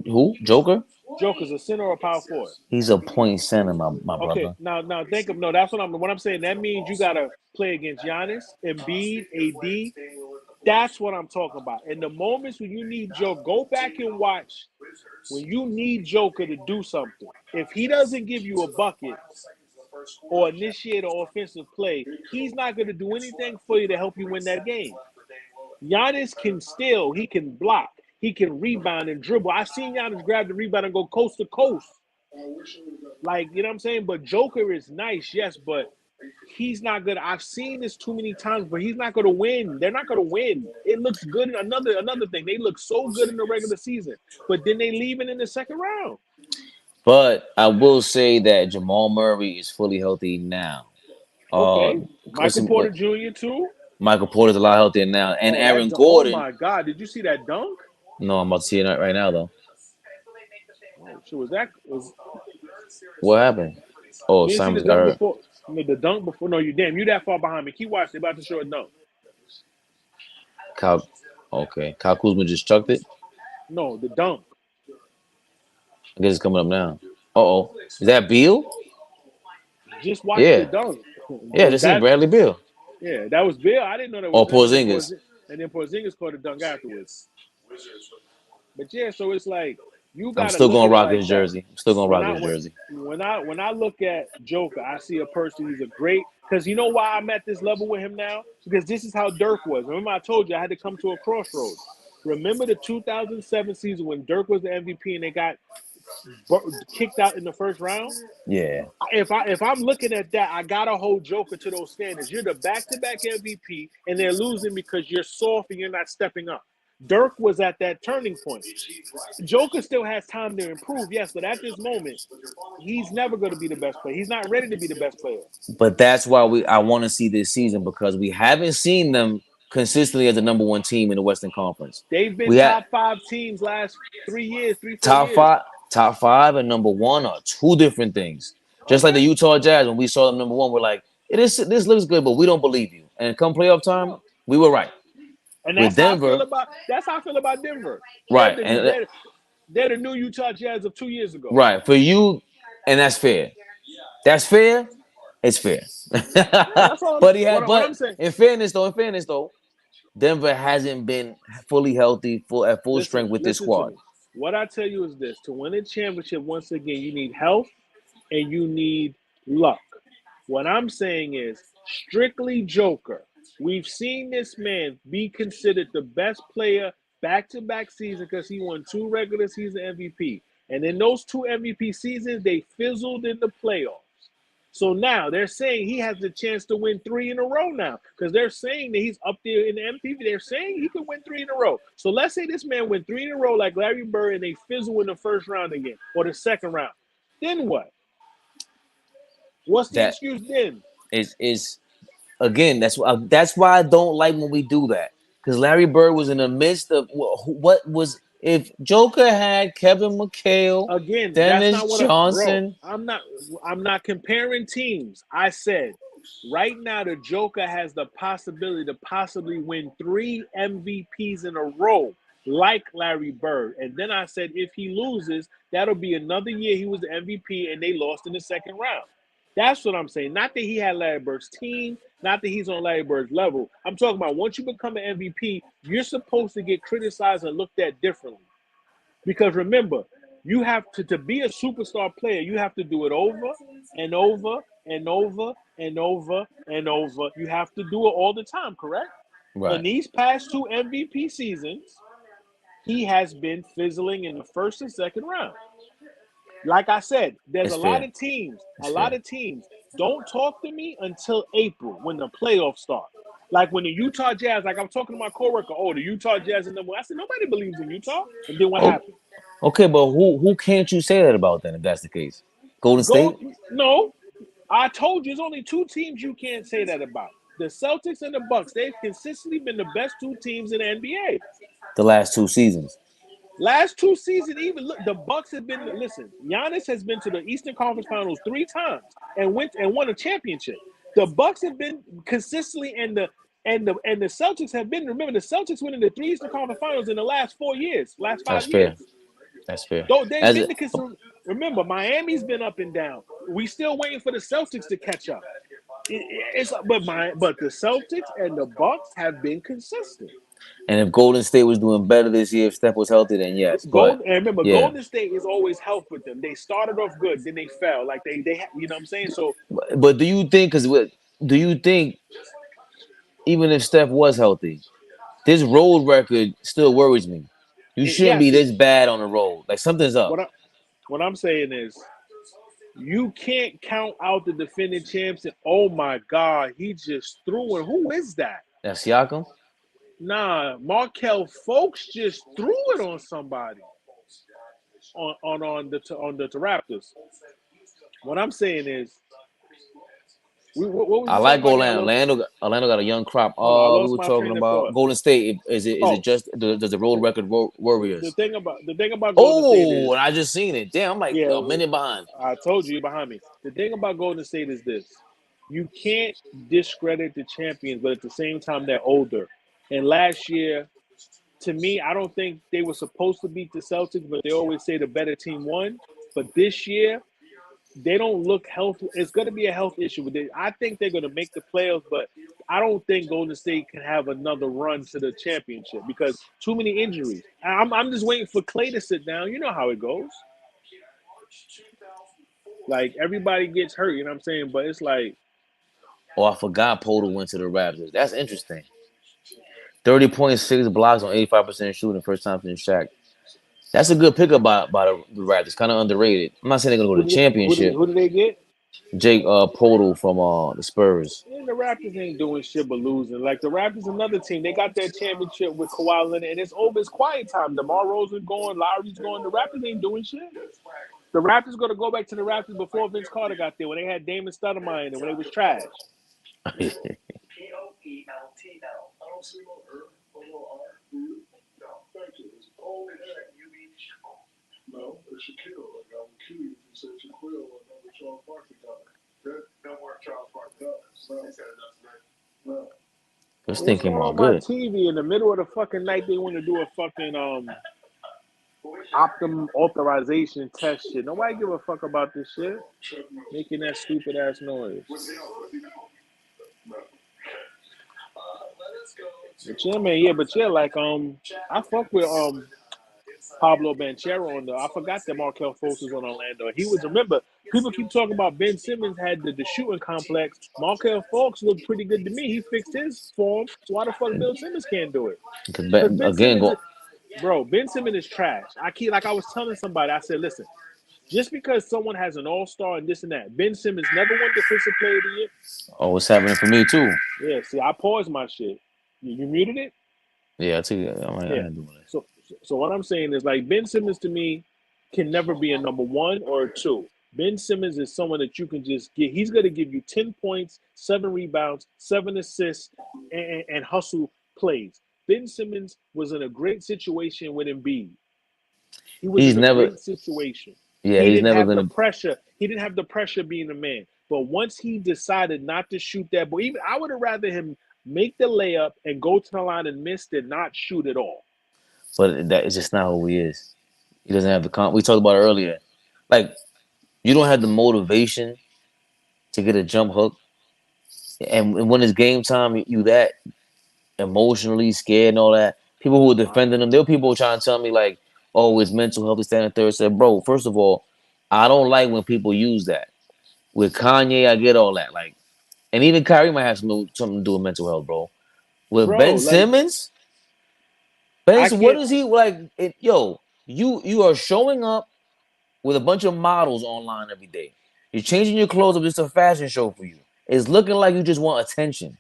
Who? Joker? Joker's a center or a power forward. He's a point center, my Okay, brother. now think of no. That's what I'm saying. That means you got to play against Giannis, Embiid, AD. That's what I'm talking about. In the moments when you need Joe, go back and watch when you need Joker to do something. If he doesn't give you a bucket or initiate an offensive play, he's not going to do anything for you to help you win that game. Giannis can steal, he can block, he can rebound and dribble. I've seen Giannis grab the rebound and go coast to coast. Like, you know what I'm saying? But Joker is nice, yes, but he's not gonna. I've seen this too many times, but he's not gonna win. They're not gonna win. It looks good. Another thing, they look so good in the regular season, but then they leave it in the second round. But I will say that Jamal Murray is fully healthy now. Uh, Okay, Michael Christian, Porter Jr. too. Michael Porter's a lot healthier now, and Oh, Aaron oh Gordon. my God! Did you see that dunk? No, I'm about to see it right now though. Oh, shit, was What happened? Oh, you didn't see the Simons got dunk hurt. before? No, the dunk before? No, you that far behind me. Keep watching. They're about to show a dunk. Kyle, okay. Kyle Kuzma just chucked it. No, the dunk. I guess it's coming up now. Oh, is that Beal? Just watch the Yeah, dunk. yeah. Just seen That Bradley Beal yeah, that was Bill. I didn't know that or was him. Porzingis. And then Porzingis caught a dunk afterwards. But yeah, so it's like you I'm got to still look gonna at it rock like his that. jersey. I'm still gonna When rock I his when jersey. when I look at Joker, I see a person who's a great. Because you know why I'm at this level with him now? Because this is how Dirk was. Remember, I told you I had to come to a crossroads. Remember the 2007 season when Dirk was the MVP and they got kicked out in the first round? Yeah, If I'm looking at that, I gotta hold Joker to those standards. You're the back-to-back MVP, and they're losing because you're soft and you're not stepping up. Dirk was at that turning point. Joker still has time to improve, yes, but at this moment, he's never going to be the best player. He's not ready to be the best player. but that's why I want to see this season because we haven't seen them consistently as the number one team in the Western Conference. They've been We had top five teams last 3 years, 4 top years. five, top five, and number one are two different things. Just like the Okay. Utah Jazz, when we saw them number one, we're like, this looks good, but we don't believe you. And come playoff time, we were right. And With Denver, that's how I feel about Denver. They're right, the new and they're the new Utah Jazz of 2 years ago. right for you, and that's fair. That's fair. It's fair. Yeah, that's all. What But I'm saying. in fairness though, Denver hasn't been fully healthy, at full strength with this Listen to squad. me. What I tell you is this: to win a championship, once again, you need health and you need luck. What I'm saying is strictly Joker. We've seen this man be considered the best player back-to-back season because he won 2 regular season MVP. And in those 2 MVP seasons, they fizzled in the playoffs. So now they're saying he has the chance to win 3 in a row now because they're saying that he's up there in the MVP. They're saying he could win 3 in a row. So let's say this man win 3 in a row like Larry Bird and they fizzle in the first round again or the second round. Then what? What's the That excuse then? is again. That's why I don't like when we do that because Larry Bird was in the midst of what was if Joker had Kevin McHale, Again, that's Dennis not what bro. Johnson. I'm not comparing teams. I said right now the Joker has the possibility to possibly win 3 MVPs in a row, like Larry Bird. And then I said if he loses, that'll be another year he was the MVP and they lost in the second round. That's what I'm saying. Not that he had Larry Bird's team, not that he's on Larry Bird's level. I'm talking about once you become an MVP, you're supposed to get criticized and looked at differently. Because remember, you have to be a superstar player, you have to do it over and over and over and over and over. You have to do it all the time, correct? In Right. these past 2 MVP seasons, he has been fizzling in the first and second round. Like I said, there's It's a lot fair. of teams. It's A lot fair. of teams don't talk to me until April when the playoffs start. Like when the Utah Jazz, like I'm talking to my coworker, oh, the Utah Jazz and them. I said nobody believes in Utah. And then what Oh, happened? okay, but who can't you say that about then if that's the case? Golden Go State no. I told you, there's only 2 teams you can't say that about. The Celtics and the Bucks. They've consistently been the best 2 teams in the NBA. the last 2 seasons. Last 2 seasons, even look, the Bucks have been. Listen, Giannis has been to the Eastern Conference Finals 3 times and won a championship. The Bucks have been consistently, and the Celtics have been. Remember, the Celtics went in the 3 Eastern Conference Finals in the last 4 years, last That's 5 fair. years. That's fair. Though they've As been it, the. Remember, Miami's been up and down. We still waiting for the Celtics to catch up. But the Celtics and the Bucks have been consistent. and if Golden State was doing better this year, if Steph was healthy, then yes. But And remember, yeah, Golden State is always health with them. They started off good, then they fell. Like you know what I'm saying? So but do you think? Do you think even if Steph was healthy, this road record still worries me? You shouldn't be yes, this bad on the road. Like something's up. what I what I'm saying is you can't count out the defending champs and oh my God, he just threw it. Who is that? That's Siakam. Nah, Markel Folks just threw it on somebody on the Raptors. What I'm saying is, what was I you talking like about again? Orlando got a young crop. Hold on, I We lost were my talking train of about thought. Golden State. Is it Oh, just does the road the, record the Warriors? thing about Golden State Oh, is, and I just seen it. Damn, I'm like yeah, a minute behind. I told you behind me. The thing about Golden State is this: you can't discredit the champions, but at the same time they're older. And last year, to me, I don't think they were supposed to beat the Celtics, but they always say the better team won. But this year, they don't look healthy. It's going to be a health issue with it. I think they're going to make the playoffs, but I don't think Golden State can have another run to the championship because too many injuries. I'm just waiting for Clay to sit down. You know how it goes. Like everybody gets hurt, you know what I'm saying? But it's like Oh, I forgot Porter went to the Raptors. That's interesting. 30.6 blocks on 85% shooting, first time for Shaq. That's a good pickup by the Raptors. Kind of underrated. I'm not saying they're gonna go to the championship. who did they get? Jake Portal from the Spurs. And the Raptors ain't doing shit but losing. Like the Raptors, another team, they got their championship with Kawhi Leonard, and it's over. It's quiet time. DeMar Rosen going, Lowry's going. The Raptors ain't doing shit. The Raptors going to go back to the Raptors before Vince Carter got there, when they had Damon Stoudemire and when they was trash. This thing What's came going out on my good. TV in the middle of the fucking night? They want to do a fucking Optum authorization test shit. Nobody give a fuck about this shit. Making that stupid ass noise. But yeah, man, yeah, but yeah, like I fuck with Pablo Banchero on the. I forgot that Markel Fultz was on Orlando. He was, remember, people keep talking about Ben Simmons had the shooting complex. Markel Fultz looked pretty good to me. He fixed his form. So why the fuck Bill Simmons can't do it? Because Ben Again, Simmons, go. bro, Ben Simmons is trash. Like I was telling somebody, I said, listen, just because someone has an all star and this and that, Ben Simmons never won Defensive Player of the Year. Oh, it's happening for me too. Yeah, see, I paused my shit. You muted it? Yeah, I tell you, I Yeah. had to do this. So what I'm saying is like Ben Simmons to me can never be a number one or a two. Ben Simmons is someone that you can just get. He's going to give you 10 points, 7 rebounds, 7 assists, and hustle plays. Ben Simmons was in a great situation with Embiid. He was He's in a never. great situation. Yeah, He he's didn't never have the gonna. pressure. He didn't have the pressure being a man. But once he decided not to shoot that ball, even I would have rather him make the layup and go to the line and miss than not shoot at all. But that is just not who he is. He doesn't have the comp. We talked about it earlier. Like you don't have the motivation to get a jump hook, and when it's game time, you that emotionally scared and all that. People who were defending him, there were people trying to tell me like, "Oh, it's mental health to stand in third." I said, "Bro, first of all, I don't like when people use that. With Kanye, I get all that. Like, and even Kyrie might have something to do with mental health, bro. With Bro, Ben like Simmons, I What can't is he like? Yo, you are showing up with a bunch of models online every day. You're changing your clothes up just a fashion show for you. It's looking like you just want attention.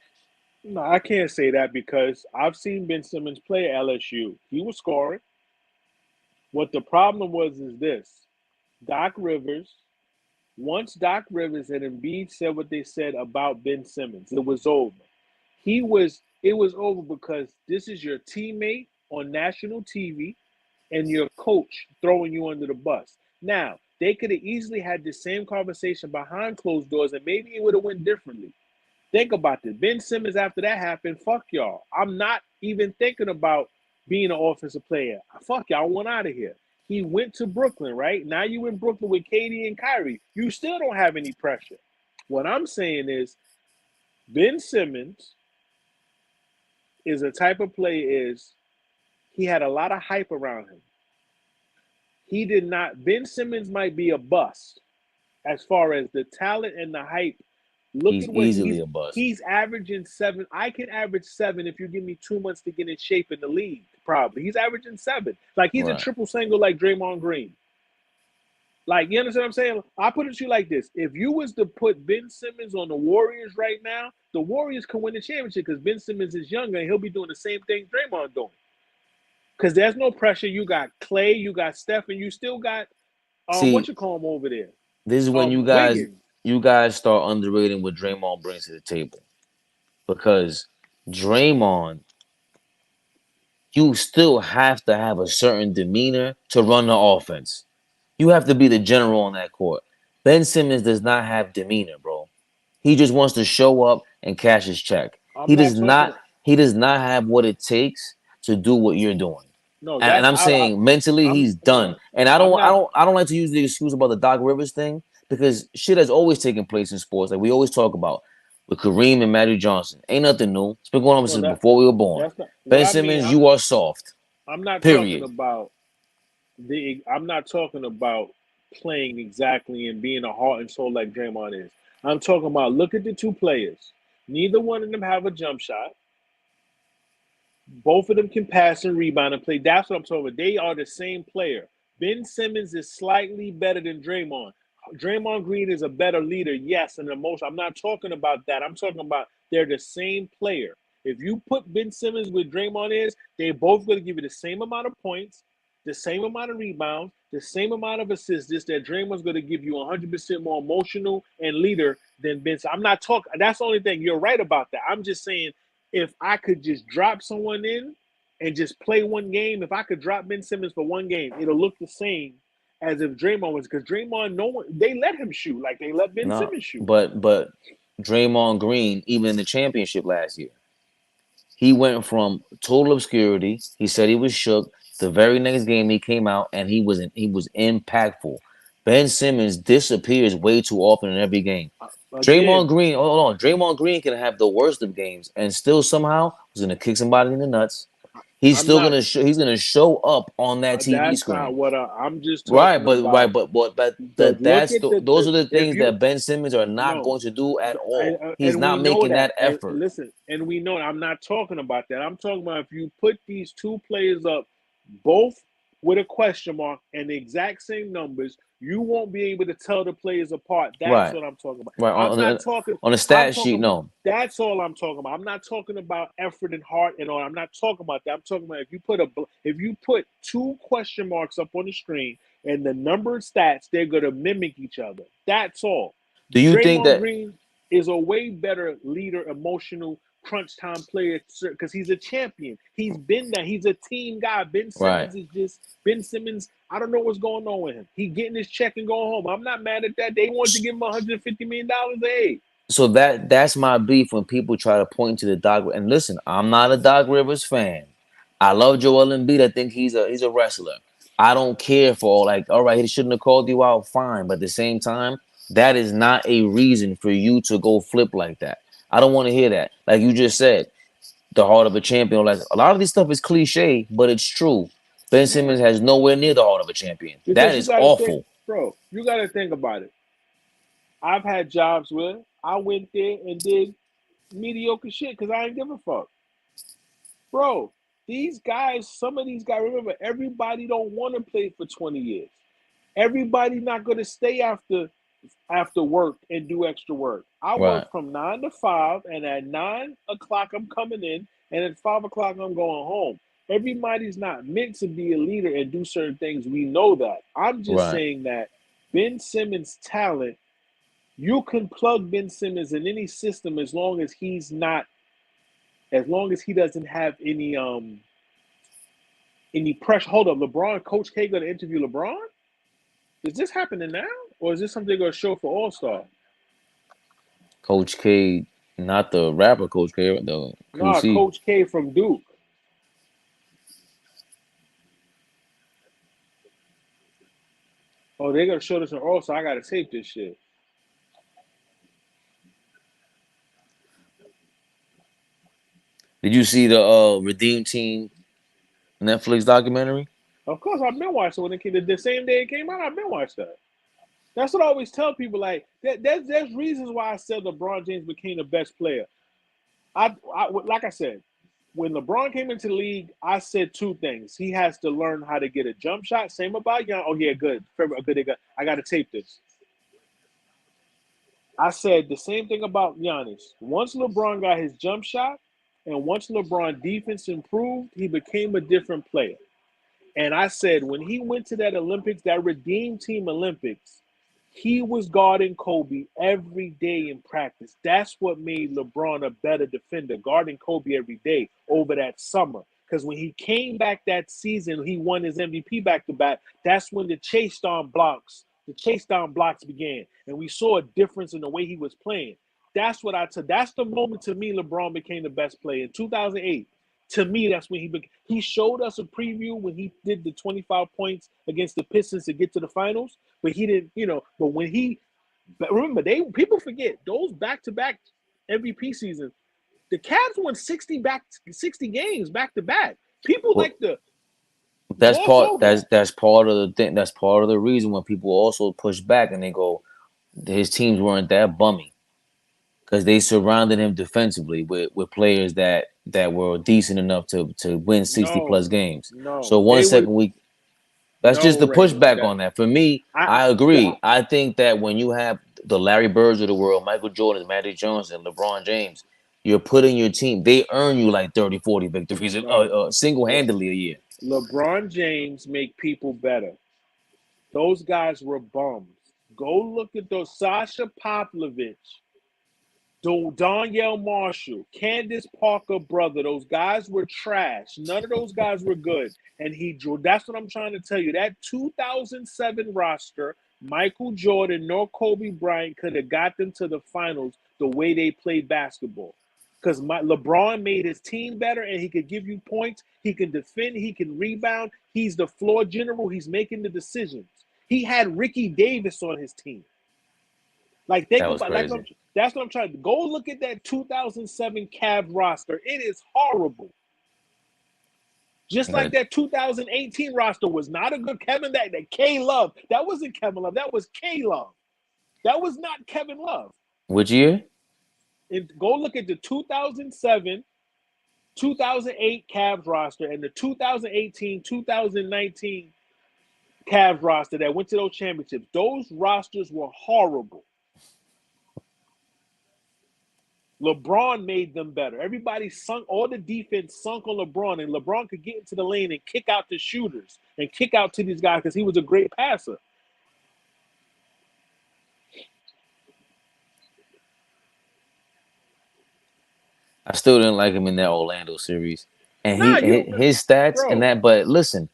no, I can't say that because I've seen Ben Simmons play at LSU. He was scoring. What the problem was is this. Doc Rivers, once Doc Rivers and Embiid said what they said about Ben Simmons, it was over. It was over because this is your teammate on national TV and your coach throwing you under the bus. Now, they could have easily had the same conversation behind closed doors and maybe it would have went differently. Think about this. Ben Simmons, after that happened, fuck y'all. I'm not even thinking about being an offensive player. Fuck y'all, I want out of here. He went to Brooklyn, right? Now you in Brooklyn with Katie and Kyrie. You still don't have any pressure. What I'm saying is Ben Simmons is a type of player is he had a lot of hype around him. He did not. Ben Simmons might be a bust as far as the talent and the hype. Look He's at what easily a bust. he's averaging 7. I can average 7 if you give me 2 months to get in shape in the league. Probably he's averaging 7. Like he's a Right. triple single like Draymond Green. Like you understand what I'm saying? I put it to you like this: if you was to put Ben Simmons on the Warriors right now, the Warriors can win the championship because Ben Simmons is younger and he'll be doing the same thing Draymond doing. Because there's no pressure. You got Clay, you got Steph, and you still got what See, you call him over there, this is when Wiggins. you guys start underrating what Draymond brings to the table. Because Draymond, you still have to have a certain demeanor to run the offense. You have to be the general on that court. Ben Simmons does not have demeanor, bro. He just wants to show up and cash his check. I'm not talking. He does not have what it takes to do what you're doing. No, And that's I'm saying mentally I'm he's done. no, And I'm not. I don't like to use the excuse about the Doc Rivers thing because shit has always taken place in sports. Like we always talk about with Kareem and Magic Johnson. Ain't nothing new. It's been going on No, since before we were born. that's not what Ben I mean. Simmons, you are soft. I'm not talking Period. about I'm not talking about playing exactly and being a heart and soul like Draymond is. I'm talking about look at the two players. Neither one of them have a jump shot. Both of them can pass and rebound and play. That's what I'm talking about. They are the same player. Ben Simmons is slightly better than Draymond. Draymond Green is a better leader, yes, and emotion. I'm not talking about that. I'm talking about they're the same player. If you put Ben Simmons with Draymond is, they're both going to give you the same amount of points, the same amount of rebounds, the same amount of assists. Just that Draymond's going to give you 100% more emotional and leader than Ben. I'm not talking. That's the only thing. You're right about that. I'm just saying if I could just drop someone in and just play one game, if I could drop Ben Simmons for one game, it'll look the same as if Draymond was because Draymond, no one they let him shoot like they let Ben No, Simmons shoot. but Draymond Green, even in the championship last year, he went from total obscurity. He said he was shook. The very next game he came out and he was impactful. Ben Simmons disappears way too often in every game. Draymond Again, Green, hold on. Draymond Green can have the worst of games and still somehow was gonna kick somebody in the nuts. He's I'm still not. gonna he's gonna show up on that TV That's not screen. what I'm just Right, talking but about. Look that's at those are the if things you that Ben Simmons are not no, going to do at all. He's and we not know making that. that And effort. listen, and we know I'm not talking about that. I'm talking about if you put these two players up, both with a question mark and the exact same numbers, you won't be able to tell the players apart. That's Right, what I'm talking about. right I'm not talking. on the I'm stat sheet. talking. No, That's all I'm talking about. I'm not talking about effort and heart and all. I'm not talking about that. I'm talking about if you put two question marks up on the screen and the number of stats, they're gonna mimic each other. That's all. do you think Draymond that? Green is a way better leader, emotional crunch time player because he's a champion. He's been there. He's a team guy. Ben Right. Simmons is just Ben Simmons. I don't know what's going on with him. He getting his check and going home. I'm not mad at that. They wanted to give him $150 million. Hey, So that's my beef when people try to point to the Doc. And listen, I'm not a Doc Rivers fan. I love Joel Embiid. I think he's a wrestler. I don't care for all right, he shouldn't have called you out, fine. But at the same time, that is not a reason for you to go flip like that. I don't want to hear that. Like you just said, the heart of a champion. Like a lot of this stuff is cliche, but it's true. Ben yeah, Simmons has nowhere near the heart of a champion. That because you is got to think, awful. bro. You got to think about it. I've had jobs where I went there and did mediocre shit because I ain't give a fuck. Bro, these guys, some of these guys, remember, everybody don't want to play for 20 years. Everybody not going to stay after work and do extra work. I work Right, from 9 to 5, and at 9 o'clock I'm coming in, and at 5 o'clock I'm going home. Everybody's not meant to be a leader and do certain things. We know that. I'm just right. saying that Ben Simmons' talent, you can plug Ben Simmons in any system as long as he doesn't have any pressure. Hold up, LeBron, Coach K going to interview LeBron? Is this happening now, or is this something they're going to show for All Star? Coach K, not the rapper Coach K, the Nah, QC. Coach K from Duke. Oh, they're gonna show this in All Star. I gotta tape this shit. Did you see the Redeem Team Netflix documentary? Of course, I've been watching when it came the same day it came out. I've been watching that. That's what I always tell people. Like there's reasons why I said LeBron James became the best player. Like I said, when LeBron came into the league, I said two things. He has to learn how to get a jump shot. Same about Young. Oh yeah, good. Good. I got to tape this. I said the same thing about Giannis. Once LeBron got his jump shot, and once LeBron defense improved, he became a different player. And I said when he went to that Olympics, that Redeem Team Olympics, he was guarding Kobe every day in practice. That's what made LeBron a better defender, guarding Kobe every day over that summer. Because when he came back that season, he won his MVP back to back. That's when the chase down blocks began, and we saw a difference in the way he was playing. That's what I said. That's the moment to me LeBron became the best player in 2008. To me, that's when he showed us a preview when he did the 25 points against the Pistons to get to the finals, but he didn't, but when he but remember, they people forget those back-to-back MVP seasons. The Cavs won 60 games back to back. People Well, like to gloss over that. that's part of the thing. That's part of the reason when people also push back and they go, his teams weren't that bummy because they surrounded him defensively with players that were decent enough to win 60 No, plus games. no. So one They were second we that's just no the Ray. pushback on that. For me, I I the, agree. I think that when you have the Larry Birds of the world, Michael Jordan, Magic Johnson, LeBron James, you're putting your team, they earn you like 30, 40 victories no Le, single-handedly a year. LeBron James make people better. Those guys were bums. Go look at those Sasha Poplovich, Donyell Marshall, Candace Parker brother. Those guys were trash. None of those guys were good. And he drew. That's what I'm trying to tell you. That 2007 roster, Michael Jordan nor Kobe Bryant could have got them to the finals the way they played basketball. Because LeBron made his team better, and he could give you points. He can defend. He can rebound. He's the floor general. He's making the decisions. He had Ricky Davis on his team. Like think That was about crazy. that's what I'm trying to go look at that 2007 Cavs roster. It is horrible. Just like that 2018 roster was not a good Kevin. That K Love. That wasn't Kevin Love. That was K Love. That was not Kevin Love. Which year? And go look at the 2007, 2008 Cavs roster and the 2018, 2019 Cavs roster that went to those championships. Those rosters were horrible. LeBron made them better. Everybody sunk, all the defense sunk on LeBron, and LeBron could get into the lane and kick out the shooters and kick out to these guys because he was a great passer. I still didn't like him in that Orlando series, and Nah, his stats and bro. that. But listen,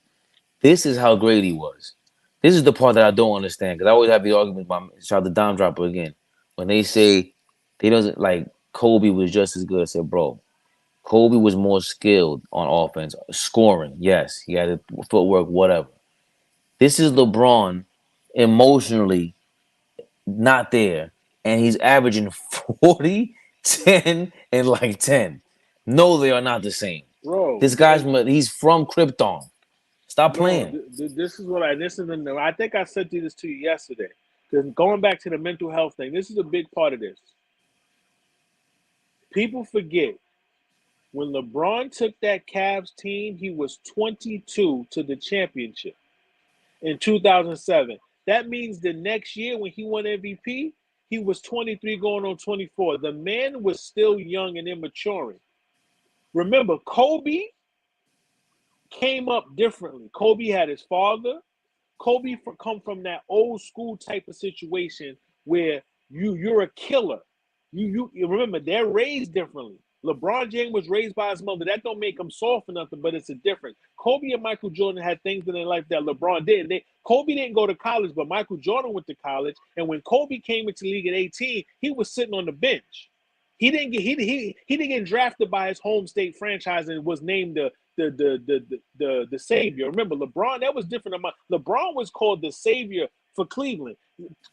this is how great he was. This is the part that I don't understand because I always have the argument. Shout out to Dom Dropper again when they say they doesn't like Kobe was just as good. I said, bro, Kobe was more skilled on offense, scoring. Yes, he had the footwork, whatever. This is LeBron emotionally not there, and he's averaging 40, 10, and like 10. No, they are not the same. Bro, This guy's he's from Krypton. Stop no, playing. this is what this is the. I think I said this to you yesterday. Because going back to the mental health thing, this is a big part of this. People forget when LeBron took that Cavs team, he was 22 to the championship in 2007. That means the next year when he won MVP, he was 23 going on 24. The man was still young and immaturing. Remember, Kobe came up differently. Kobe had his father. Kobe come from that old school type of situation where you're a killer. You remember they're raised differently. LeBron James was raised by his mother. That don't make him soft or nothing, but it's a difference. Kobe and Michael Jordan had things in their life that LeBron didn't. Kobe didn't go to college, but Michael Jordan went to college. And when Kobe came into the league at 18, he was sitting on the bench. He didn't get drafted by his home state franchise and was named the savior. Remember, LeBron, that was different. LeBron was called the savior for Cleveland.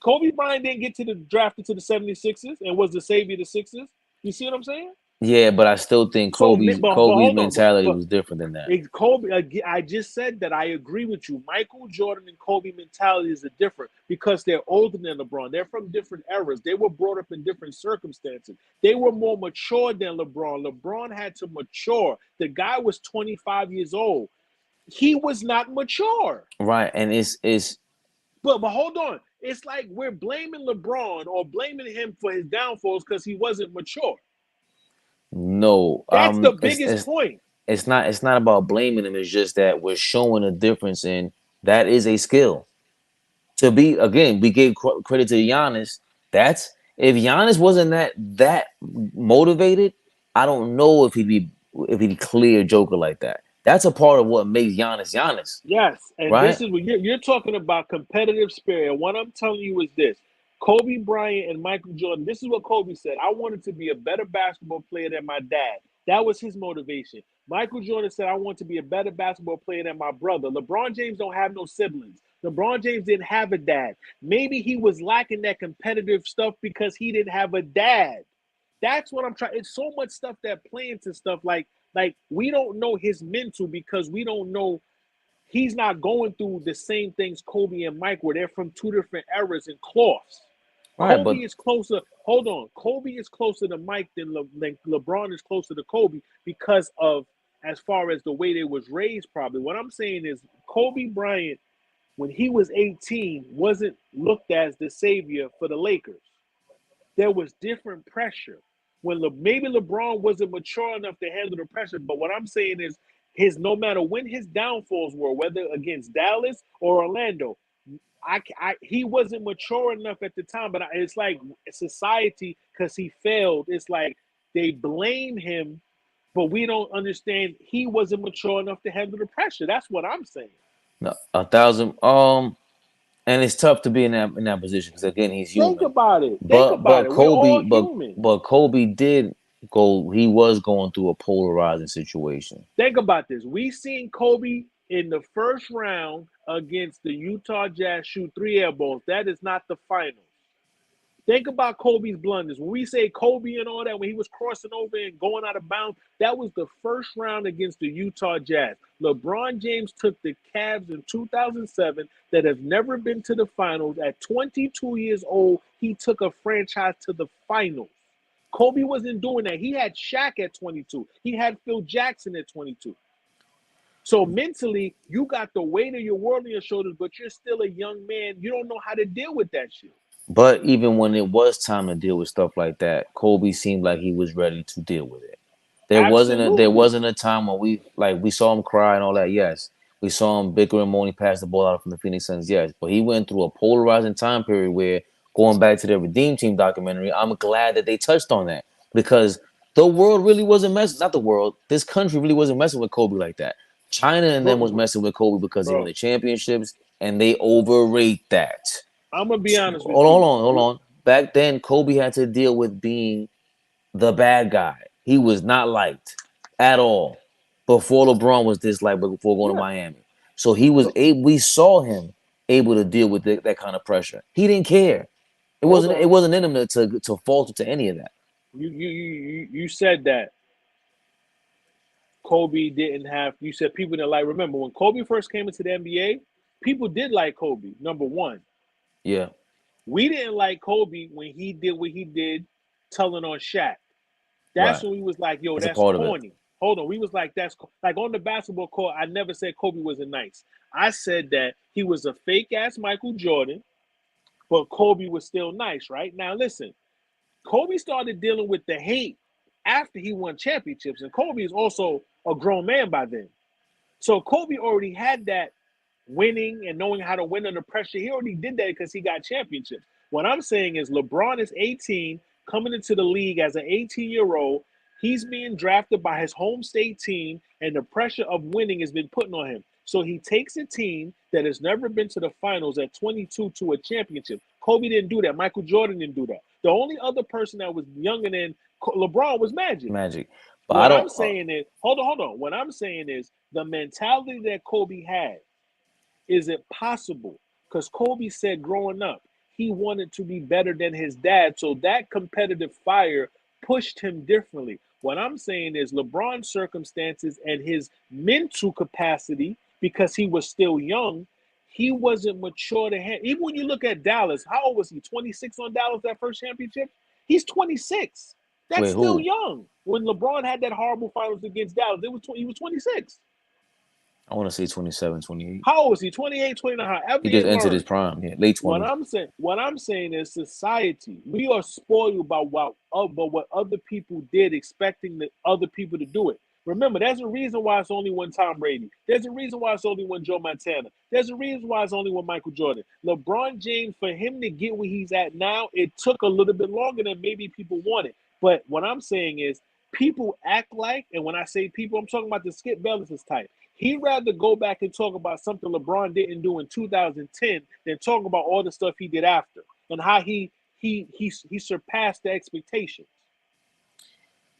Kobe Bryant didn't get to the drafted to the 76ers and was the savior of the Sixers. You see what I'm saying? Yeah, but I still think So, Kobe's but Kobe's hold on, mentality was different than that. Kobe. I just said that I agree with you. Michael Jordan and Kobe mentality is different because they're older than LeBron. They're from different eras. They were brought up in different circumstances. They were more mature than LeBron. LeBron had to mature. The guy was 25 years old. He was not mature. Right, and it's. But hold on. It's like we're blaming LeBron or blaming him for his downfalls because he wasn't mature. No, That's the biggest point. It's not about blaming him. It's just that we're showing a difference in that is a skill. To be again, we gave credit to Giannis. That's if Giannis wasn't that motivated, I don't know if he'd clear Joker like that. That's a part of what makes Giannis Giannis. Yes, and Right? this is what you're talking about competitive spirit. And what I'm telling you is this: Kobe Bryant and Michael Jordan. This is what Kobe said. I wanted to be a better basketball player than my dad. That was his motivation. Michael Jordan said, I want to be a better basketball player than my brother. LeBron James don't have no siblings. LeBron James didn't have a dad. Maybe he was lacking that competitive stuff because he didn't have a dad. That's what I'm trying. It's so much stuff that play into stuff like we don't know his mental because we don't know he's not going through the same things Kobe and Mike were. They're from two different eras and cloths. Right, Kobe is closer. Hold on. Kobe is closer to Mike than LeBron is closer to Kobe because of as far as the way they was raised probably. What I'm saying is Kobe Bryant, when he was 18, wasn't looked as the savior for the Lakers. There was different pressure. When maybe LeBron wasn't mature enough to handle the pressure, but what I'm saying is no matter when his downfalls were, whether against Dallas or Orlando, he wasn't mature enough at the time. But it's like society, because he failed. It's like they blame him, but we don't understand he wasn't mature enough to handle the pressure. That's what I'm saying. no, 1,000. And it's tough to be in that position because again, he's Think human. about it. Think But about it. We're all Kobe, human. but Kobe did go. He was going through a polarizing situation. Think about this. We seen Kobe in the first round against the Utah Jazz shoot 3 air balls. That is not the finals. Think about Kobe's blunders. When we say Kobe and all that, when he was crossing over and going out of bounds, that was the first round against the Utah Jazz. LeBron James took the Cavs in 2007 that have never been to the finals. At 22 years old, he took a franchise to the finals. Kobe wasn't doing that. He had Shaq at 22. He had Phil Jackson at 22. So mentally, you got the weight of your world on your shoulders, but you're still a young man. You don't know how to deal with that shit. But even when it was time to deal with stuff like that, Kobe seemed like he was ready to deal with it. There Absolutely. wasn't a time when we saw him cry and all that. Yes, we saw him bicker and moan. He passed the ball out from the Phoenix Suns. Yes, but he went through a polarizing time period where, going back to the Redeem Team documentary, I'm glad that they touched on that because the world really wasn't messing. Not the world. This country really wasn't messing with Kobe like that. China and them was Bro, messing with Kobe because he won bro, the championships, and they overrate that. I'm gonna be honest with Hold you. on, hold on. Back then, Kobe had to deal with being the bad guy. He was not liked at all before LeBron was disliked before going to Yeah. Miami. So he was So able. We saw him able to deal with that kind of pressure. He didn't care. It hold wasn't. It on. wasn't in him to falter to any of that. You said that Kobe didn't have. You said people didn't like. Remember when Kobe first came into the NBA, people did like Kobe. Number one, Yeah, we didn't like Kobe when he did what he did, telling on Shaq. That's right. when we was like, yo, That's a that's part of it. corny. Hold on. We was like, that's like on the basketball court. I never said Kobe wasn't nice. I said that he was a fake ass Michael Jordan, but Kobe was still nice, right? Now listen, Kobe started dealing with the hate after he won championships, and Kobe is also a grown man by then. So Kobe already had that winning and knowing how to win under pressure. He already did that because he got championships. What I'm saying is LeBron is 18, coming into the league as an 18-year-old. He's being drafted by his home state team, and the pressure of winning has been put on him. So he takes a team that has never been to the finals at 22 to a championship. Kobe didn't do that. Michael Jordan didn't do that. The only other person that was younger than LeBron was Magic. Magic, but I What don't. I'm saying is, hold on. What I'm saying is the mentality that Kobe had, is it possible? Because Kobe said growing up, he wanted to be better than his dad. So that competitive fire pushed him differently. What I'm saying is LeBron's circumstances and his mental capacity, because he was still young, he wasn't mature to handle. Even when you look at Dallas, how old was he? 26 on Dallas that first championship? He's 26. That's Wait, still who? young. When LeBron had that horrible finals against Dallas, he was 26. I want to say 27, 28. How old is he? 28, 29, however He he just is entered his learned. prime. Yeah, late What 20s. I'm saying, what I'm saying is society. We are spoiled by what other people did, expecting the other people to do it. Remember, there's a reason why it's only one Tom Brady. There's a reason why it's only one Joe Montana. There's a reason why it's only one Michael Jordan. LeBron James, for him to get where he's at now, it took a little bit longer than maybe people wanted. But what I'm saying is, people act like, and when I say people, I'm talking about the Skip Bayless type. He'd rather go back and talk about something LeBron didn't do in 2010 than talk about all the stuff he did after and how he surpassed the expectations.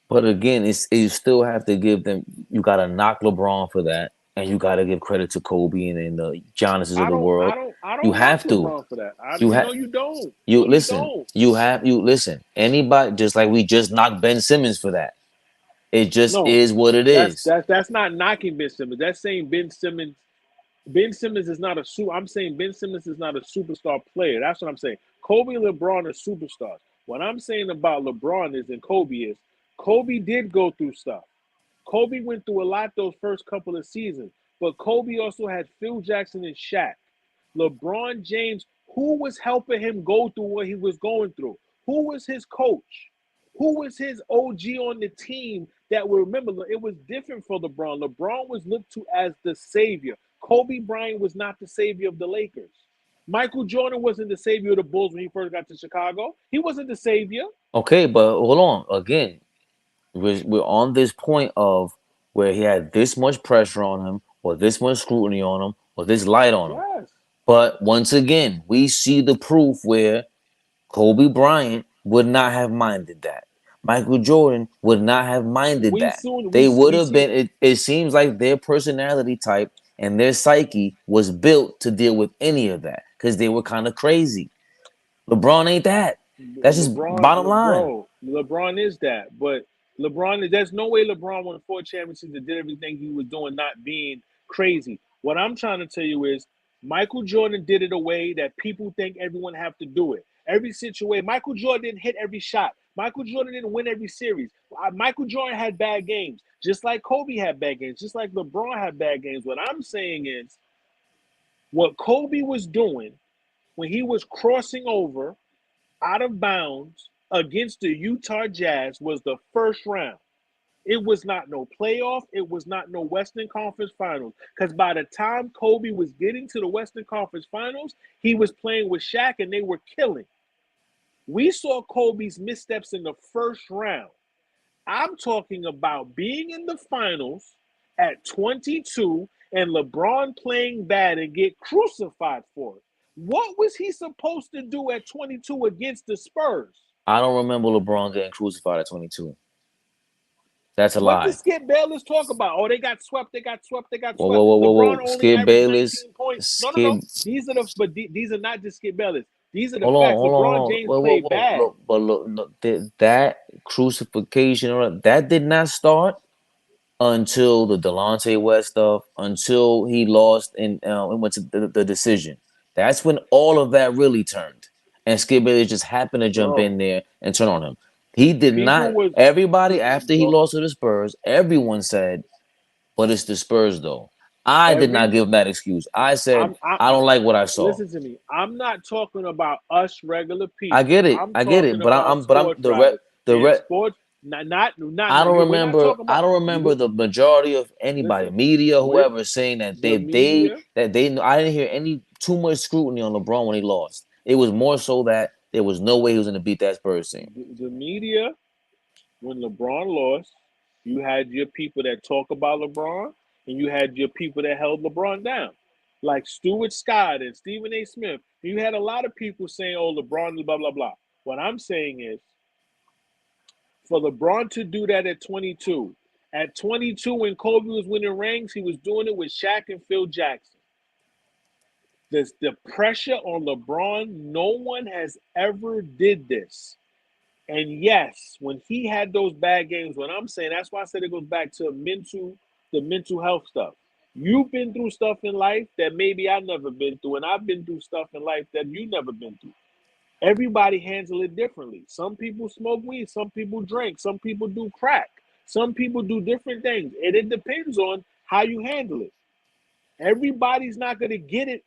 But again, you still have to give them. You got to knock LeBron for that, and you got to give credit to Kobe and the Giannis's of I the don't I world. don't I You don't knock have to. LeBron for that. You have. No, you don't. You No, you listen. don't. You listen. Anybody, just like we just knocked Ben Simmons for that. It just No, is what it that's is. that's that's not knocking Ben Simmons. That's saying Ben Simmons is not a super. I'm saying Ben Simmons is not a superstar player. That's what I'm saying. Kobe and LeBron are superstars. What I'm saying about LeBron is and Kobe did go through stuff. Kobe went through a lot those first couple of seasons, but Kobe also had Phil Jackson and Shaq. LeBron James, who was helping him go through what he was going through? Who was his coach? Who was his OG on the team that will remember? It was different for LeBron. LeBron was looked to as the savior. Kobe Bryant was not the savior of the Lakers. Michael Jordan wasn't the savior of the Bulls when he first got to Chicago. He wasn't the savior. Okay, but hold on. Again, we're on this point of where he had this much pressure on him, or this much scrutiny on him, or this light on him. Yes. But once again, we see the proof where Kobe Bryant would not have minded that. Michael Jordan would not have minded We that. soon They would we have see been, it seems like their personality type and their psyche was built to deal with any of that because they were kind of crazy. LeBron ain't that. That's just bottom line. LeBron is that, but there's no way LeBron won 4 championships and did everything he was doing, not being crazy. What I'm trying to tell you is Michael Jordan did it a way that people think everyone have to do it. Every situation, Michael Jordan didn't hit every shot. Michael Jordan didn't win every series. Michael Jordan had bad games, just like Kobe had bad games, just like LeBron had bad games. What I'm saying is what Kobe was doing when he was crossing over out of bounds against the Utah Jazz was the first round. It was not no playoff. It was not no Western Conference Finals. Because by the time Kobe was getting to the Western Conference Finals, he was playing with Shaq and they were killing. We saw Kobe's missteps in the first round. I'm talking about being in the finals at 22 and LeBron playing bad and get crucified for it. What was he supposed to do at 22 against the Spurs? I don't remember LeBron getting crucified at 22. That's a What did lie. Skip Bayless talk about? Oh, they got swept. They got swept. They got Whoa, swept. whoa, whoa, whoa, LeBron whoa. only Skip averaged Bayless. 19 points. No, no, Skip. no. These are not just Skip Bayless. These are the Hold on, facts. hold on, LeBron hold on. James Whoa, whoa, played whoa. bad. Look, but look, that crucifixion, that did not start until the Delonte West stuff, until he lost and went to the decision. That's when all of that really turned. And Skip Bayless just happened to jump Bro, in there and turn on him. He did people not. was Everybody, after he bro, lost to the Spurs, everyone said, but it's the Spurs, though. I did not every give him that excuse. I said, I'm I don't like what I saw. listen to me. I'm not talking about us regular I people. get it. I'm I get it. talking But about I'm sports writers the and re, sports. Not. I No, don't you. We're not remember. talking I about. don't remember the majority of anybody, Listen, media, with whoever, saying that the media, they. I didn't hear any too much scrutiny on LeBron when he lost. It was more so that there was no way he was going to beat that Spurs team. the media. When LeBron lost, you had your people that talk about LeBron, and you had your people that held LeBron down, like Stuart Scott and Stephen A. Smith. You had a lot of people saying, "Oh, LeBron, blah blah blah." What I'm saying is, for LeBron to do that at 22, at 22 when Kobe was winning rings, he was doing it with Shaq and Phil Jackson. The pressure on LeBron, no one has ever did this. And yes, when he had those bad games, what I'm saying, that's why I said it goes back to the mental health stuff. You've been through stuff in life that maybe I've never been through, and I've been through stuff in life that you never been through. Everybody handle it differently. Some people smoke weed, some people drink, some people do crack, some people do different things, and it depends on how you handle it. Everybody's not going to get it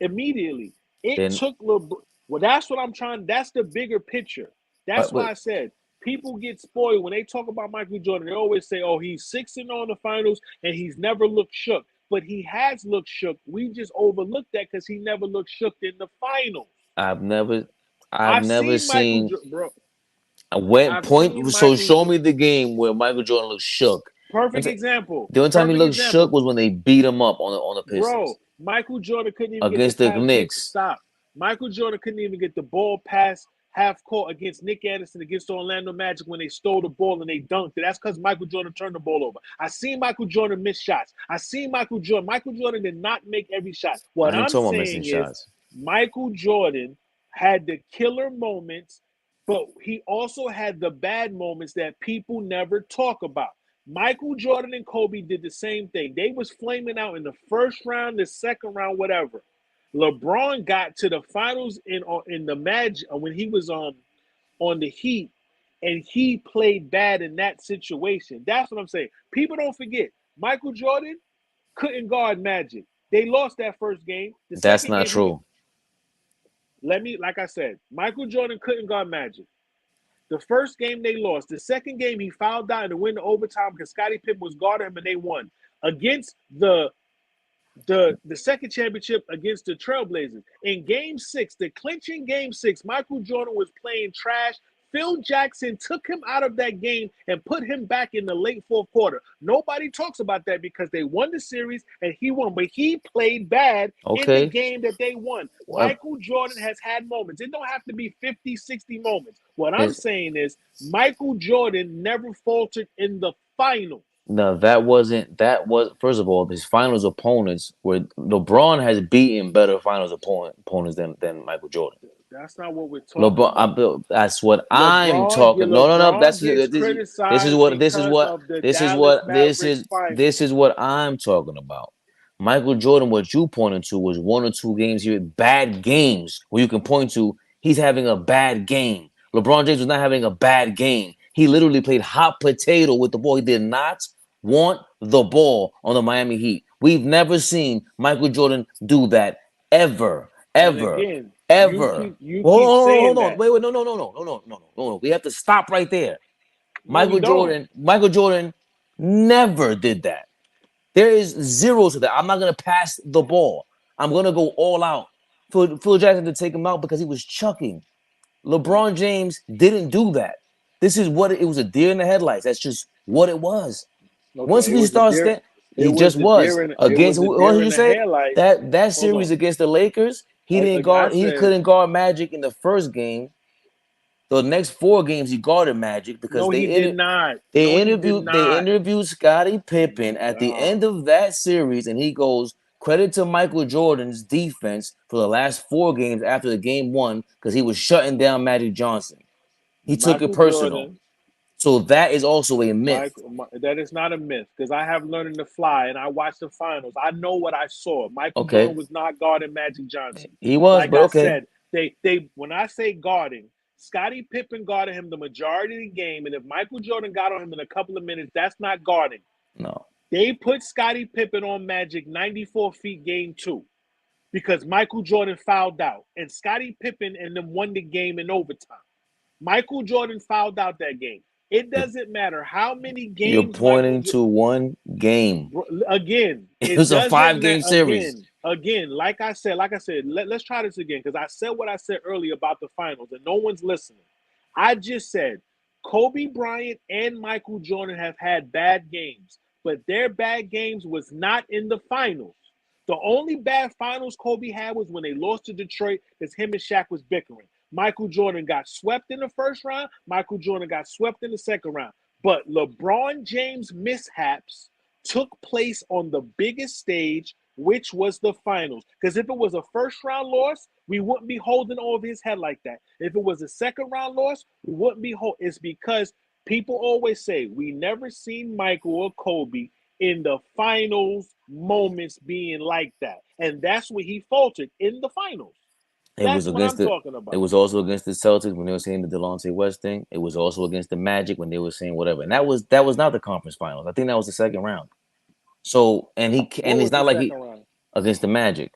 immediately. It Then, took LeBron. Well, that's what I'm trying. That's the bigger picture. That's why but I said people get spoiled when they talk about Michael Jordan. They always say, "Oh, he's 6-0 in the finals and he's never looked shook." But he has looked shook. We just overlooked that because he never looked shook in the finals. I've never, I've I've never seen Michael, seen bro. a went I've point. seen So Michael. show me the game where Michael Jordan looked shook. Perfect example. The only time he Perfect looked shook example. was when they beat him up on the Bro, Pistons Michael Jordan couldn't even get the against the pass. Knicks. Stop. Michael Jordan couldn't even get the ball past half court against Nick Anderson against the Orlando Magic when they stole the ball and they dunked it. That's because Michael Jordan turned the ball over. I seen Michael Jordan miss shots. I seen Michael Jordan. Michael Jordan did not make every shot. What I ain't I'm talking about missing saying is shots. Michael Jordan had the killer moments, but he also had the bad moments that people never talk about. Michael Jordan and Kobe did the same thing. They was flaming out in the first round, the second round, whatever. LeBron got to the finals in the Magic when he was on the Heat, and he played bad in that situation. That's what I'm saying. People don't forget Michael Jordan couldn't guard Magic. They lost that first game. The That's second not game, he true. like I said, Michael Jordan couldn't guard Magic. The first game they lost. The second game he fouled out and win the overtime because Scottie Pippen was guarding him and they won against the second championship against the Trailblazers. In game six, the clinching game six, Michael Jordan was playing trash. Phil Jackson took him out of that game and put him back in the late fourth quarter. Nobody talks about that because they won the series and he won, but he played bad in the Okay. game that they won. Well, Michael Jordan has had moments. It don't have to be 50, 60 moments. What I'm his saying is Michael Jordan never faltered in the final. no, that wasn't. That was first of all, his finals opponents were LeBron has beaten better finals opponents than Michael Jordan. That's not what we're talking LeBron, about. that's what I'm LeBron, yeah, talking. No, no, no. LeBron That's gets this is criticized what because of the Dallas Mavericks this finals. is what I'm talking about. Michael Jordan, what you pointed to was one or two games here, bad games where you can point to he's having a bad game. LeBron James was not having a bad game. He literally played hot potato with the ball. He did not want the ball on the Miami Heat. We've never seen Michael Jordan do that ever, And ever, again, ever. you Well, keep hold saying on. that. Wait, wait, no. We have to stop right there. No, we don't. Michael Jordan never did that. There is zero to that. I'm not gonna pass the ball. I'm gonna go all out. Phil Jackson to take him out because he was chucking. LeBron James didn't do that. This is what it was, a deer in the headlights. That's just what it was. Once Okay, we start stand, it he was just the deer was in it against. was the What deer did in you the say? headlights. That Hold series on. against the Lakers, he didn't I guard. He said couldn't guard Magic in the first game. The next four games he guarded Magic because no, he did not. No, he did they not. interviewed Scottie Oh my Pippen at the god. end of that series, and he goes credit to Michael Jordan's defense for the last four games after the game one because he was shutting down Magic Johnson. He took it Michael personal. Jordan. So that is also a myth. That is not a myth because I have learned to fly and I watched the finals. I know what I saw. Michael Okay, Jordan was not guarding Magic Johnson. he was, Like but I okay, said, they when I say guarding, Scottie Pippen guarded him the majority of the game, and if Michael Jordan got on him in a couple of minutes, that's not guarding. no. They put Scottie Pippen on Magic 94 feet game two because Michael Jordan fouled out, and Scottie Pippen and them won the game in overtime. Michael Jordan fouled out that game. It doesn't matter how many You're games Michael pointing to one game. again, It it was a doesn't five-game matter series. again, like I said, let's try this again because I said what I said earlier about the finals and no one's listening. I just said Kobe Bryant and Michael Jordan have had bad games, but their bad games was not in the finals. The only bad finals Kobe had was when they lost to Detroit because him and Shaq was bickering. Michael Jordan got swept in the first round. Michael Jordan got swept in the second round. But LeBron James mishaps took place on the biggest stage, which was the finals. Because if it was a first round loss, we wouldn't be holding over his head like that. If it was a second round loss, we wouldn't be holding. It's because people always say we never seen Michael or Kobe in the finals moments being like that. And that's where he faltered in the finals. It was That's what against I'm the. talking It about. was also against the Celtics when they were saying the Delonte West thing. It was also against the Magic when they were saying whatever, and that was not the conference finals. I think that was the second round. So and What it's was not the like he second round? against the Magic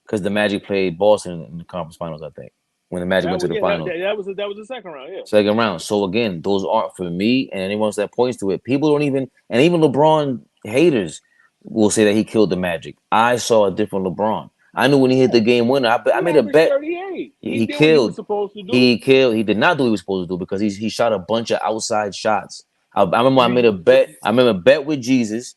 because the Magic played Boston in the conference finals. I think when the Magic That went to was the yeah. finals, That was the second round. Yeah. second round. So again, those aren't for me and anyone else that points to it. People don't even, and even LeBron haters will say that he killed the Magic. I saw a different LeBron. I knew when he hit the Yeah. game winner. I He made a averaged bet. 38. He He did what he was killed. supposed to do. He killed. He did not do what he was supposed to do because he shot a bunch of outside shots. I remember I made a You bet. I remember a bet with Jesus,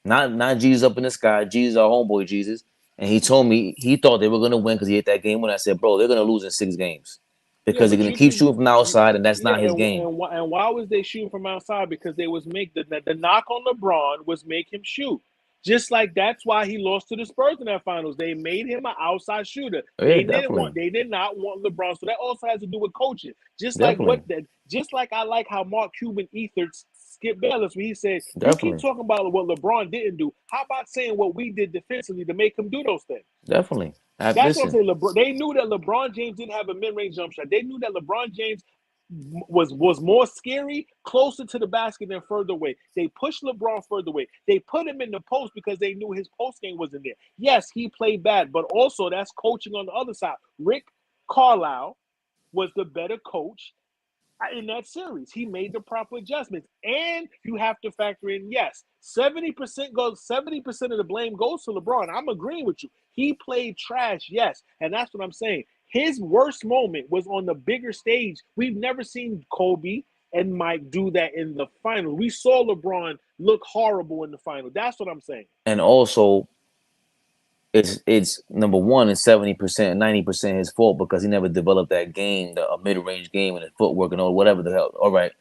not Jesus up in the sky. Jesus, our homeboy Jesus, and he told me he thought they were gonna win because he hit that game when I said, bro, they're gonna lose in six games yeah, because they're but gonna you keep could shooting from the outside, and that's yeah, not his game. and why was they shooting from outside? Because they was make the knock on LeBron was make him shoot. Just like that's why he lost to the Spurs in that finals. They made him an outside shooter. Oh, yeah, definitely, They did not want LeBron. So that also has to do with coaching. definitely, Just like I like how Mark Cuban ethered Skip Bayless when he said, "You keep definitely, talking about what LeBron didn't do. How about saying what we did defensively to make him do those things?" definitely. That's what I'm Listen, saying. They knew that LeBron James didn't have a mid-range jump shot. They knew that LeBron James was more scary, closer to the basket than further away. They pushed LeBron further away. They put him in the post because they knew his post game wasn't there. Yes, he played bad, but also that's coaching on the other side. Rick Carlisle was the better coach in that series. He made the proper adjustments. And you have to factor in, yes, 70% of the blame goes to LeBron. I'm agreeing with you. He played trash, yes. And that's what I'm saying. His worst moment was on the bigger stage. We've never seen Kobe and Mike do that in the final. We saw LeBron look horrible in the final. That's what I'm saying. and also it's number one, it's 70%, 90% his fault because he never developed that game, a mid range game, and his footwork and all whatever the hell. All right.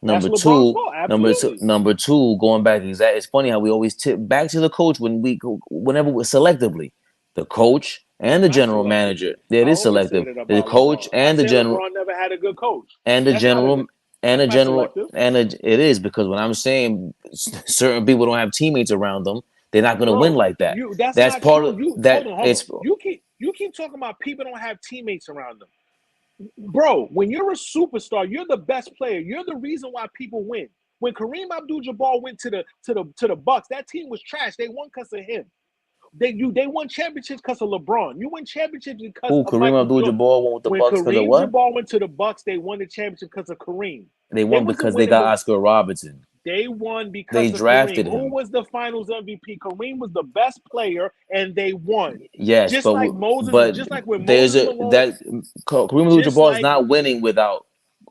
That's LeBron's fault. Absolutely. Number two, going back exact. It's funny how we always tip back to the coach when we whenever we selectively, the coach and the Not general selectively. manager. Yeah, I it is always said selective. it The about coach LeBron. I and the said general LeBron never had a good coach. and the That's not a general and that's the not general selective. it is because when I'm saying certain people don't have teammates around them, they're not going to win Bro, like that. you that's That's not part true. of You that. hold on. You keep talking about people don't have teammates around them. Bro, when you're a superstar, you're the best player. You're the reason why people win. When Kareem Abdul-Jabbar went to the Bucks, that team was trash. They won because of him. They won championships because of LeBron. You won championships because who of Kareem Michael Jordan. Abdul-Jabbar won with the When Bucks because of Kareem what? Jabbar went to the Bucks, they won the championship because of Kareem. They They won wasn't because they winning got the Oscar Robertson. they won They because of Kareem. drafted Who him. was the Finals MVP? Kareem was the best player, and they won. Yes, Just like Moses, but just like when there's Moses a Malone, that Kareem just Abdul-Jabbar is like not winning without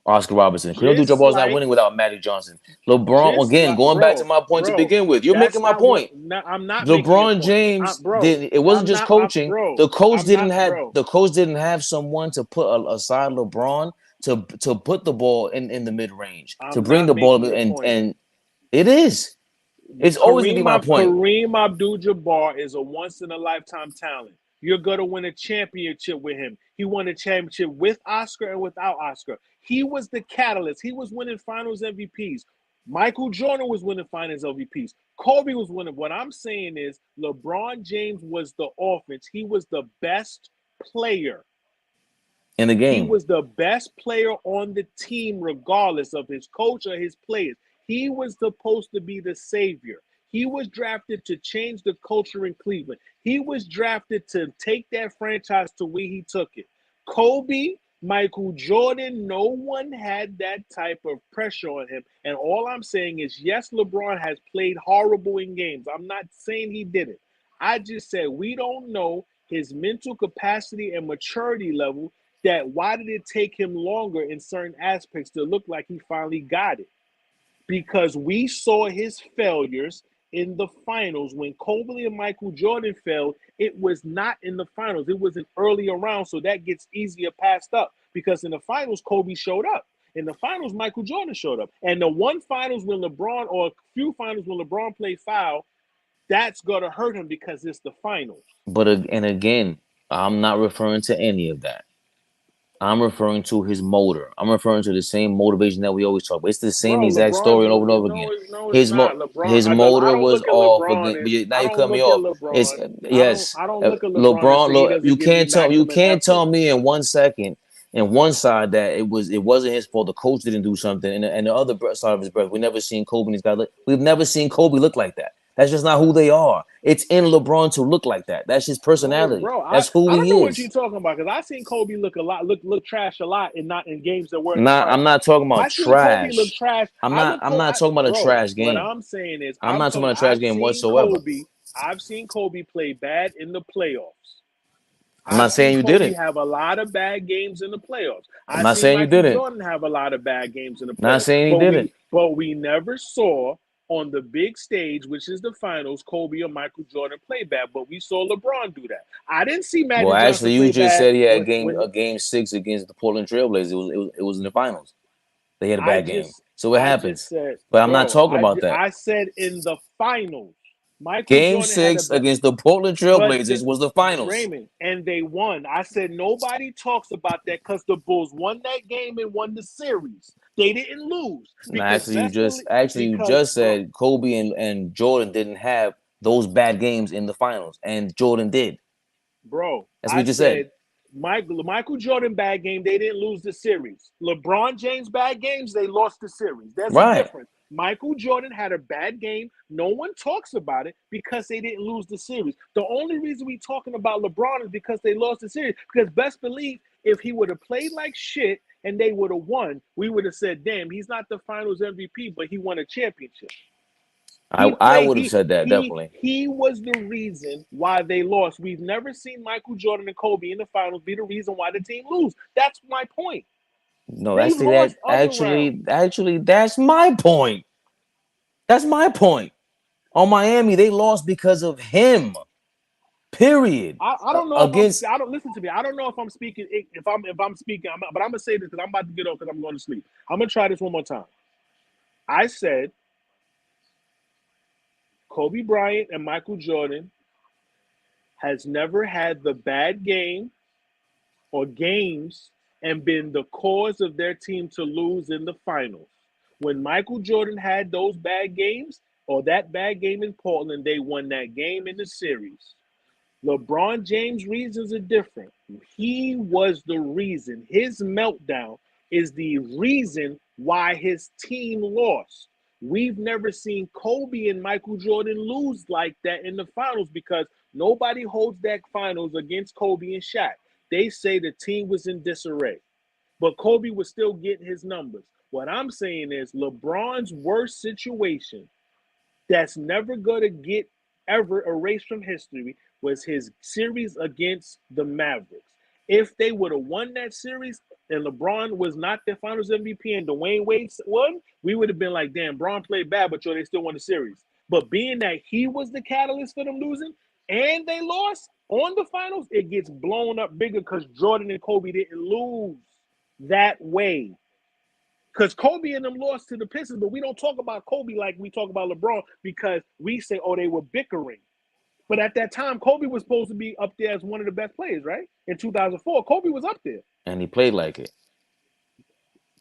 Oscar Robertson. Kareem just Abdul-Jabbar is not like winning without Magic Johnson. LeBron, just again, like going back to my point to begin with, you're making that's my not what. point. No, I'm not making your LeBron point, James bro. did. It wasn't just coaching. Bro. I'm not, bro. The coach didn't have someone to put aside LeBron to put the ball in the mid range to I'm bring not the ball making your point. and it is. It's always gonna be my point. Kareem Abdul-Jabbar is a once in a lifetime talent. You're gonna win a championship with him. He won a championship with Oscar and without Oscar. He was the catalyst. He was winning Finals MVPs. Michael Jordan was winning Finals MVPs. Kobe was winning. What I'm saying is LeBron James was the offense. He was the best player. In the He game. was the best player on the team, regardless of his coach or his players. He was supposed to be the savior. He was drafted to change the culture in Cleveland. He was drafted to take that franchise to where he took it. Kobe, Michael Jordan, no one had that type of pressure on him. And all I'm saying is, yes, LeBron has played horrible in games. I'm not saying he didn't. I just said we don't know his mental capacity and maturity level, that why did it take him longer in certain aspects to look like he finally got it? Because we saw his failures in the finals. When Kobe and Michael Jordan failed, it was not in the finals. It was an earlier round, so that gets easier passed up. Because in the finals, Kobe showed up. In the finals, Michael Jordan showed up. And the one finals when LeBron, or a few finals when LeBron played foul, that's going to hurt him because it's the finals. But and again, I'm not referring to any of that. I'm referring to his motor. I'm referring to the same motivation that we always talk about. It's the same Bro, exact story and over and over no, again. it's not. LeBron, His because I motor don't was look at off LeBron again. But as now I you don't cut me look at off. It's LeBron. yes, I don't look at LeBron and LeBron. say he Look, doesn't give me you maximum can't effort. tell me in 1 second, in one side that it wasn't his fault. The coach didn't do something, and the other side of his breath, we never seen Kobe and these guys. We've never seen Kobe look like that. That's just not who they are. It's in LeBron to look like that. That's his personality. Bro, That's who I don't he know what you're is. talking about, because I seen Kobe look trash a lot, and not in games that were in the Not, I'm finals. not talking If about I seen Kobe look trash. trash, I'm not talking about a bro. trash What game. I'm saying is, I'm not talking about a trash game whatsoever. I've seen Kobe play bad in the playoffs. I'm I've not seen saying you Kobe didn't. have a lot of bad games in the playoffs. I'm I've not seen saying you Michael didn't. Jordan have a lot of bad games in the Not playoffs. saying he didn't. But we never saw on the big stage, which is the finals, Kobe or Michael Jordan play bad. But we saw LeBron do that. I didn't see Well, Magic Johnson actually, you play just bad said he had when a game 6 against the Portland Trailblazers. It was in the finals. They had a bad game, so it I just happens. said, But I'm not bro, talking about that. I said in the finals, Michael Game Jordan had a 6 bad. against the Portland But Trailblazers was the finals. Raymond, and they won. I said nobody talks about that because the Bulls won that game and won the series. They didn't lose because You because just bro, said Kobe and Jordan didn't have those bad games in the finals, and Jordan did. That's what I you just said. said Michael Jordan bad game, they didn't lose the series. LeBron James bad games, they lost the series. There's a Right. difference. Michael Jordan had a bad game. No one talks about it because they didn't lose the series. The only reason we talking about LeBron is because they lost the series. Because best believe if he would have played like shit and they would have won, we would have said, damn, he's not the finals MVP, but he won a championship. He I played. would have said that definitely. He was the reason why they lost. We've never seen Michael Jordan and Kobe in the finals be the reason why the team lose. That's my point. No, They that's the that lost other rounds. actually that's my point. That's my point. On Miami, they lost because of him. Period. I don't know if Against I don't listen to me. I don't know if I'm speaking. If I'm speaking, but I'm gonna say this because I'm about to get off because I'm going to sleep. I'm gonna try this one more time. I said Kobe Bryant and Michael Jordan has never had the bad game or games and been the cause of their team to lose in the finals. When Michael Jordan had those bad games or that bad game in Portland, they won that game in the series. LeBron James' reasons are different. He was the reason. His meltdown is the reason why his team lost. We've never seen Kobe and Michael Jordan lose like that in the finals because nobody holds that finals against Kobe and Shaq. They say the team was in disarray, but Kobe was still getting his numbers. What I'm saying is LeBron's worst situation that's never going to get ever erased from history was his series against the Mavericks. If they would have won that series and LeBron was not their finals MVP and Dwayne Wade won, we would have been like, damn, Bron played bad, but they still won the series. But being that he was the catalyst for them losing and they lost on the finals, it gets blown up bigger because Jordan and Kobe didn't lose that way. Because Kobe and them lost to the Pistons, but we don't talk about Kobe like we talk about LeBron because we say, oh, they were bickering. But at that time, Kobe was supposed to be up there as one of the best players, right? In 2004, Kobe was up there. And he played like it.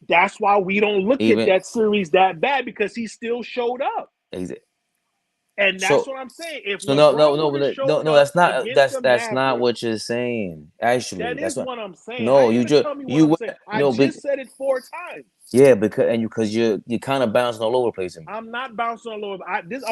That's why we don't look at Even that series that bad because he still showed up. And that's so what I'm saying. If so no no LeBron no would have no showed no up that's not against the that's not Mavericks, what you're saying. Actually, that that's is what. what I'm saying. How No, you you gonna just tell me what you I'm saying? I no big. just said it 4 times. Yeah, because you're kind of bouncing all over the place in me. I'm not bouncing all over. This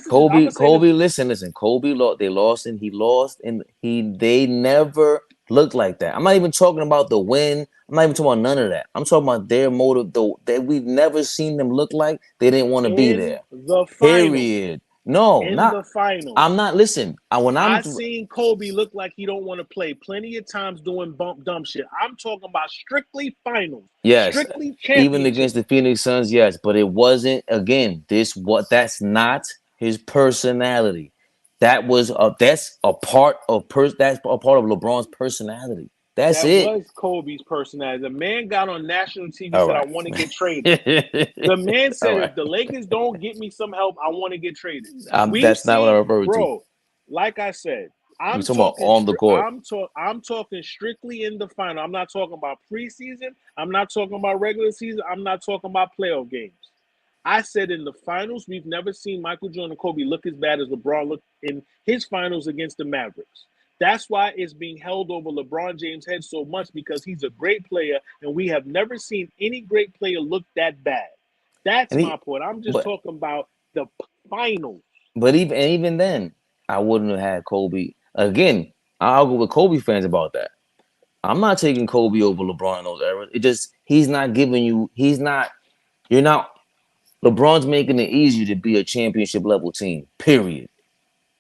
is. I'm Kobe, gonna say this. Kobe, listen. Kobe lost. They lost, and he lost, and they never looked like that. I'm not even talking about the win. I'm not even talking about none of that. I'm talking about their motive, though, that we've never seen them look like they didn't want to be In there. the finals. Period. No, In not. the finals. I'm not. Listen, when I'm I seen Kobe look like he don't want to play plenty of times doing dumb shit. I'm talking about strictly finals, yes, strictly even against championship. the Phoenix Suns, yes, but it wasn't. Again, that's not his personality. That's a part of that's a part of LeBron's personality. That's That it. was Kobe's personality. The man got on national TV All said, "I right. want to get traded." The man All said, right. "If the Lakers don't get me some help, I want to get traded." We've That's not what I seen, referred to. bro. Like I said, We talking about on the court. I'm talking strictly in the final. I'm not talking about preseason. I'm not talking about regular season. I'm not talking about playoff games. I said in the finals, we've never seen Michael Jordan and Kobe look as bad as LeBron looked in his finals against the Mavericks. That's why it's being held over LeBron James' head so much because he's a great player, and we have never seen any great player look that bad. That's And my he, point. I'm just but talking about the finals. even then, I wouldn't have had Kobe again. I'll go with Kobe fans about that. I'm not taking Kobe over LeBron in those eras. It just he's not giving you. He's not. You're not. LeBron's making it easier to be a championship level team. Period.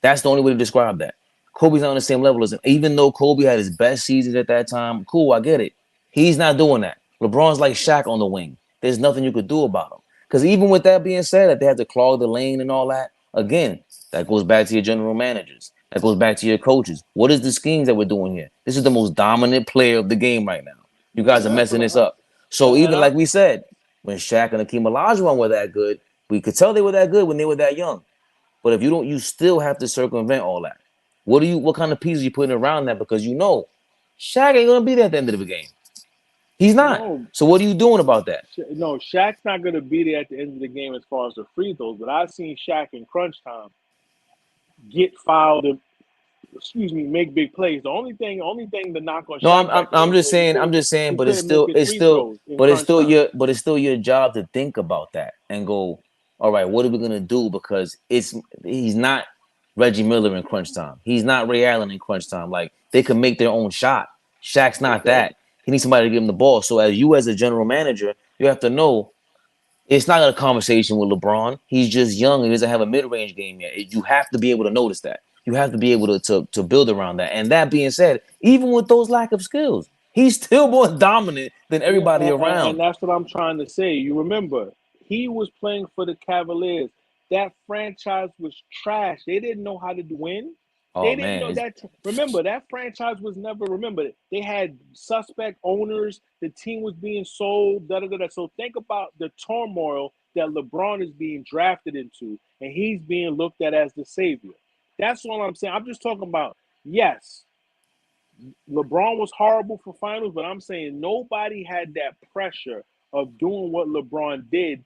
That's the only way to describe that. Kobe's not on the same level as him. Even though Kobe had his best seasons at that time, cool, I get it. He's not doing that. LeBron's like Shaq on the wing. There's nothing you could do about him. Because even with that being said, that they had to clog the lane and all that, again, that goes back to your general managers. That goes back to your coaches. What is the schemes that we're doing here? This is the most dominant player of the game right now. You guys are That's messing what this up. So and even I like we said, when Shaq and Akeem Olajuwon were that good, we could tell they were that good when they were that young. But if you don't, you still have to circumvent all that. What kind of pieces you putting around that? Because Shaq ain't gonna be there at the end of the game. He's not. no, So what are you doing about that? no, Shaq's not going to be there at the end of the game as far as the free throws. But I've seen Shaq in crunch time get fouled and make big plays. The only thing to knock on No, Shaq back then I'm is just that saying, he but couldn't make his free throws in crunch time. it's still your job to think about that and go, all right, what are we gonna do? Because he's not Reggie Miller in crunch time. He's not Ray Allen in crunch time. Like they could make their own shot. Shaq's not Okay. that. He needs somebody to give him the ball. So as a general manager, you have to know it's not a conversation with LeBron. He's just young. He doesn't have a mid-range game yet. You have to be able to notice that. You have to be able to build around that. And that being said, even with those lack of skills, he's still more dominant than Yeah, everybody and around. that's what I'm trying to say. You remember, he was playing for the Cavaliers. That franchise was trash. They didn't know how to win. They Oh didn't know man, that. Remember, that franchise was never remembered. They had suspect owners. The team was being sold. Da, da, da, da. So think about the turmoil that LeBron is being drafted into, and he's being looked at as the savior. That's all I'm saying. I'm just talking about Yes, LeBron was horrible for finals, but I'm saying nobody had that pressure of doing what LeBron did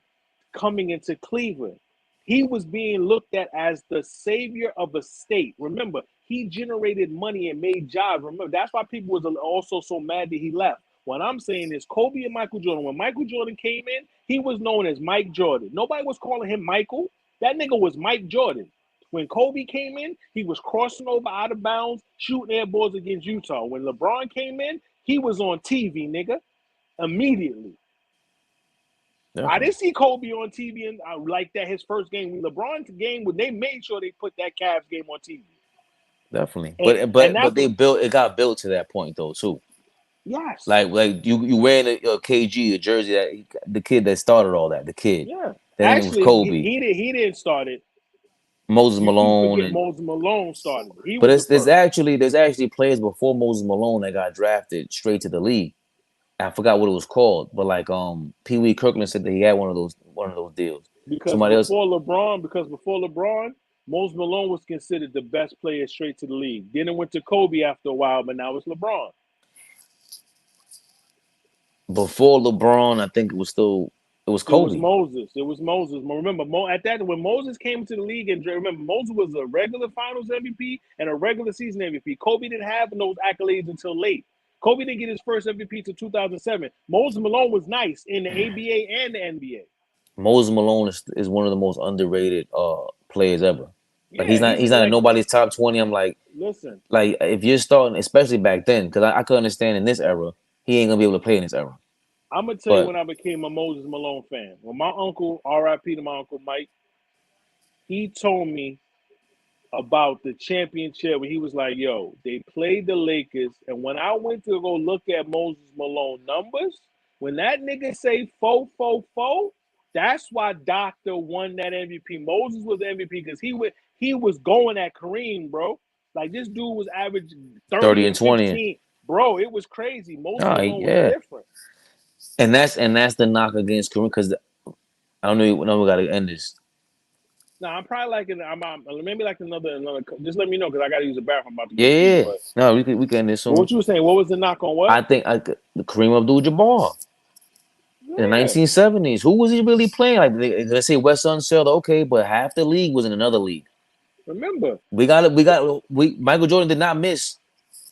coming into Cleveland. He was being looked at as the savior of a state. Remember, he generated money and made jobs. Remember, that's why people was also so mad that he left. What I'm saying is Kobe and Michael Jordan. When Michael Jordan came in, he was known as Mike Jordan. Nobody was calling him Michael. That nigga was Mike Jordan. When Kobe came in, he was crossing over out of bounds, shooting air balls against Utah. When LeBron came in, he was on TV, nigga, immediately. I Definitely. didn't see Kobe on TV and like that his first game. When LeBron's game, when they made sure they put that Cavs game on TV. Definitely. And, and But that's they what, built it got built to that point though too. yes. Like you wearing a KG, a jersey that the kid that started all that, the kid. Yeah. That name was Actually, Kobe. he didn't start it. Moses You keep Malone forgetting and Moses Malone started it. He but was the first. there's actually players before Moses Malone that got drafted straight to the league. I forgot what it was called, but like Pee Wee Kirkland said that he had one of those deals. Because Somebody else before LeBron, Moses Malone was considered the best player straight to the league. Then it went to Kobe after a while, but now it's LeBron. before LeBron, I think it was It was Kobe. Moses. It was Moses. Remember, at that when Moses came to the league, and remember, Moses was a regular Finals MVP and a regular season MVP. Kobe didn't have those accolades until late. Kobe didn't get his first MVP until 2007. Moses Malone was nice in the ABA and the NBA. Moses Malone is one of the most underrated players ever. Like Yeah, he's he's not in like, nobody's top 20. I'm listen, like if you're starting, especially back then, because I could understand in this era, he ain't gonna be able to play in this era. I'm gonna tell you But when I became a Moses Malone fan. When my uncle, R.I.P. to my uncle Mike, he told me about the championship when he was like, yo, they played the Lakers. And when I went to go look at Moses Malone numbers, when that nigga say 4-4-4, that's why Doctor won that MVP. Moses was the MVP because he was going at Kareem, bro. Like this dude was averaging 30 30 and and 20, 15. Bro, it was crazy. Moses all right, Malone was yeah. different. And that's the knock against Kareem because I don't know we gotta end this. Now I'm probably like I'm maybe like another. Just let me know because I got to use the bathroom. I'm about to Yeah, go pee. yeah, yeah. But No, we can end this soon. what you were saying? What was the knock on what? I think the Kareem Abdul-Jabbar in the Yeah. 1970s. Who was he really playing? Like they say Wes Unseld, okay, but half the league was in another league. Remember, We Michael Jordan did not miss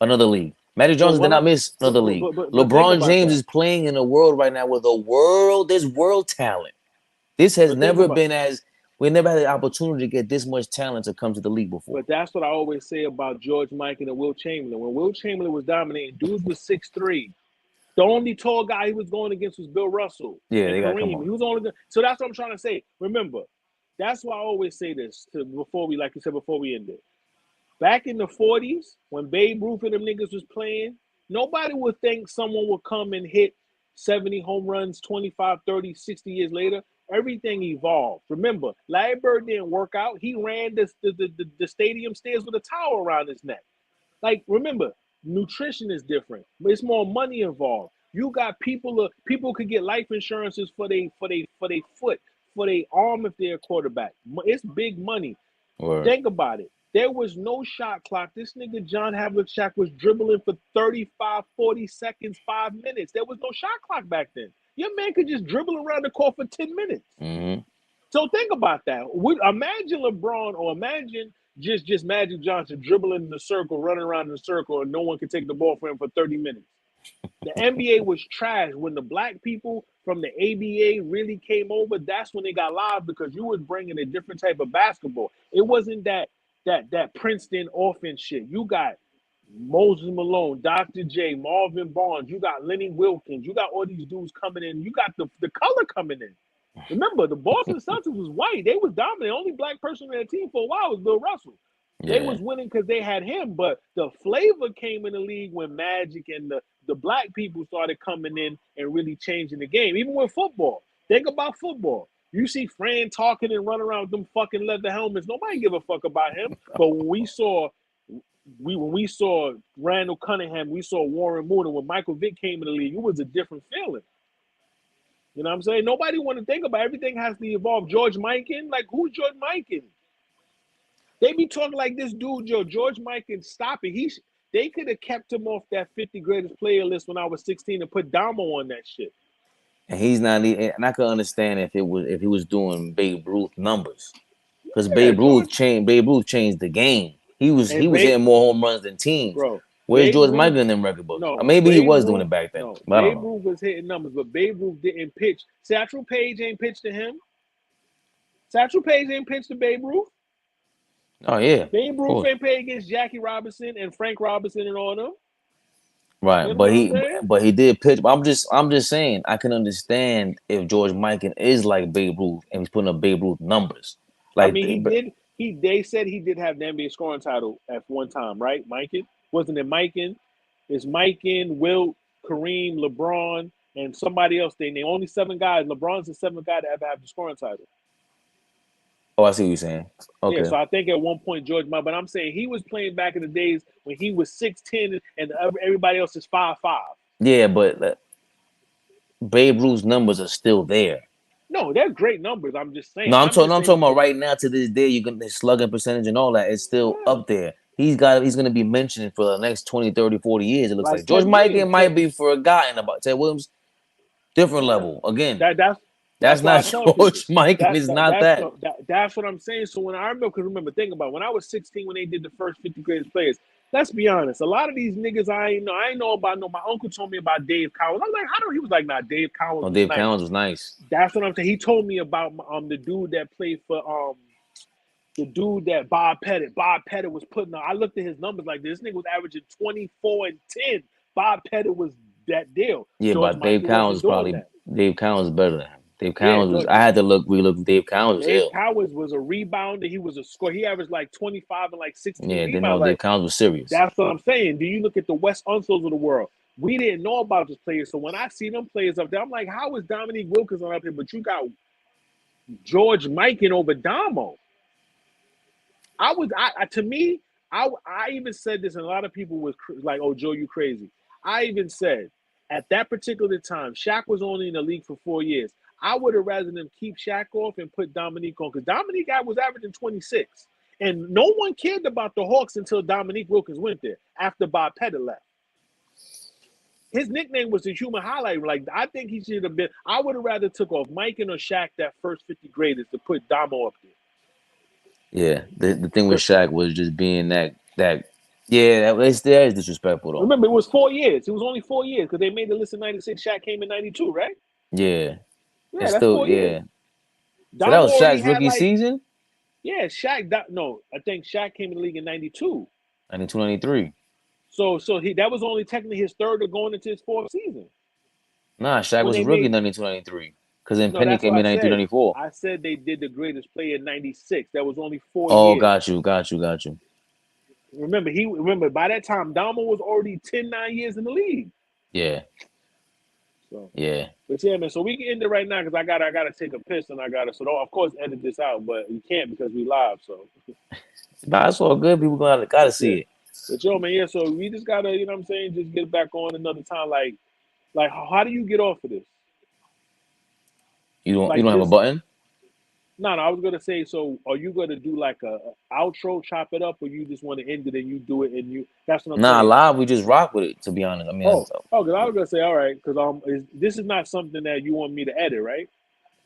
another league. Magic but Johnson did what I not miss another league. but think LeBron about James that. is playing in a world right now where there's world talent. This has But think never about. been we never had the opportunity to get this much talent to come to the league before. But that's what I always say about George Mikan and Will Chamberlain. When Will Chamberlain was dominating, dudes was 6'3". The only tall guy he was going against was Bill Russell Yeah, and they gotta come Kareem. on. He was only so that's what I'm trying to say. Remember, that's why I always say this before we, like you said, before we end it. Back in the 40s, when Babe Ruth and them niggas was playing, nobody would think someone would come and hit 70 home runs 25, 30, 60 years later. Everything evolved. Remember, Larry Bird didn't work out. He ran the stadium stairs with a towel around his neck. Like, remember, nutrition is different. It's more money involved. You got people could get life insurances for their foot, for their arm if they're a quarterback. It's big money. Word. Think about it. There was no shot clock. This nigga John Havlicek was dribbling for 35, 40 seconds, 5 minutes. There was no shot clock back then. Your man could just dribble around the court for 10 minutes. Mm-hmm. So think about that. Imagine LeBron or imagine just Magic Johnson dribbling in the circle, running around in the circle, and no one can take the ball from him for 30 minutes. The NBA was trash. When the black people from the ABA really came over, that's when they got live because you was bringing a different type of basketball. It wasn't that Princeton offense shit. You got Moses Malone, Dr. J, Marvin Barnes. You got Lenny Wilkins. You got all these dudes coming in. You got the color coming in. Remember, the Boston Celtics was white. They was dominant. The only black person on that team for a while was Bill Russell. They Yeah. was winning because they had him, but the flavor came in the league when Magic and the black people started coming in and really changing the game. Even with football. Think about football. You see Fran talking and running around with them fucking leather helmets. Nobody give a fuck about him. But when we saw Randall Cunningham, we saw Warren Moon, and when Michael Vick came in the league, it was a different feeling. You know what I'm saying? Nobody want to think about it. Everything has to evolve. George Mikan, like who's George Mikan? They be talking like this dude, George Mike, can stop it. They could have kept him off that 50 greatest player list when I was 16 and put Damo on that shit. And he's not even. And I could understand if he was doing Babe Ruth numbers, because Yeah, George Babe Ruth changed the game. He and was hitting more home runs than teams. bro, Where's Babe George Ruth. Michael in them record books? Or No, maybe he Babe was doing Ruth. it back then. No, But I don't Babe know. Ruth was hitting numbers, but Babe Ruth didn't pitch. Satchel Paige ain't pitched to him. Satchel Paige ain't pitched to Babe Ruth. Oh yeah, Babe of Ruth course. ain't played against Jackie Robinson and Frank Robinson and all them. Right, You know what I'm saying? but he did pitch. But I'm just saying I can understand if George Michael is like Babe Ruth and he's putting up Babe Ruth numbers. I Like mean, They said he did have the NBA scoring title at one time, right? Mikan, wasn't it Mikan? It's Mikan, Wilt, Kareem, LeBron, and somebody else. They named only 7 guys. LeBron's the 7th guy to ever have the scoring title. oh, I see what you're saying. Yeah, Okay. so I think at one point George Michael, but I'm saying he was playing back in the days when he was 6'10" and everybody else is 5'5". Yeah, but Babe Ruth's numbers are still there. No, they're great numbers. I'm just saying. No, I'm just I'm saying. talking about right now to this day. You can his slugging percentage and all that. It's still Yeah, up there. He's going to be mentioned for the next 20, 30, 40 years. It looks like like George Ted Michael Williams. might be forgotten about. Ted Williams, different Yeah, level. Again, that that's that's that's why I not tell people George Michael. It's not that. that's what I'm saying. So when I remember, because remember, think about it, when I was 16 when they did the first 50 greatest players. Let's be honest, a lot of these niggas I ain't know about. No, my uncle told me about Dave Cowens. I'm like, how do he was like, nah, Dave Cowens Oh, was Dave nice. Cowens was nice. That's what I'm saying. He told me about the dude that played for the dude that Bob Pettit. Bob Pettit was putting on. I looked at his numbers like this nigga was averaging 24 and 10. Bob Pettit was that deal. Yeah, George but Dave Michael Cowens wasn't is doing probably that. Dave Cowens is better than him. Dave Yeah, Cowens was. I had to relook. Dave Cowens was Dave ill. Cowens was a rebounder. He was a score. He averaged like 25 and like 16 Yeah, didn't know rebounds. Dave Like Cowens was serious. that's what I'm saying. Do you look at the West Unsels of the world? We didn't know about this player. So when I see them players up there, I'm like, how is Dominique Wilkinson up here? But you got George Mikan over Damo. To me, I even said this, and a lot of people was like, "Oh, Joe, you crazy." I even said at that particular time, Shaq was only in the league for 4 years. I would have rather them keep Shaq off and put Dominique on because Dominique was averaging 26, and no one cared about the Hawks until Dominique Wilkins went there after Bob Pettit left. His nickname was the human highlight. Like I think he should have been. I would have rather took off Mikan or Shaq that first 50 greatest to put Damo up there. Yeah, the thing with Shaq was just being that yeah, that is disrespectful though. Remember, it was 4 years. It was only 4 years because they made the list in '96. Shaq came in '92, right? Yeah, Yeah, it's that's still 4 years. yeah. So that Damo was already Shaq's had rookie like, season, yeah, Shaq. No, I think Shaq came in the league in '92. 92, 93. So that was only technically his third or going into his fourth season Nah, Shaq when was they a rookie made. 92, 93. Because then No, Penny that's what came I in 93, said. 94. I said they did the greatest player in '96. That was only 4 Oh, years. got you. Remember by that time Damo was already 10, 9 years in the league. Yeah, So, yeah. but yeah, man. So we can end it right now because I gotta take a piss and I gotta. So of course edit this out, but you can't because we live. So. Nah, it's all good. People gotta But see yeah. it. But yo, man, yeah, so we just gotta, you know what I'm saying, just get back on another time. Like how do you get off of this? You Like don't have a just button? no, I was gonna say, so are you gonna do like a outro, chop it up, or you just want to end it and you do it and you that's what I'm Nah, saying. live we just rock with it. To be honest, I mean, Because I was gonna say, all right, because this is not something that you want me to edit, right?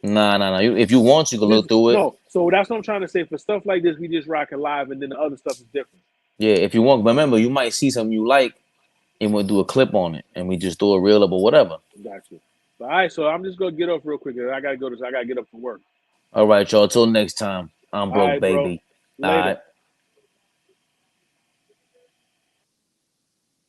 nah. If you want, you can This look through it. no, so that's what I'm trying to say. For stuff like this, we just rock it live, and then the other stuff is different. Yeah, if you want. But remember, you might see something you like, and we'll do a clip on it, and we just do a reel up or whatever. Gotcha. All right, so I'm just gonna get off real quick. I gotta get up for work. All right, y'all. Till next time. I'm All broke, right, bro. baby. All Later. right.